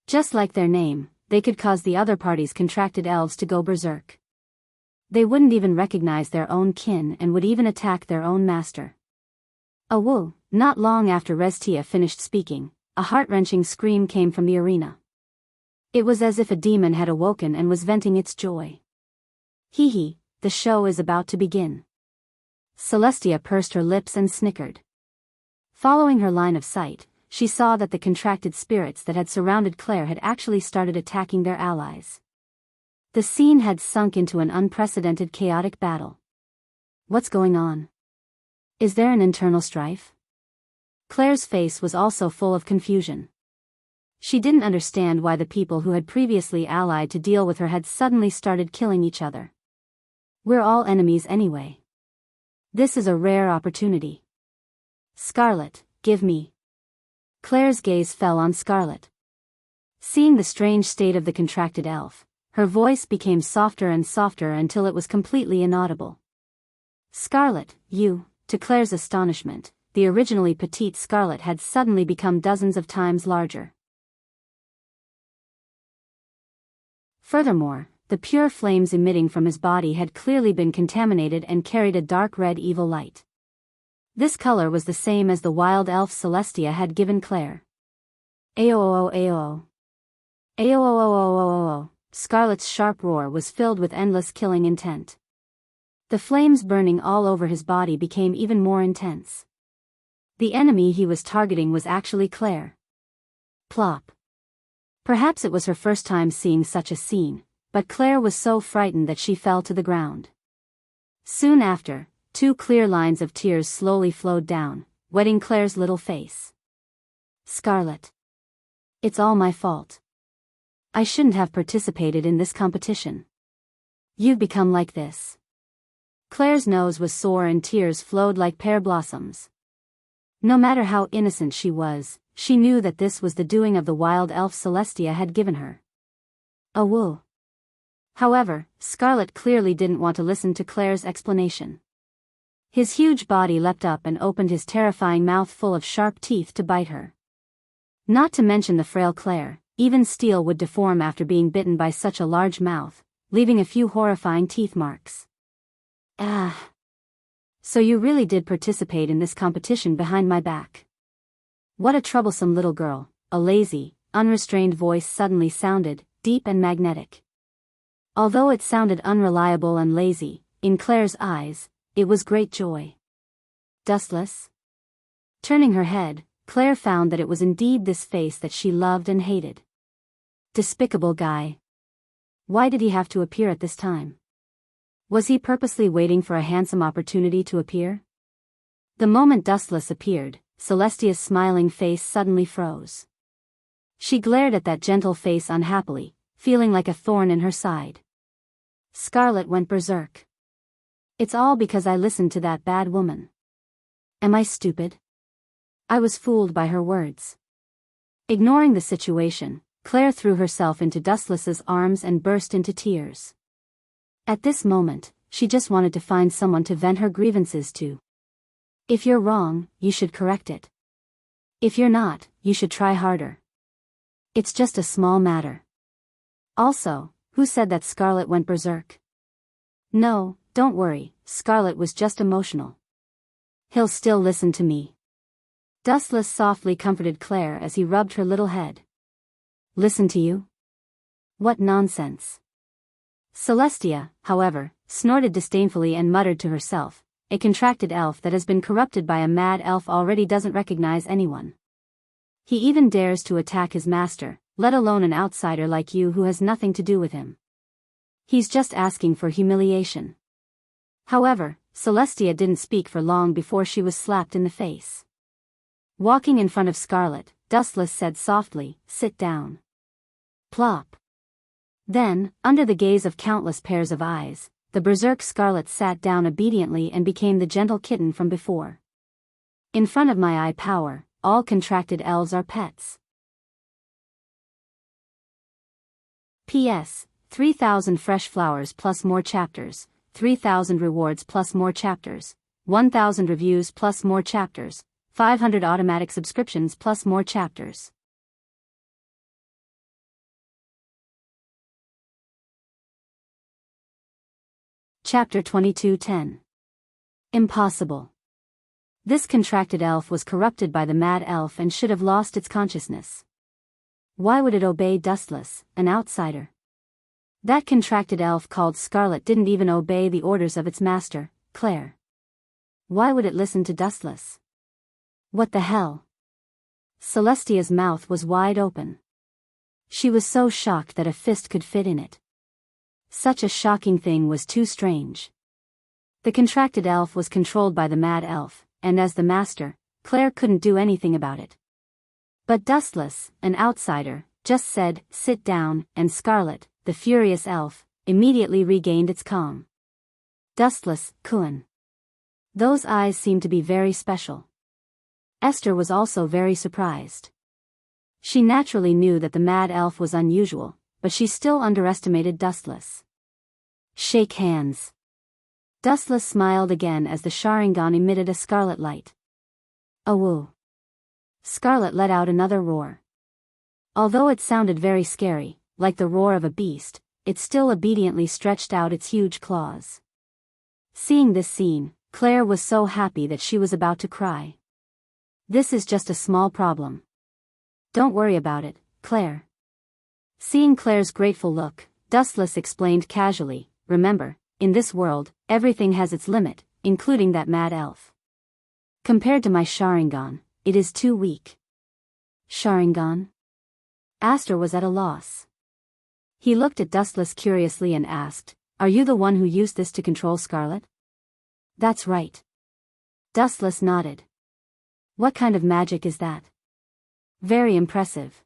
Speaker 1: Just like their name, they could cause the other party's contracted elves to go berserk. They wouldn't even recognize their own kin and would even attack their own master. Awoo! Not long after Restia finished speaking, a heart-wrenching scream came from the arena. It was as if a demon had awoken and was venting its joy. Hee hee, the show is about to begin. Celestia pursed her lips and snickered. Following her line of sight, she saw that the contracted spirits that had surrounded Claire had actually started attacking their allies. The scene had sunk into an unprecedented chaotic battle. What's going on? Is there an internal strife? Claire's face was also full of confusion. She didn't understand why the people who had previously allied to deal with her had suddenly started killing each other. We're all enemies anyway. This is a rare opportunity. Scarlet, give me. Claire's gaze fell on Scarlet. Seeing the strange state of the contracted elf, her voice became softer and softer until it was completely inaudible. Scarlet, you, to Claire's astonishment, the originally petite Scarlet had suddenly become dozens of times larger. Furthermore, the pure flames emitting from his body had clearly been contaminated and carried a dark red evil light. This color was the same as the wild elf Celestia had given Claire. Aoo aoo. Aoo. Scarlet's sharp roar was filled with endless killing intent. The flames burning all over his body became even more intense. The enemy he was targeting was actually Claire. Plop. Perhaps it was her first time seeing such a scene, but Claire was so frightened that she fell to the ground. Soon after, 2 clear lines of tears slowly flowed down, wetting Claire's little face. Scarlet. It's all my fault. I shouldn't have participated in this competition. You've become like this. Claire's nose was sore and tears flowed like pear blossoms. No matter how innocent she was, she knew that this was the doing of the wild elf Celestia had given her. Awoo. However, Scarlet clearly didn't want to listen to Claire's explanation. His huge body leapt up and opened his terrifying mouth full of sharp teeth to bite her. Not to mention the frail Claire, even steel would deform after being bitten by such a large mouth, leaving a few horrifying teeth marks. Ah. So you really did participate in this competition behind my back. What a troublesome little girl, a lazy, unrestrained voice suddenly sounded, deep and magnetic. Although it sounded unreliable and lazy, in Claire's eyes, it was great joy. Dustless? Turning her head, Claire found that it was indeed this face that she loved and hated. Despicable guy. Why did he have to appear at this time? Was he purposely waiting for a handsome opportunity to appear? The moment Dustless appeared, Celestia's smiling face suddenly froze. She glared at that gentle face unhappily, feeling like a thorn in her side. Scarlet went berserk. It's all because I listened to that bad woman. Am I stupid? I was fooled by her words. Ignoring the situation, Claire threw herself into Dustless's arms and burst into tears. At this moment, she just wanted to find someone to vent her grievances to. If you're wrong, you should correct it. If you're not, you should try harder. It's just a small matter. Also, who said that Scarlet went berserk? No, don't worry, Scarlet was just emotional. He'll still listen to me. Dustless softly comforted Claire as he rubbed her little head. Listen to you? What nonsense. Celestia, however, snorted disdainfully and muttered to herself, a contracted elf that has been corrupted by a mad elf already doesn't recognize anyone. He even dares to attack his master, let alone an outsider like you who has nothing to do with him. He's just asking for humiliation. However, Celestia didn't speak for long before she was slapped in the face. Walking in front of Scarlet, Dustless said softly, "Sit down." Plop. Then, under the gaze of countless pairs of eyes, the berserk Scarlet sat down obediently and became the gentle kitten from before. In front of my eye power, all contracted elves are pets. P.S. 3,000 fresh flowers plus more chapters, 3,000 rewards plus more chapters, 1,000 reviews plus more chapters, 500 automatic subscriptions plus more chapters. Chapter 22:10. Impossible. This contracted elf was corrupted by the mad elf and should have lost its consciousness. Why would it obey Dustless, an outsider? That contracted elf called Scarlet didn't even obey the orders of its master, Claire. Why would it listen to Dustless? What the hell? Celestia's mouth was wide open. She was so shocked that a fist could fit in it. Such a shocking thing was too strange. The contracted elf was controlled by the mad elf, and as the master, Claire couldn't do anything about it. But Dustless, an outsider, just said, "Sit down," and Scarlet, the furious elf, immediately regained its calm. Dustless, Kuan. Those eyes seemed to be very special. Esther was also very surprised. She naturally knew that the mad elf was unusual, but she still underestimated Dustless. Shake hands. Dustless smiled again as the Sharingan emitted a scarlet light. Awoo. Scarlet let out another roar. Although it sounded very scary, like the roar of a beast, it still obediently stretched out its huge claws. Seeing this scene, Claire was so happy that she was about to cry. This is just a small problem. Don't worry about it, Claire. Seeing Claire's grateful look, Dustless explained casually, "Remember, in this world, everything has its limit, including that mad elf. Compared to my Sharingan, it is too weak." Sharingan? Aster was at a loss. He looked at Dustless curiously and asked, "Are you the one who used this to control Scarlet?" "That's right." Dustless nodded. "What kind of magic is that?" "Very impressive."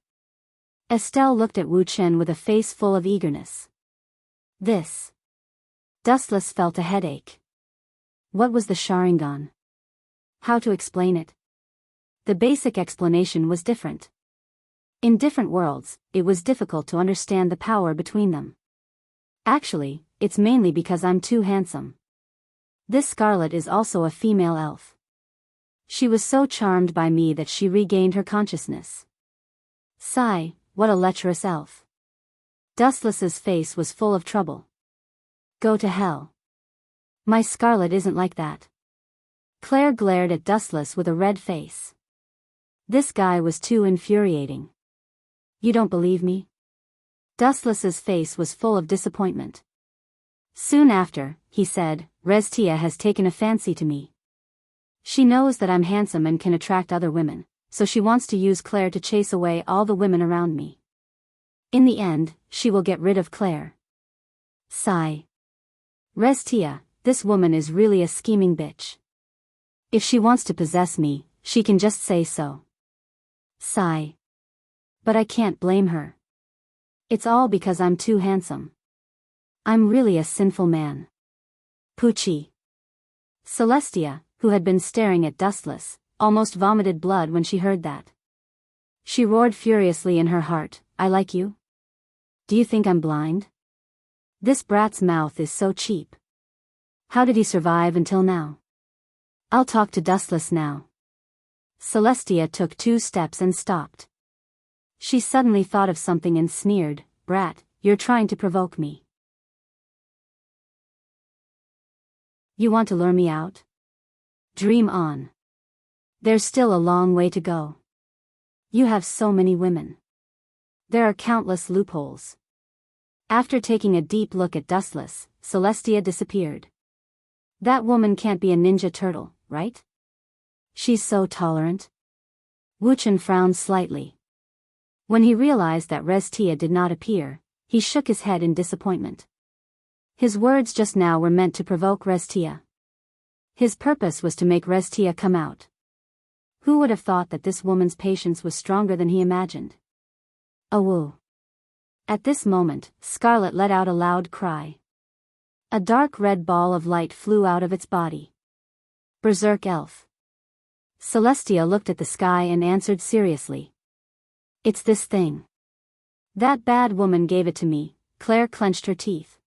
Speaker 1: Estelle looked at Wu Chen with a face full of eagerness. "This." Dustless felt a headache. What was the Sharingan? How to explain it? The basic explanation was different. In different worlds, it was difficult to understand the power between them. Actually, it's mainly because I'm too handsome. This Scarlet is also a female elf. She was so charmed by me that she regained her consciousness. Sigh, what a lecherous elf. Dustless's face was full of trouble. Go to hell. My Scarlet isn't like that. Claire glared at Dustless with a red face. This guy was too infuriating. You don't believe me? Dustless's face was full of disappointment. Soon after, he said, "Restia has taken a fancy to me. She knows that I'm handsome and can attract other women, so she wants to use Claire to chase away all the women around me. In the end, she will get rid of Claire." Sigh. Restia, this woman is really a scheming bitch. If she wants to possess me, she can just say so. Sigh. But I can't blame her. It's all because I'm too handsome. I'm really a sinful man. Poochie. Celestia, who had been staring at Dustless, almost vomited blood when she heard that. She roared furiously in her heart, "I like you? Do you think I'm blind? This brat's mouth is so cheap. How did he survive until now? I'll talk to Dustless now." Celestia took 2 steps and stopped. She suddenly thought of something and sneered, "Brat, you're trying to provoke me. You want to lure me out? Dream on. There's still a long way to go. You have so many women. There are countless loopholes." After taking a deep look at Dustless, Celestia disappeared. That woman can't be a ninja turtle, right? She's so tolerant. Wu Chen frowned slightly. When he realized that Restia did not appear, he shook his head in disappointment. His words just now were meant to provoke Restia. His purpose was to make Restia come out. Who would have thought that this woman's patience was stronger than he imagined? Awoo. At this moment, Scarlet let out a loud cry. A dark red ball of light flew out of its body. Berserk elf. Celestia looked at the sky and answered seriously. "It's this thing. That bad woman gave it to me." Claire clenched her teeth.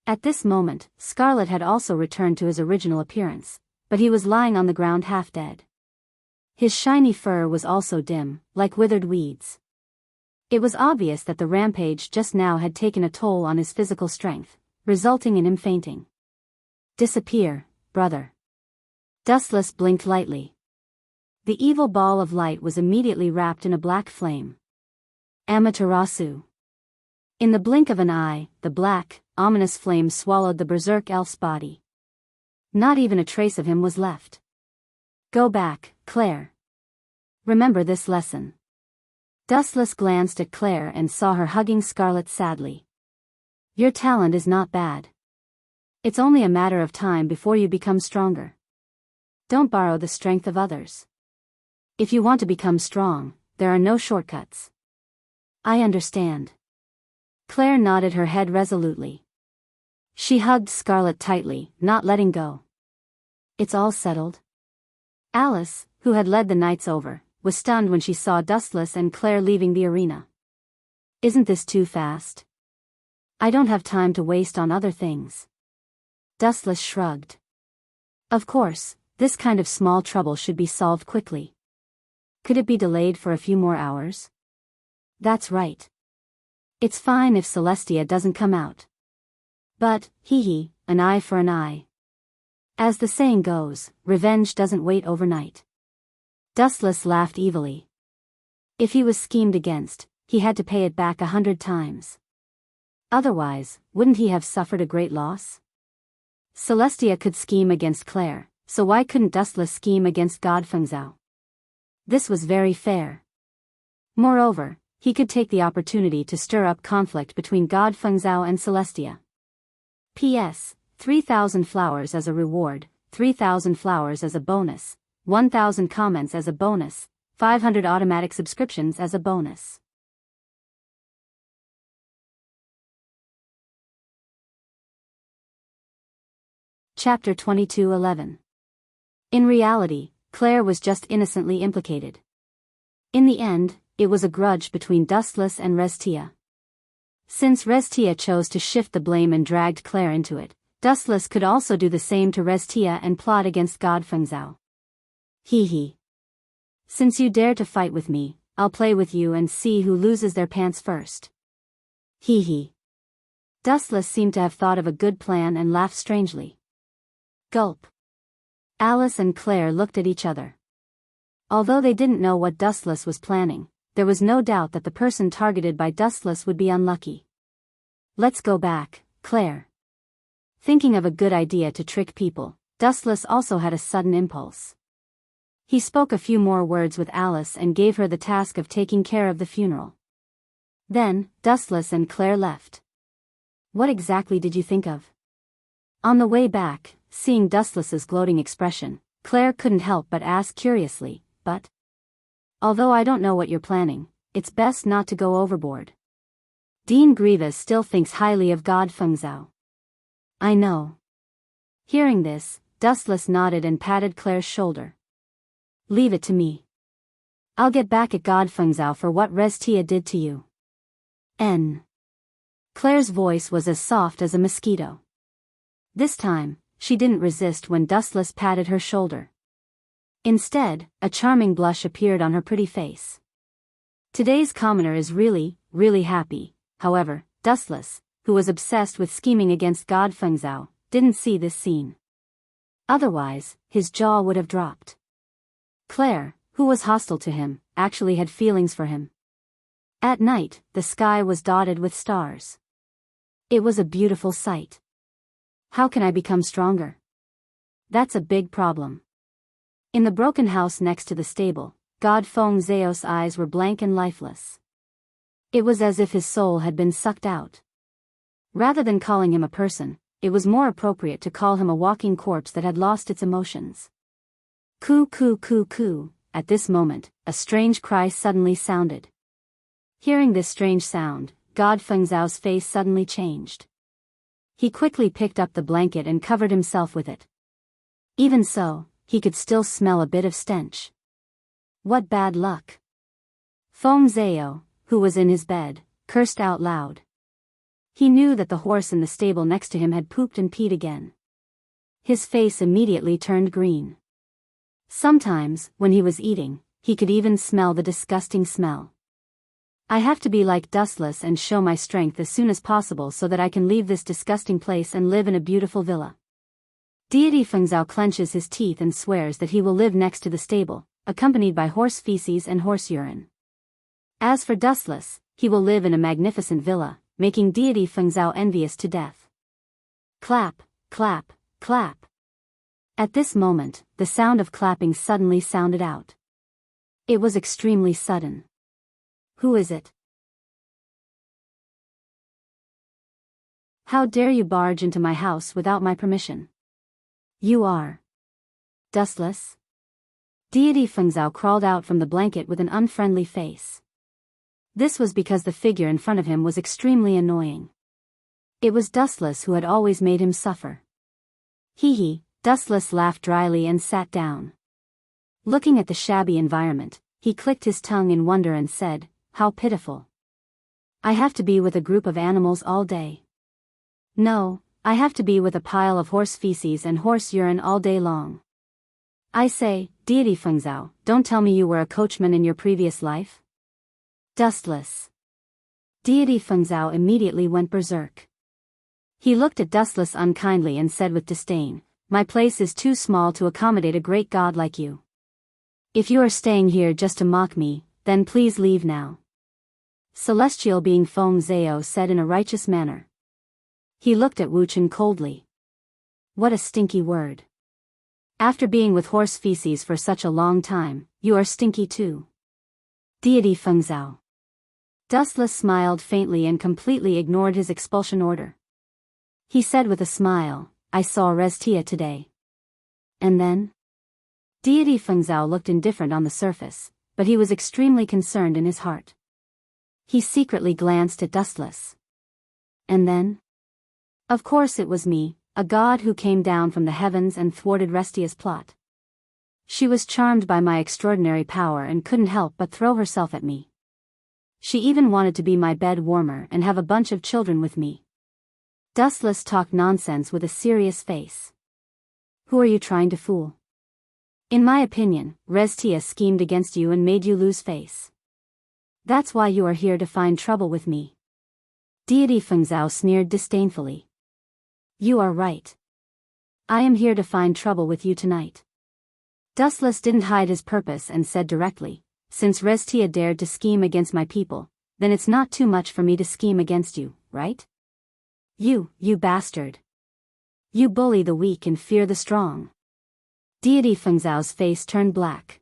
Speaker 1: At this moment, Scarlet had also returned to his original appearance, but he was lying on the ground half dead. His shiny fur was also dim, like withered weeds. It was obvious that the rampage just now had taken a toll on his physical strength, resulting in him fainting. Disappear, brother. Dustless blinked lightly. The evil ball of light was immediately wrapped in a black flame. Amaterasu. In the blink of an eye, the black, ominous flame swallowed the berserk elf's body. Not even a trace of him was left. Go back, Claire. Remember this lesson. Dustless glanced at Claire and saw her hugging Scarlet sadly. Your talent is not bad. It's only a matter of time before you become stronger. Don't borrow the strength of others. If you want to become strong, there are no shortcuts. I understand. Claire nodded her head resolutely. She hugged Scarlet tightly, not letting go. It's all settled. Alice, who had led the knights over, was stunned when she saw Dustless and Claire leaving the arena. Isn't this too fast? I don't have time to waste on other things. Dustless shrugged. Of course, this kind of small trouble should be solved quickly. Could it be delayed for a few more hours? That's right. It's fine if Celestia doesn't come out. But, hee, an eye for an eye. As the saying goes, revenge doesn't wait overnight. Dustless laughed evilly. If he was schemed against, he had to pay it back 100 times. Otherwise, wouldn't he have suffered a great loss? Celestia could scheme against Claire, so why couldn't Dustless scheme against God Fengzhou? This was very fair. Moreover, he could take the opportunity to stir up conflict between God Fengzhou and Celestia. P.S. 3,000 flowers as a reward, 3,000 flowers as a bonus, 1,000 comments as a bonus, 500 automatic subscriptions as a bonus. Chapter 22:11. In reality, Claire was just innocently implicated. In the end, it was a grudge between Dustless and Restia. Since Restia chose to shift the blame and dragged Claire into it, Dustless could also do the same to Restia and plot against God Fengzhou. Hee. Since you dare to fight with me, I'll play with you and see who loses their pants first. Hee. Dustless seemed to have thought of a good plan and laughed strangely. Gulp. Alice and Claire looked at each other. Although they didn't know what Dustless was planning, there was no doubt that the person targeted by Dustless would be unlucky. Let's go back, Claire. Thinking of a good idea to trick people, Dustless also had a sudden impulse. He spoke a few more words with Alice and gave her the task of taking care of the funeral. Then, Dustless and Claire left. What exactly did you think of? On the way back, seeing Dustless's gloating expression, Claire couldn't help but ask curiously, but? Although I don't know what you're planning, it's best not to go overboard. Dean Grievous still thinks highly of God Fengzhou. I know. Hearing this, Dustless nodded and patted Claire's shoulder. Leave it to me. I'll get back at God Fengzhou for what Restia did to you. Claire's voice was as soft as a mosquito. This time, she didn't resist when Dustless patted her shoulder. Instead, a charming blush appeared on her pretty face. Today's commoner is really, really happy. However, Dustless, who was obsessed with scheming against God Fengzhou, didn't see this scene. Otherwise, his jaw would have dropped. Claire, who was hostile to him, actually had feelings for him. At night, the sky was dotted with stars. It was a beautiful sight. How can I become stronger? That's a big problem. In the broken house next to the stable, God Fengzhou's eyes were blank and lifeless. It was as if his soul had been sucked out. Rather than calling him a person, it was more appropriate to call him a walking corpse that had lost its emotions. Coo coo coo coo. At this moment, a strange cry suddenly sounded. Hearing this strange sound, God Fengzhou's face suddenly changed. He quickly picked up the blanket and covered himself with it. Even so, he could still smell a bit of stench. What bad luck. Fengzhou, who was in his bed, cursed out loud. He knew that the horse in the stable next to him had pooped and peed again. His face immediately turned green. Sometimes, when he was eating, he could even smell the disgusting smell. I have to be like Dustless and show my strength as soon as possible so that I can leave this disgusting place and live in a beautiful villa. Deity Fengzhao clenches his teeth and swears that he will live next to the stable, accompanied by horse feces and horse urine. As for Dustless, he will live in a magnificent villa, making Deity Fengzhao envious to death. Clap, clap, clap. At this moment, the sound of clapping suddenly sounded out. It was extremely sudden. Who is it? How dare you barge into my house without my permission? You are Dustless? Deity Fengzhao crawled out from the blanket with an unfriendly face. This was because the figure in front of him was extremely annoying. It was Dustless who had always made him suffer. Hee hee, Dustless laughed dryly and sat down. Looking at the shabby environment, he clicked his tongue in wonder and said, "How pitiful. I have to be with a group of animals all day. No, I have to be with a pile of horse feces and horse urine all day long. I say, Deity Fengzhao, don't tell me you were a coachman in your previous life?" Dustless. Deity Fengzhao immediately went berserk. He looked at Dustless unkindly and said with disdain, "My place is too small to accommodate a great god like you. If you are staying here just to mock me, then please leave now." Celestial being Feng Zhao said in a righteous manner. He looked at Wu Chen coldly. What a stinky word. After being with horse feces for such a long time, you are stinky too. Deity Fengzhao. Dustless smiled faintly and completely ignored his expulsion order. He said with a smile, "I saw Restia today." And then? Deity Fengzhao looked indifferent on the surface, but he was extremely concerned in his heart. He secretly glanced at Dustless. And then? Of course it was me, a god who came down from the heavens and thwarted Restia's plot. She was charmed by my extraordinary power and couldn't help but throw herself at me. She even wanted to be my bed warmer and have a bunch of children with me. Dustless talked nonsense with a serious face. Who are you trying to fool? In my opinion, Restia schemed against you and made you lose face. That's why you are here to find trouble with me. Deity Fengzhao sneered disdainfully. You are right. I am here to find trouble with you tonight. Dustless didn't hide his purpose and said directly, since Restia dared to scheme against my people, then it's not too much for me to scheme against you, right? You bastard. You bully the weak and fear the strong. Deity Fengzhao's face turned black.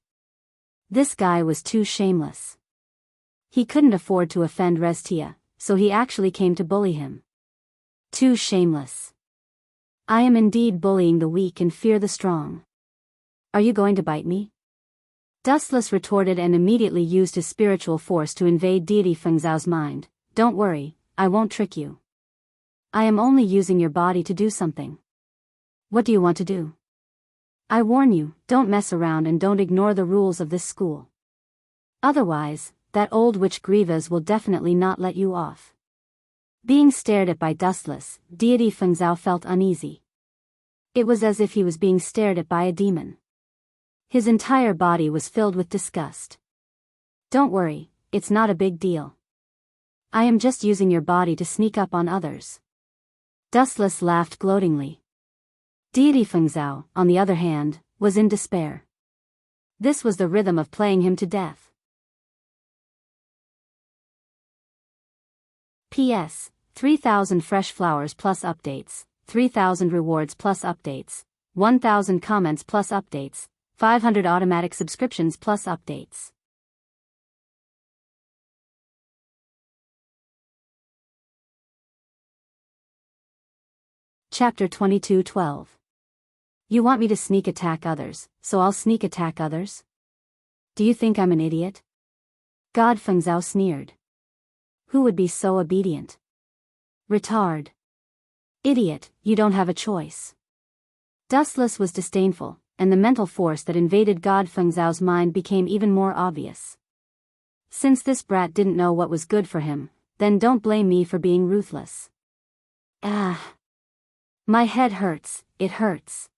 Speaker 1: This guy was too shameless. He couldn't afford to offend Restia, so he actually came to bully him. Too shameless. I am indeed bullying the weak and fear the strong. Are you going to bite me? Dustless retorted and immediately used his spiritual force to invade Deity Fengzhao's mind. Don't worry, I won't trick you. I am only using your body to do something. What do you want to do? I warn you, don't mess around and don't ignore the rules of this school. Otherwise, that old witch Grievous will definitely not let you off. Being stared at by Dustless, Deity Fengzhao felt uneasy. It was as if he was being stared at by a demon. His entire body was filled with disgust. Don't worry, it's not a big deal. I am just using your body to sneak up on others. Dustless laughed gloatingly. Deity Fengzhao, on the other hand, was in despair. This was the rhythm of playing him to death. P.S. 3,000 fresh flowers plus updates, 3,000 rewards plus updates, 1,000 comments plus updates, 500 automatic subscriptions plus updates. Chapter 22:12. You want me to sneak attack others, so I'll sneak attack others? Do you think I'm an idiot? God Fengzhao sneered. Who would be so obedient? Retard. Idiot, you don't have a choice. Dustless was disdainful, and the mental force that invaded God Fengzhao's mind became even more obvious. Since this brat didn't know what was good for him, then don't blame me for being ruthless. Ah. My head hurts, it hurts.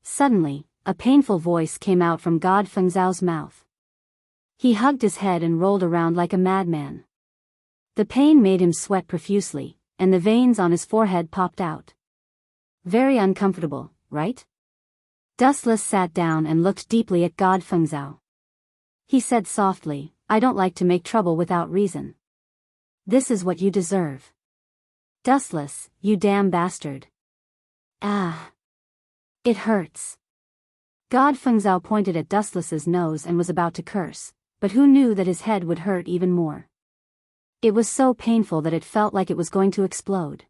Speaker 1: Suddenly, a painful voice came out from God Fengzhao's mouth. He hugged his head and rolled around like a madman. The pain made him sweat profusely, and the veins on his forehead popped out. Very uncomfortable, right? Dustless sat down and looked deeply at God Fengzhao. He said softly, I don't like to make trouble without reason. This is what you deserve. Dustless, you damn bastard. Ah. It hurts. God Fengzhao pointed at Dustless's nose and was about to curse, but who knew that his head would hurt even more? It was so painful that it felt like it was going to explode.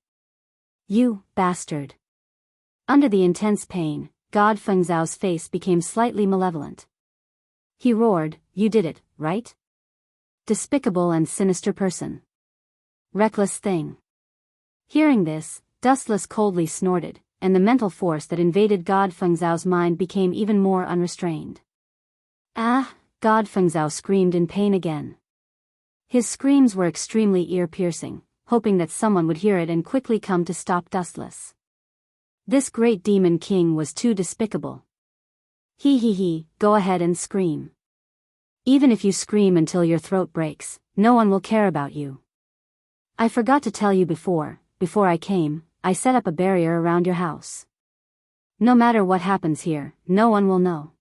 Speaker 1: You, bastard. Under the intense pain, God Fengzhao's face became slightly malevolent. He roared, you did it, right? Despicable and sinister person. Reckless thing. Hearing this, Dustless coldly snorted, and the mental force that invaded God Fengzhao's mind became even more unrestrained. Ah! God Fengzhao screamed in pain again. His screams were extremely ear-piercing, hoping that someone would hear it and quickly come to stop Dustless. This great demon king was too despicable. He, go ahead and scream. Even if you scream until your throat breaks, no one will care about you. I forgot to tell you before I came, I set up a barrier around your house. No matter what happens here, no one will know.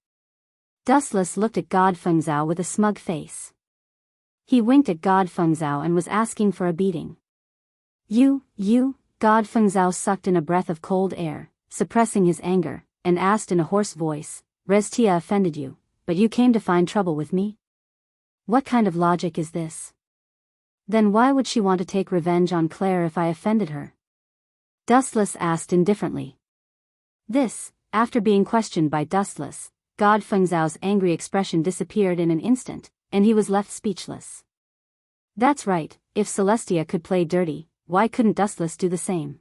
Speaker 1: Dustless looked at God Fengzhao with a smug face. He winked at God Fengzhao and was asking for a beating. You, God Fengzhao sucked in a breath of cold air, suppressing his anger, and asked in a hoarse voice, Restia offended you, but you came to find trouble with me? What kind of logic is this? Then why would she want to take revenge on Claire if I offended her? Dustless asked indifferently. This, after being questioned by Dustless, God Fengzhao's angry expression disappeared in an instant, and he was left speechless. That's right, if Celestia could play dirty, why couldn't Dustless do the same?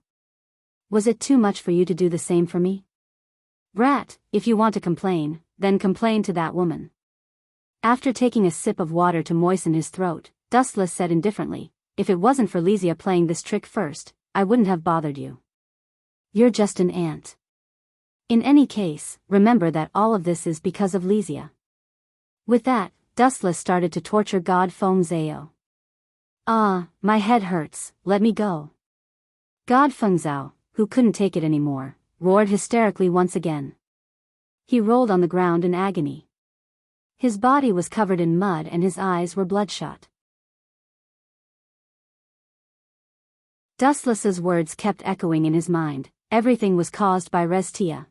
Speaker 1: Was it too much for you to do the same for me? Brat, if you want to complain, then complain to that woman. After taking a sip of water to moisten his throat, Dustless said indifferently, if it wasn't for Lysia playing this trick first, I wouldn't have bothered you. You're just an ant. In any case, remember that all of this is because of Lysia. With that, Dustless started to torture God Fengzhao. Ah, my head hurts, let me go. God Fengzhao, who couldn't take it anymore, roared hysterically once again. He rolled on the ground in agony. His body was covered in mud and his eyes were bloodshot. Dustless's words kept echoing in his mind, everything was caused by Restia.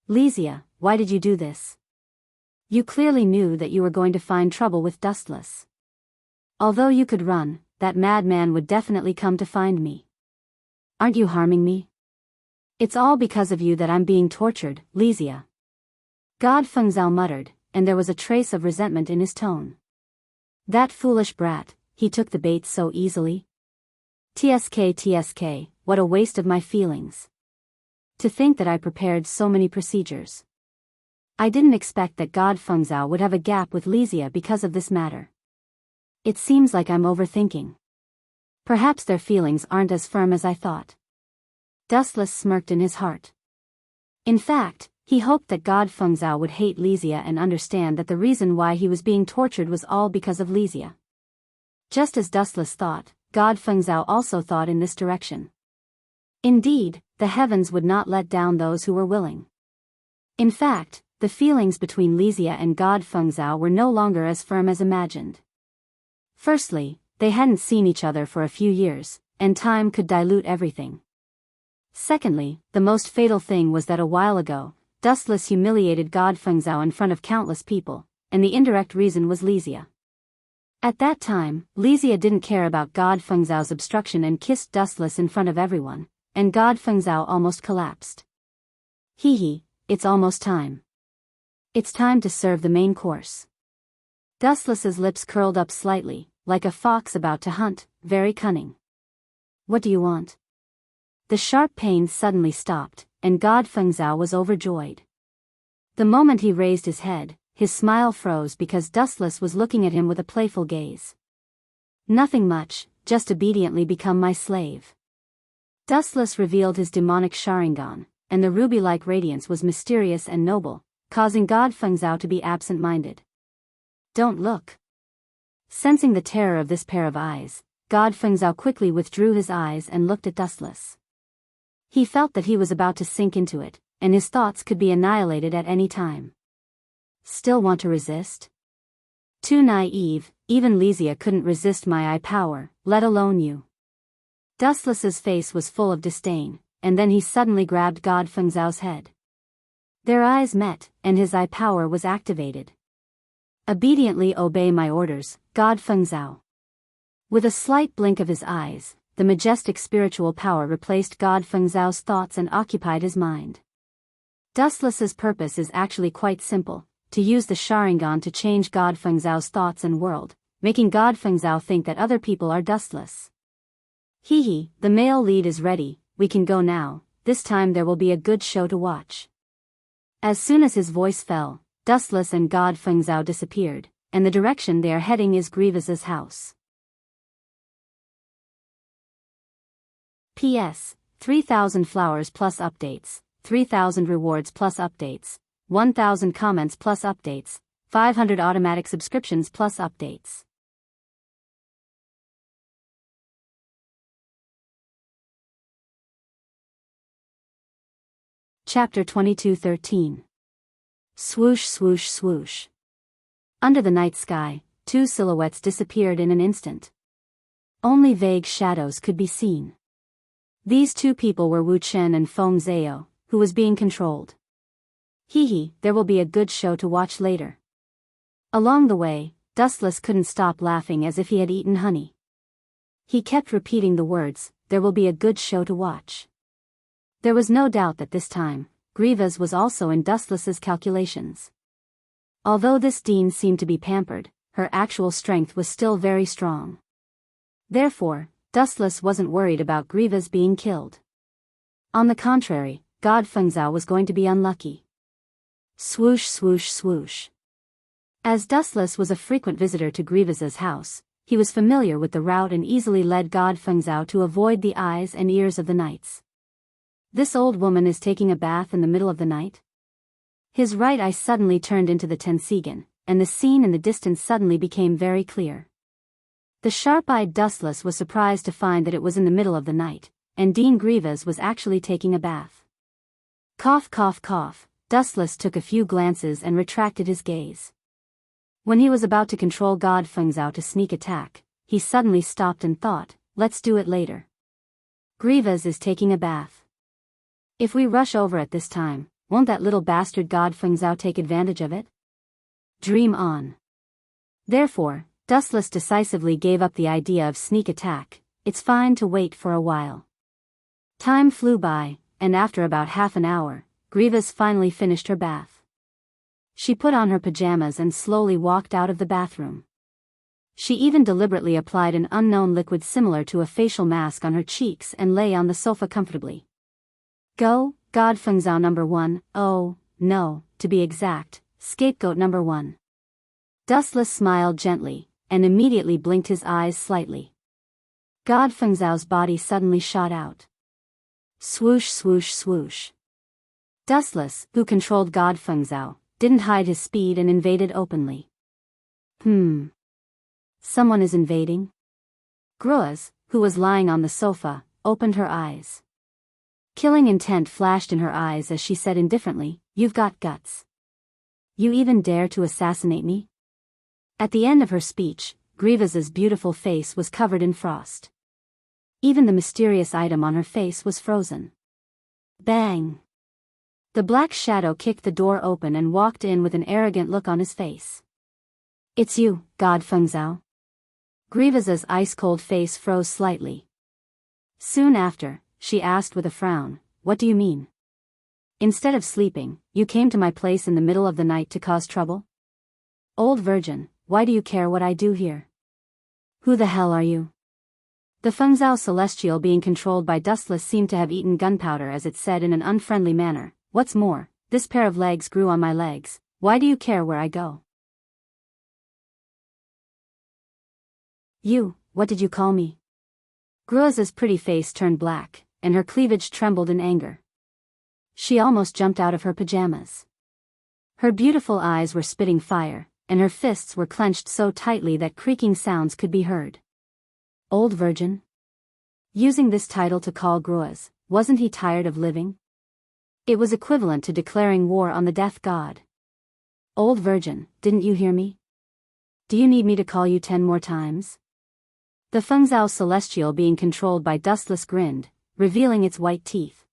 Speaker 1: Lysia, why did you do this? You clearly knew that you were going to find trouble with Dustless. Although you could run, that madman would definitely come to find me. Aren't you harming me? It's all because of you that I'm being tortured, Lysia. God Fengzhao muttered, and there was a trace of resentment in his tone. That foolish brat, he took the bait so easily. TSK, what a waste of my feelings. To think that I prepared so many procedures. I didn't expect that God Fengzhao would have a gap with Lysia because of this matter. It seems like I'm overthinking. Perhaps their feelings aren't as firm as I thought. Dustless smirked in his heart. In fact, he hoped that God Fengzhao would hate Lysia and understand that the reason why he was being tortured was all because of Lysia. Just as Dustless thought, God Fengzhao also thought in this direction. Indeed, the heavens would not let down those who were willing. In fact, the feelings between Lysia and God Fengzhao were no longer as firm as imagined. Firstly, they hadn't seen each other for a few years, and time could dilute everything. Secondly, the most fatal thing was that a while ago, Dustless humiliated God Fengzhao in front of countless people, and the indirect reason was Lysia. At that time, Lysia didn't care about God Fengzhao's obstruction and kissed Dustless in front of everyone, and God Fengzhao almost collapsed. It's almost time. It's time to serve the main course. Dustless's lips curled up slightly, like a fox about to hunt, very cunning. What do you want? The sharp pain suddenly stopped, and God Fengzhao was overjoyed. The moment he raised his head, his smile froze because Dustless was looking at him with a playful gaze. Nothing much, just obediently become my slave. Dustless revealed his demonic Sharingan, and the ruby-like radiance was mysterious and noble, causing God Fengzhao to be absent-minded. Don't look. Sensing the terror of this pair of eyes, God Fengzhao quickly withdrew his eyes and looked at Dustless. He felt that he was about to sink into it, and his thoughts could be annihilated at any time. Still want to resist? Too naive, even Lysia couldn't resist my eye power, let alone you. Dustless's face was full of disdain, and then he suddenly grabbed God Fengzhao's head. Their eyes met, and his eye power was activated. Obediently obey my orders, God Fengzhao. With a slight blink of his eyes, the majestic spiritual power replaced God Fengzhao's thoughts and occupied his mind. Dustless's purpose is actually quite simple, to use the Sharingan to change God Fengzhao's thoughts and world, making God Fengzhao think that other people are dustless. Hee, the male lead is ready, we can go now, this time there will be a good show to watch. As soon as his voice fell, Dustless and God Fengzhao disappeared, and the direction they are heading is Grievous's house. P.S. 3,000 flowers plus updates, 3,000 rewards plus updates, 1,000 comments plus updates, 500 automatic subscriptions plus updates. Chapter 22:13. Swoosh swoosh swoosh. Under the night sky, two silhouettes disappeared in an instant. Only vague shadows could be seen. These two people were Wu Chen and Feng Zhao, who was being controlled. Hee, there will be a good show to watch later. Along the way, Dustless couldn't stop laughing as if he had eaten honey. He kept repeating the words, there will be a good show to watch. There was no doubt that this time, Grievous was also in Dustless's calculations. Although this Dean seemed to be pampered, her actual strength was still very strong. Therefore, Dustless wasn't worried about Grievous being killed. On the contrary, God Fengzhao was going to be unlucky. Swoosh swoosh swoosh. As Dustless was a frequent visitor to Grievous's house, he was familiar with the route and easily led God Fengzhao to avoid the eyes and ears of the knights. This old woman is taking a bath in the middle of the night? His right eye suddenly turned into the Tensigan, and the scene in the distance suddenly became very clear. The sharp-eyed Dustless was surprised to find that it was in the middle of the night, and Dean Grievous was actually taking a bath. Cough cough cough, Dustless took a few glances and retracted his gaze. When he was about to control God Fengzhao to sneak attack, he suddenly stopped and thought, let's do it later. Grievous is taking a bath. If we rush over at this time, won't that little bastard God Fengzhao take advantage of it? Dream on. Therefore, Dustless decisively gave up the idea of sneak attack. It's fine to wait for a while. Time flew by, and after about half an hour, Grievous finally finished her bath. She put on her pajamas and slowly walked out of the bathroom. She even deliberately applied an unknown liquid similar to a facial mask on her cheeks and lay on the sofa comfortably. Go, God Fengzhao number 1, oh, no, to be exact, scapegoat number 1. Dustless smiled gently, and immediately blinked his eyes slightly. God Fengzhao's body suddenly shot out. Swoosh swoosh swoosh. Dustless, who controlled God Fengzhao, didn't hide his speed and invaded openly. Someone is invading? Gruaz, who was lying on the sofa, opened her eyes. Killing intent flashed in her eyes as she said indifferently, "You've got guts. You even dare to assassinate me?" At the end of her speech, Grievous's beautiful face was covered in frost. Even the mysterious item on her face was frozen. Bang! The black shadow kicked the door open and walked in with an arrogant look on his face. "It's you, God Fengzhao." Grievous's ice-cold face froze slightly. Soon after, she asked with a frown, "What do you mean? Instead of sleeping, you came to my place in the middle of the night to cause trouble? Old virgin, why do you care what I do here? Who the hell are you?" The Fengzhao Celestial being controlled by Dustless seemed to have eaten gunpowder as it said in an unfriendly manner, "What's more, this pair of legs grew on my legs, why do you care where I go?" "You, what did you call me?" Gruaz's pretty face turned black, and her cleavage trembled in anger. She almost jumped out of her pajamas. Her beautiful eyes were spitting fire, and her fists were clenched so tightly that creaking sounds could be heard. Old virgin? Using this title to call Gruaz, wasn't he tired of living? It was equivalent to declaring war on the death god. Old virgin, didn't you hear me? Do you need me to call you 10 more times? The Fengzhou celestial being controlled by Dustless grinned, revealing its white teeth.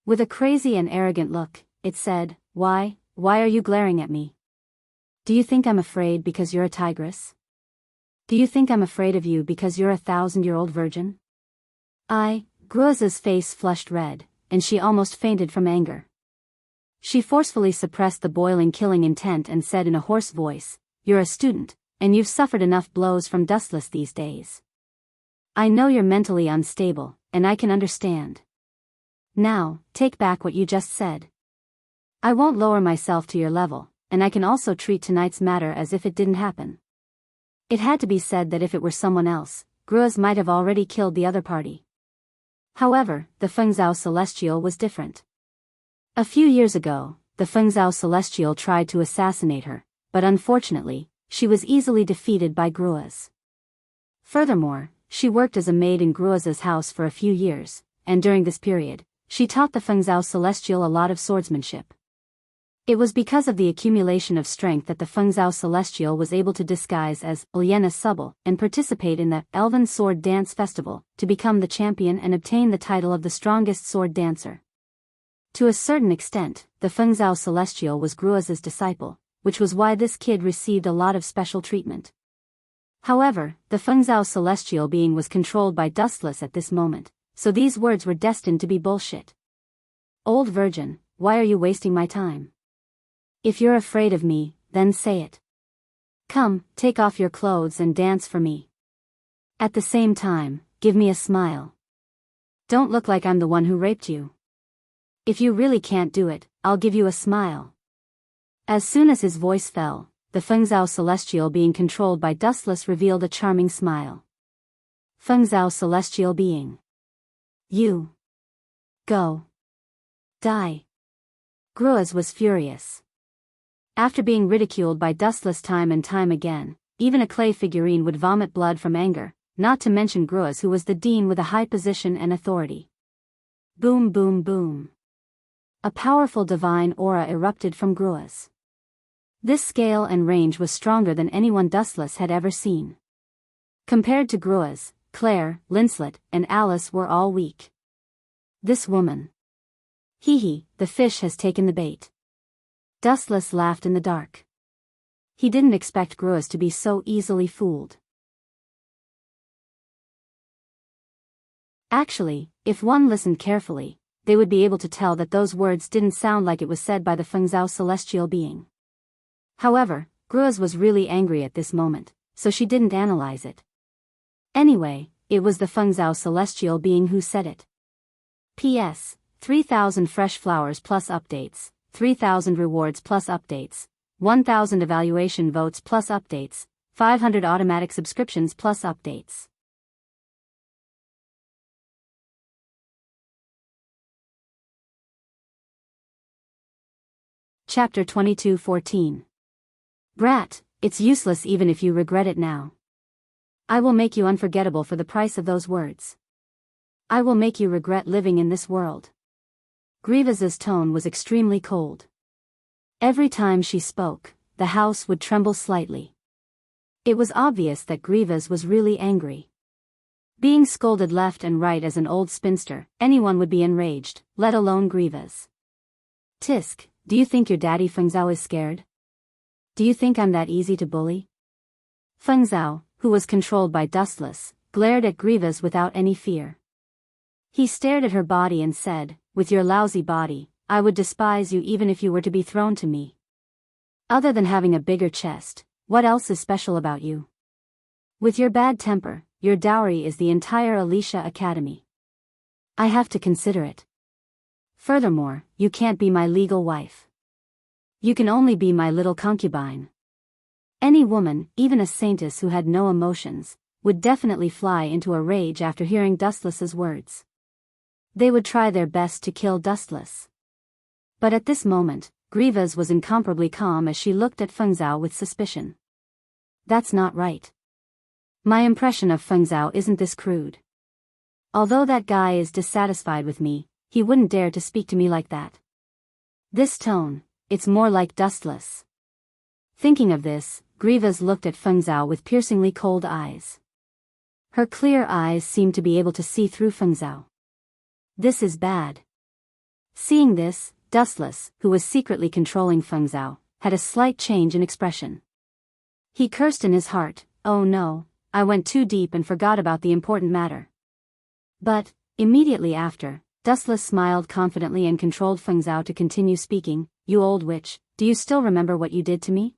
Speaker 1: With a crazy and arrogant look, it said, why are you glaring at me? Do you think I'm afraid because you're a tigress? Do you think I'm afraid of you because you're a 1,000-year-old virgin? Grua's face flushed red, and she almost fainted from anger. She forcefully suppressed the boiling killing intent and said in a hoarse voice, you're a student, and you've suffered enough blows from Dustless these days. I know you're mentally unstable, and I can understand. Now, take back what you just said. I won't lower myself to your level, and I can also treat tonight's matter as if it didn't happen. It had to be said that if it were someone else, Gruas might have already killed the other party. However, the Fengzhou Celestial was different. A few years ago, the Fengzhou Celestial tried to assassinate her, but unfortunately, she was easily defeated by Gruas. Furthermore, she worked as a maid in Gruas's house for a few years, and during this period, she taught the Fengzhou Celestial a lot of swordsmanship. It was because of the accumulation of strength that the Fengzhou Celestial was able to disguise as Ilyena Subble and participate in the Elven Sword Dance Festival to become the champion and obtain the title of the strongest sword dancer. To a certain extent, the Fengzhou Celestial was Gruas's disciple, which was why this kid received a lot of special treatment. However, the Fengzhou Celestial being was controlled by Dustless at this moment, so these words were destined to be bullshit. Old virgin, why are you wasting my time? If you're afraid of me, then say it. Come, take off your clothes and dance for me. At the same time, give me a smile. Don't look like I'm the one who raped you. If you really can't do it, I'll give you a smile. As soon as his voice fell, the Fengzhou Celestial being controlled by Dustless revealed a charming smile. Fengzhou Celestial being. You. Go. Die. Gruas was furious. After being ridiculed by Dustless time and time again, even a clay figurine would vomit blood from anger, not to mention Gruas who was the dean with a high position and authority. Boom boom boom. A powerful divine aura erupted from Gruas. This scale and range was stronger than anyone Dustless had ever seen. Compared to Gruas, Claire, Linslet, and Alice were all weak. This woman. Hee, the fish has taken the bait. Dustless laughed in the dark. He didn't expect Gruas to be so easily fooled. Actually, if one listened carefully, they would be able to tell that those words didn't sound like it was said by the Fengzhou Celestial being. However, Gruas was really angry at this moment, so she didn't analyze it. Anyway, it was the Fengzhou Celestial being who said it. P.S. 3,000 fresh flowers plus updates, 3,000 rewards plus updates, 1,000 evaluation votes plus updates, 500 automatic subscriptions plus updates. Chapter 22:14. Brat, it's useless even if you regret it now. I will make you unforgettable for the price of those words. I will make you regret living in this world. Grievous' tone was extremely cold. Every time she spoke, the house would tremble slightly. It was obvious that Grievous was really angry. Being scolded left and right as an old spinster, anyone would be enraged, let alone Grievous. Tisk, do you think your daddy Fengzhou is scared? Do you think I'm that easy to bully? Fengzhou, who was controlled by Dustless, glared at Grievous without any fear. He stared at her body and said, with your lousy body, I would despise you even if you were to be thrown to me. Other than having a bigger chest, what else is special about you? With your bad temper, your dowry is the entire Alicia Academy. I have to consider it. Furthermore, you can't be my legal wife. You can only be my little concubine. Any woman, even a saintess who had no emotions, would definitely fly into a rage after hearing Dustless's words. They would try their best to kill Dustless. But at this moment, Grievous was incomparably calm as she looked at Fengzhou with suspicion. That's not right. My impression of Fengzhou isn't this crude. Although that guy is dissatisfied with me, he wouldn't dare to speak to me like that. This tone, it's more like dustless. Thinking of this, Grievous looked at Feng Zhao with piercingly cold eyes. Her clear eyes seemed to be able to see through Feng Zhao. This is bad. Seeing this, Dustless, who was secretly controlling Feng Zhao, had a slight change in expression. He cursed in his heart, "Oh no, I went too deep and forgot about the important matter." But, immediately after, Dustless smiled confidently and controlled Feng Zhao to continue speaking. "You old witch, do you still remember what you did to me?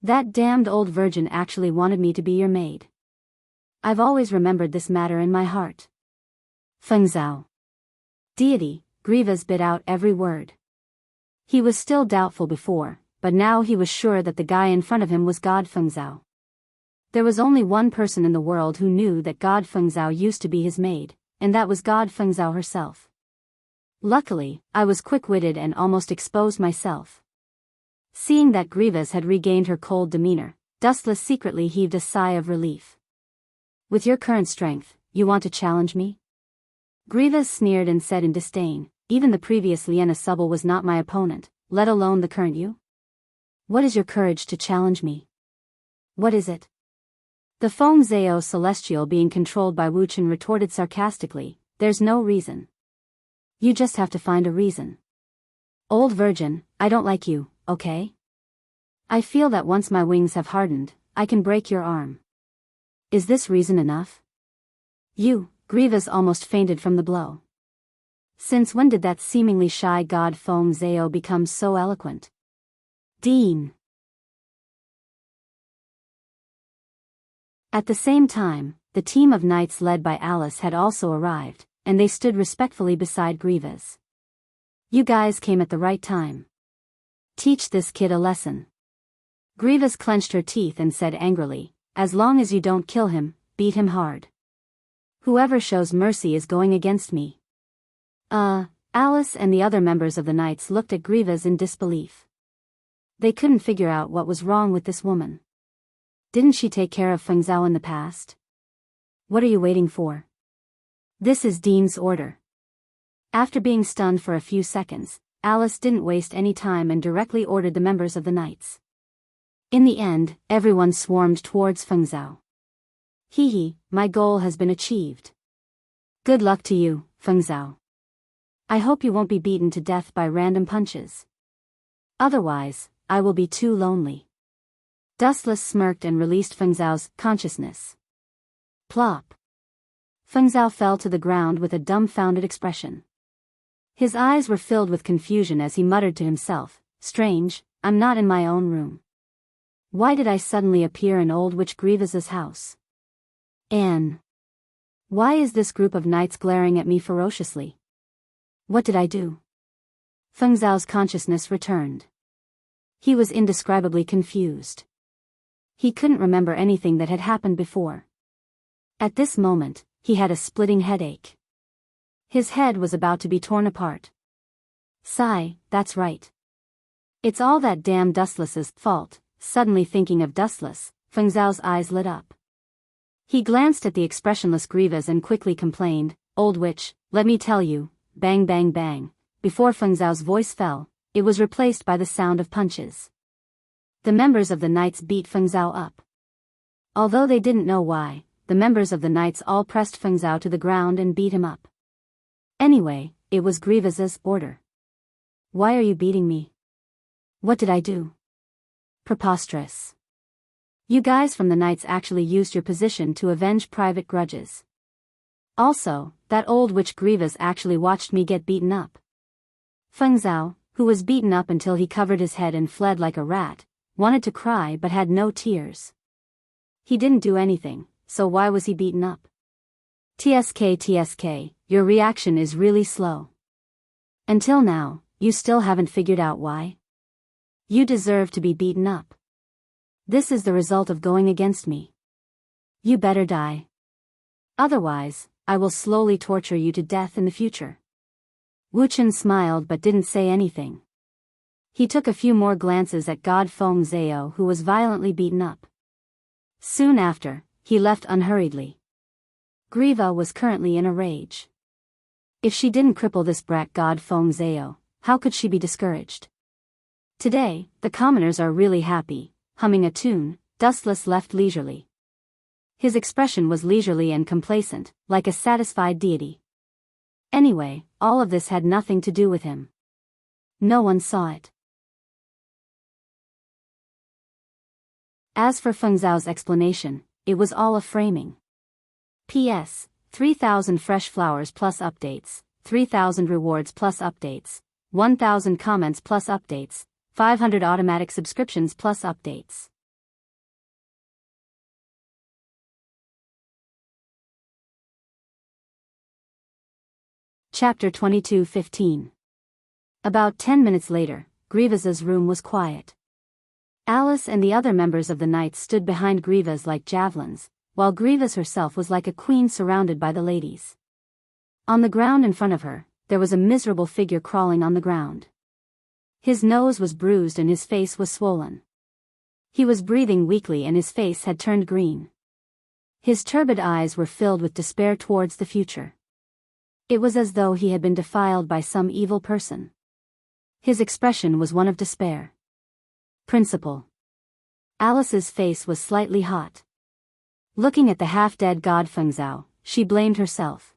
Speaker 1: That damned old virgin actually wanted me to be your maid. I've always remembered this matter in my heart." Feng Zhao. Deity, Grievous bit out every word. He was still doubtful before, but now he was sure that the guy in front of him was God Feng Zhao. There was only one person in the world who knew that God Feng Zhao used to be his maid, and that was God Feng Zhao herself. Luckily, I was quick-witted and almost exposed myself. Seeing that Grievous had regained her cold demeanor, Dustless secretly heaved a sigh of relief. "With your current strength, you want to challenge me?" Grievous sneered and said in disdain, "Even the previous Liena Subble was not my opponent, let alone the current you? What is your courage to challenge me? What is it?" The Feng Zhao Celestial being controlled by Wu Chen retorted sarcastically, "There's no reason. You just have to find a reason. Old virgin, I don't like you, okay? I feel that once my wings have hardened, I can break your arm. Is this reason enough?" "You," Grievous almost fainted from the blow. Since when did that seemingly shy god Feng Zhao become so eloquent? Dean. At the same time, the team of knights led by Alice had also arrived, and they stood respectfully beside Grievous. "You guys came at the right time. Teach this kid a lesson." Grievous clenched her teeth and said angrily, "As long as you don't kill him, beat him hard. Whoever shows mercy is going against me." Alice and the other members of the knights looked at Grievous in disbelief. They couldn't figure out what was wrong with this woman. Didn't she take care of Feng Zhao in the past? What are you waiting for? This is Dean's order. After being stunned for a few seconds, Alice didn't waste any time and directly ordered the members of the knights. In the end, everyone swarmed towards Feng Zhao. "Hee, my goal has been achieved. Good luck to you, Feng Zhao. I hope you won't be beaten to death by random punches. Otherwise, I will be too lonely." Dustless smirked and released Feng Zhao's consciousness. Plop. Feng Zhao fell to the ground with a dumbfounded expression. His eyes were filled with confusion as he muttered to himself, "Strange, I'm not in my own room. Why did I suddenly appear in old witch Grievous's house? And why is this group of knights glaring at me ferociously? What did I do?" Feng Zhao's consciousness returned. He was indescribably confused. He couldn't remember anything that had happened before. At this moment, he had a splitting headache. His head was about to be torn apart. Sigh, that's right. It's all that damn Dustless's fault. Suddenly thinking of Dustless, Feng Zhao's eyes lit up. He glanced at the expressionless Grievous and quickly complained, "Old witch, let me tell you," bang bang bang. Before Feng Zhao's voice fell, it was replaced by the sound of punches. The members of the knights beat Feng Zhao up. Although they didn't know why, the members of the knights all pressed Feng Zhao to the ground and beat him up. Anyway, it was Grievous's order. "Why are you beating me? What did I do?" Preposterous. You guys from the knights actually used your position to avenge private grudges. Also, that old witch Grievous actually watched me get beaten up. Feng Zhao, who was beaten up until he covered his head and fled like a rat, wanted to cry but had no tears. He didn't do anything, so why was he beaten up? TSK, your reaction is really slow. Until now, you still haven't figured out why? You deserve to be beaten up. This is the result of going against me. You better die. Otherwise, I will slowly torture you to death in the future." Wu Chen smiled but didn't say anything. He took a few more glances at God Feng Zhao, who was violently beaten up. Soon after, he left unhurriedly. Grieva was currently in a rage. If she didn't cripple this brat God Feng Zhao, how could she be discouraged? Today, the commoners are really happy, humming a tune. Dustless left leisurely. His expression was leisurely and complacent, like a satisfied deity. Anyway, all of this had nothing to do with him. No one saw it. As for Feng Zhao's explanation, it was all a framing. P.S. 3,000 fresh flowers plus updates, 3,000 rewards plus updates, 1,000 comments plus updates, 500 automatic subscriptions plus updates. Chapter 22:15. About 10 minutes later, Grievous's room was quiet. Alice and the other members of the Knights stood behind Grievous like javelins, while Grievous herself was like a queen surrounded by the ladies. On the ground in front of her, there was a miserable figure crawling on the ground. His nose was bruised and his face was swollen. He was breathing weakly and his face had turned green. His turbid eyes were filled with despair towards the future. It was as though he had been defiled by some evil person. His expression was one of despair. Principal. Alice's face was slightly hot. Looking at the half-dead god Feng Zhao, she blamed herself.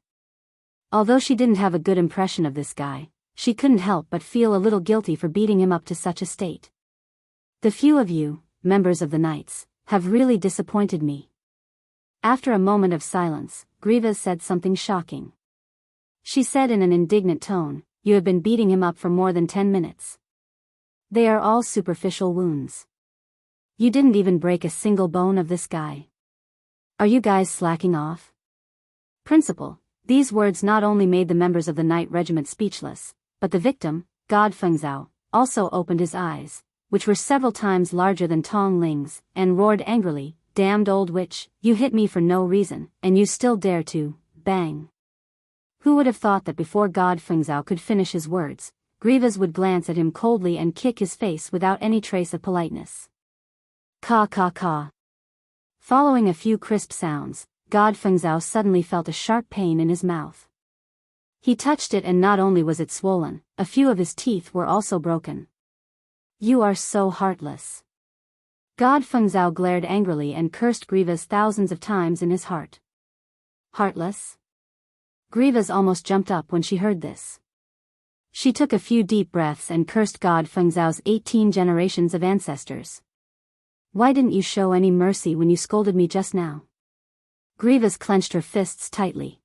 Speaker 1: Although she didn't have a good impression of this guy, she couldn't help but feel a little guilty for beating him up to such a state. The few of you, members of the Knights, have really disappointed me. After a moment of silence, Grievous said something shocking. She said in an indignant tone, "You have been beating him up for more than 10 minutes. They are all superficial wounds. You didn't even break a single bone of this guy. Are you guys slacking off?" Principal, these words not only made the members of the Knight Regiment speechless, but the victim, God Feng Zhao, also opened his eyes, which were several times larger than Tong Ling's, and roared angrily, "Damned old witch, you hit me for no reason, and you still dare to, bang." Who would have thought that before God Feng Zhao could finish his words, Grievous would glance at him coldly and kick his face without any trace of politeness. Caw caw caw. Following a few crisp sounds, God Feng Zhao suddenly felt a sharp pain in his mouth. He touched it and not only was it swollen, a few of his teeth were also broken. "You are so heartless." God Feng Zhao glared angrily and cursed Grievous thousands of times in his heart. Heartless? Grievous almost jumped up when she heard this. She took a few deep breaths and cursed God Feng Zhao's 18 generations of ancestors. "Why didn't you show any mercy when you scolded me just now?" Grievous clenched her fists tightly.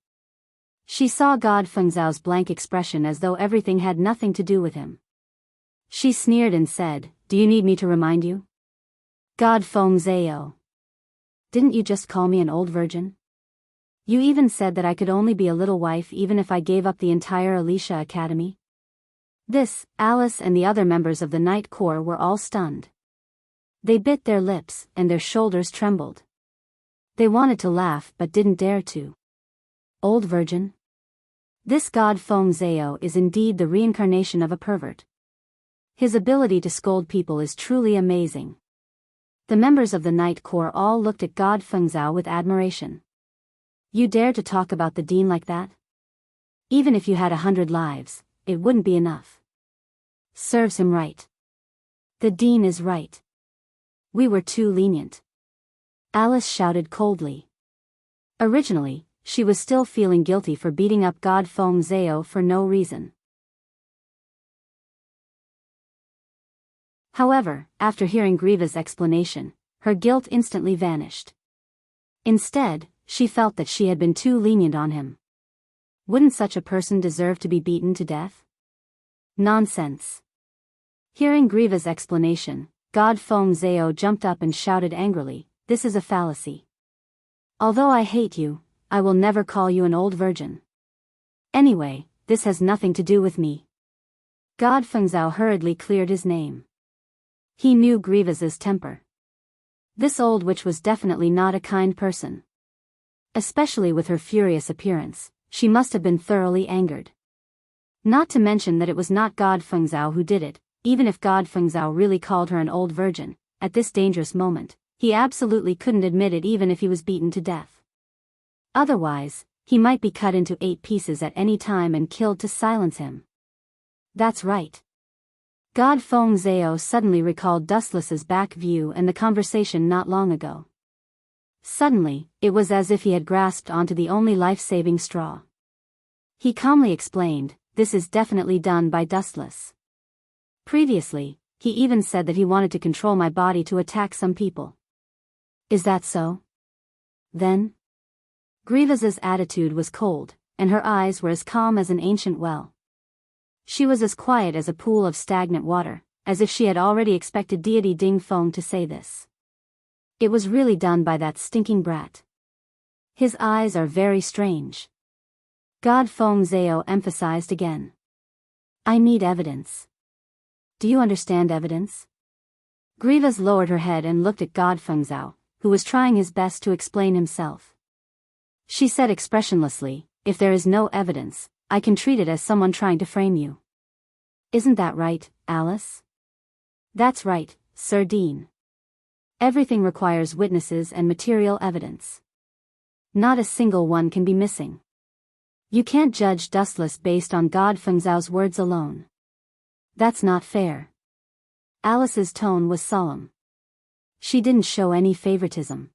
Speaker 1: She saw God Feng Zhao's blank expression as though everything had nothing to do with him. She sneered and said, "Do you need me to remind you? God Feng Zhao. Didn't you just call me an old virgin? You even said that I could only be a little wife even if I gave up the entire Alicia Academy?" This, Alice and the other members of the Knight Corps were all stunned. They bit their lips, and their shoulders trembled. They wanted to laugh but didn't dare to. Old virgin? This god Feng Zhao is indeed the reincarnation of a pervert. His ability to scold people is truly amazing. The members of the Knight Corps all looked at God Feng Zhao with admiration. You dare to talk about the dean like that? Even if you had 100 lives, it wouldn't be enough. Serves him right. The dean is right. We were too lenient. Alice shouted coldly. Originally, she was still feeling guilty for beating up God Feng Zhao for no reason. However, after hearing Grievous' explanation, her guilt instantly vanished. Instead, she felt that she had been too lenient on him. Wouldn't such a person deserve to be beaten to death? Nonsense. Hearing Grievous' explanation, God Feng Zhao jumped up and shouted angrily, "This is a fallacy. Although I hate you, I will never call you an old virgin. Anyway, this has nothing to do with me." God Feng Zhao hurriedly cleared his name. He knew Grievous's temper. This old witch was definitely not a kind person. Especially with her furious appearance, she must have been thoroughly angered. Not to mention that it was not God Feng Zhao who did it. Even if God Feng Zhao really called her an old virgin, at this dangerous moment, he absolutely couldn't admit it even if he was beaten to death. Otherwise, he might be cut into 8 pieces at any time and killed to silence him. That's right. God Feng Zhao suddenly recalled Dustless's back view and the conversation not long ago. Suddenly, it was as if he had grasped onto the only life-saving straw. He calmly explained, "This is definitely done by Dustless. Previously, he even said that he wanted to control my body to attack some people." "Is that so?" "Then?" Grievous's attitude was cold, and her eyes were as calm as an ancient well. She was as quiet as a pool of stagnant water, as if she had already expected deity Ding Feng to say this. "It was really done by that stinking brat. His eyes are very strange." God Feng Zhao emphasized again. "I need evidence." "Do you understand evidence?" Grievous lowered her head and looked at God Feng Zhao, who was trying his best to explain himself. She said expressionlessly, "If there is no evidence, I can treat it as someone trying to frame you. Isn't that right, Alice?" "That's right, Sir Dean. Everything requires witnesses and material evidence. Not a single one can be missing. You can't judge Dustless based on God Feng Zhao's words alone. That's not fair." Alice's tone was solemn. She didn't show any favoritism.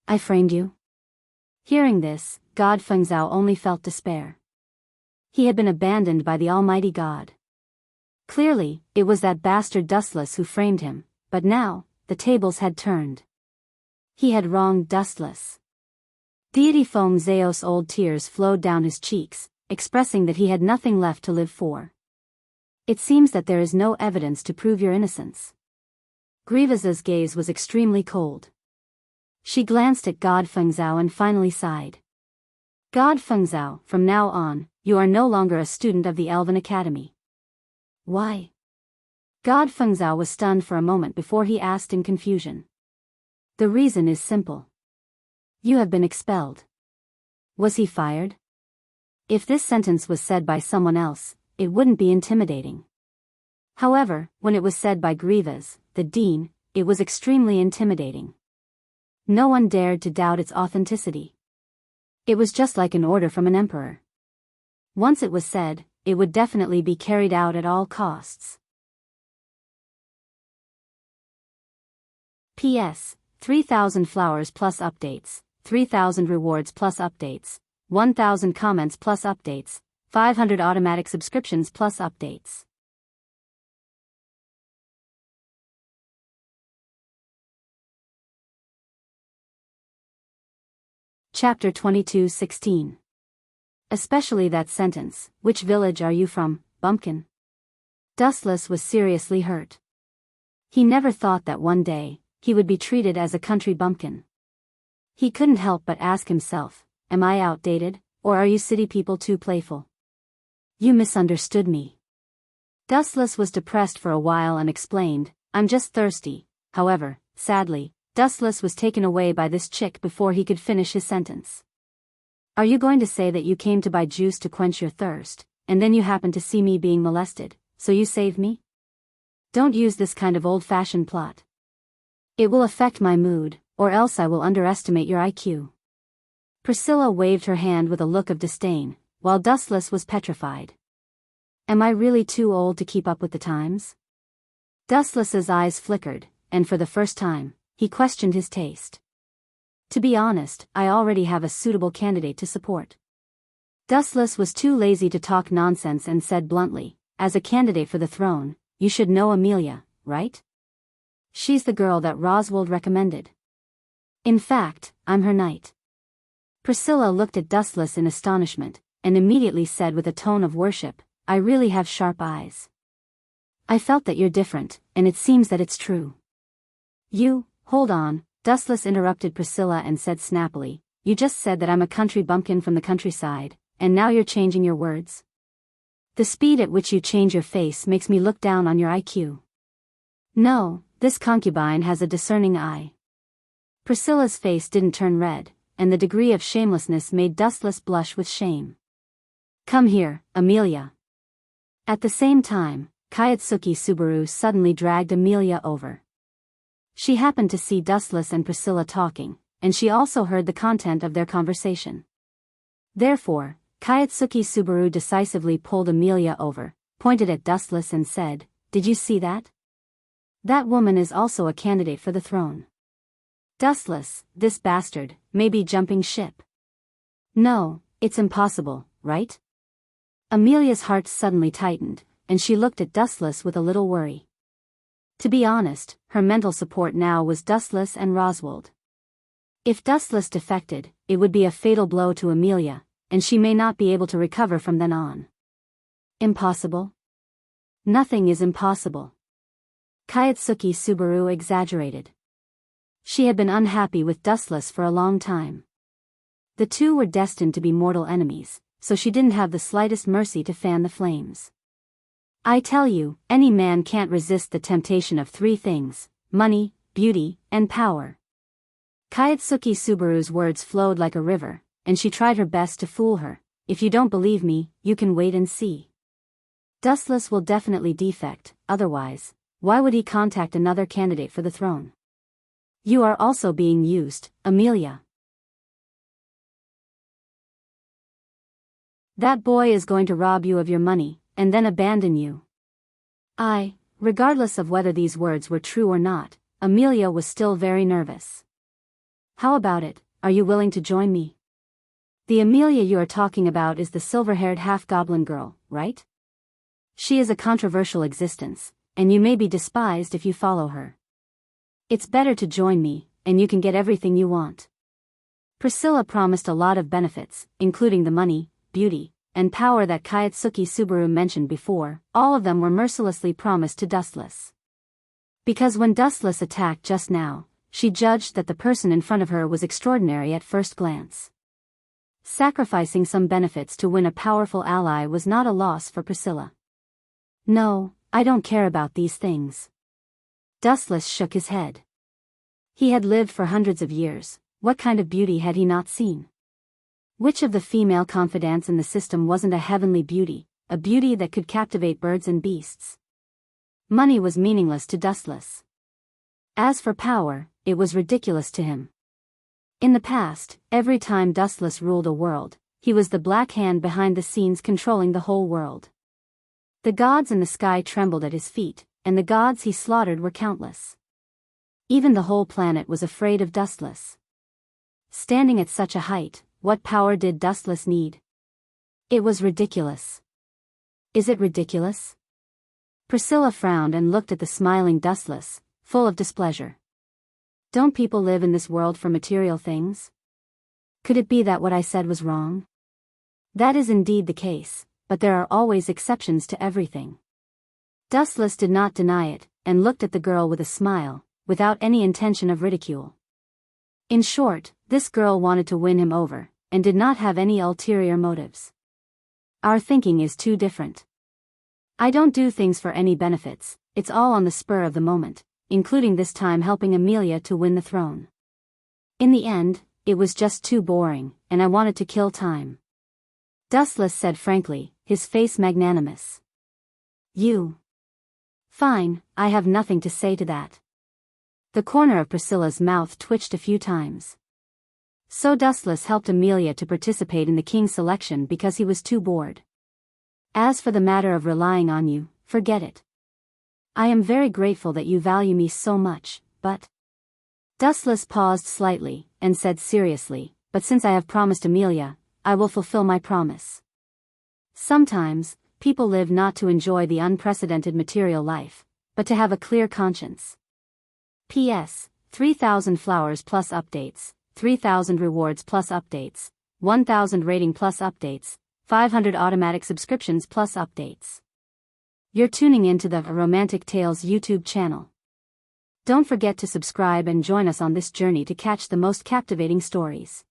Speaker 1: "I framed you?" Hearing this, God Feng Zhao only felt despair. He had been abandoned by the Almighty God. Clearly, it was that bastard Dustless who framed him, but now, the tables had turned. He had wronged Dustless. Deity Feng Zhao's old tears flowed down his cheeks, expressing that he had nothing left to live for. "It seems that there is no evidence to prove your innocence." Grievous's gaze was extremely cold. She glanced at God Feng Zhao and finally sighed. "God Feng Zhao, from now on, you are no longer a student of the Elven Academy." "Why?" God Feng Zhao was stunned for a moment before he asked in confusion. "The reason is simple. You have been expelled." Was he fired? If this sentence was said by someone else, it wouldn't be intimidating. However, when it was said by Grievous, the dean, it was extremely intimidating. No one dared to doubt its authenticity. It was just like an order from an emperor. Once it was said, it would definitely be carried out at all costs. P.S. 3,000 flowers plus updates, 3,000 rewards plus updates, 1,000 comments plus updates, 500 automatic subscriptions plus updates. Chapter 22:16. Especially that sentence, "Which village are you from, Bumpkin?" Dustless was seriously hurt. He never thought that one day, he would be treated as a country bumpkin. He couldn't help but ask himself, "Am I outdated, or are you city people too playful?" "You misunderstood me." Dustless was depressed for a while and explained, "I'm just thirsty." However, sadly, Dustless was taken away by this chick before he could finish his sentence. "Are you going to say that you came to buy juice to quench your thirst, and then you happened to see me being molested, so you saved me? Don't use this kind of old-fashioned plot. It will affect my mood, or else I will underestimate your IQ." Priscilla waved her hand with a look of disdain, while Dustless was petrified. "Am I really too old to keep up with the times?" Dustless's eyes flickered, and for the first time, he questioned his taste. "To be honest, I already have a suitable candidate to support." Dustless was too lazy to talk nonsense and said bluntly, "As a candidate for the throne, you should know Amelia, right? She's the girl that Roswald recommended. In fact, I'm her knight." Priscilla looked at Dustless in astonishment, and immediately said with a tone of worship, "I really have sharp eyes. I felt that you're different, and it seems that it's true." Hold on," Dustless interrupted Priscilla and said snappily, "You just said that I'm a country bumpkin from the countryside, and now you're changing your words? The speed at which you change your face makes me look down on your IQ. No, this concubine has a discerning eye." Priscilla's face didn't turn red, and the degree of shamelessness made Dustless blush with shame. "Come here, Amelia." At the same time, Kayatsuki Subaru suddenly dragged Amelia over. She happened to see Dustless and Priscilla talking, and she also heard the content of their conversation. Therefore, Kayatsuki Subaru decisively pulled Amelia over, pointed at Dustless and said, "Did you see that? That woman is also a candidate for the throne. Dustless, this bastard, may be jumping ship." "No, it's impossible, right?" Amelia's heart suddenly tightened, and she looked at Dustless with a little worry. To be honest, her mental support now was Dustless and Roswald. If Dustless defected, it would be a fatal blow to Amelia, and she may not be able to recover from then on. Impossible? Nothing is impossible. Kayatsuki Subaru exaggerated. She had been unhappy with Dustless for a long time. The two were destined to be mortal enemies, so she didn't have the slightest mercy to fan the flames. "I tell you, any man can't resist the temptation of three things: money, beauty, and power." Kayatsuki Subaru's words flowed like a river, and she tried her best to fool her. "If you don't believe me, you can wait and see. Dustless will definitely defect, otherwise, why would he contact another candidate for the throne? You are also being used, Amelia. That boy is going to rob you of your money, and then abandon you." Regardless of whether these words were true or not, Amelia was still very nervous. "How about it, are you willing to join me? The Amelia you are talking about is the silver-haired half-goblin girl, right? She is a controversial existence, and you may be despised if you follow her. It's better to join me, and you can get everything you want." Priscilla promised a lot of benefits, including the money, beauty, and power that Kayatsuki Subaru mentioned before. All of them were mercilessly promised to Dustless. Because when Dustless attacked just now, she judged that the person in front of her was extraordinary at first glance. Sacrificing some benefits to win a powerful ally was not a loss for Priscilla. "No, I don't care about these things." Dustless shook his head. He had lived for hundreds of years. What kind of beauty had he not seen? Which of the female confidants in the system wasn't a heavenly beauty, a beauty that could captivate birds and beasts? Money was meaningless to Dustless. As for power, it was ridiculous to him. In the past, every time Dustless ruled a world, he was the black hand behind the scenes controlling the whole world. The gods in the sky trembled at his feet, and the gods he slaughtered were countless. Even the whole planet was afraid of Dustless. Standing at such a height, what power did Dustless need? It was ridiculous. Is it ridiculous? Priscilla frowned and looked at the smiling Dustless, full of displeasure. Don't people live in this world for material things? Could it be that what I said was wrong? That is indeed the case, but there are always exceptions to everything. Dustless did not deny it, and looked at the girl with a smile, without any intention of ridicule. In short, this girl wanted to win him over, and did not have any ulterior motives. Our thinking is too different. I don't do things for any benefits, it's all on the spur of the moment, including this time helping Amelia to win the throne. In the end, it was just too boring, and I wanted to kill time. Dustless said frankly, his face magnanimous. You. Fine, I have nothing to say to that. The corner of Priscilla's mouth twitched a few times. So Dustless helped Amelia to participate in the king's selection because he was too bored. As for the matter of relying on you, forget it. I am very grateful that you value me so much, but... Dustless paused slightly, and said seriously, "But since I have promised Amelia, I will fulfill my promise." Sometimes, people live not to enjoy the unprecedented material life, but to have a clear conscience. P.S. 3,000 flowers plus updates, 3,000 rewards plus updates, 1,000 rating plus updates, 500 automatic subscriptions plus updates. You're tuning into the Romantic Tales YouTube channel. Don't forget to subscribe and join us on this journey to catch the most captivating stories.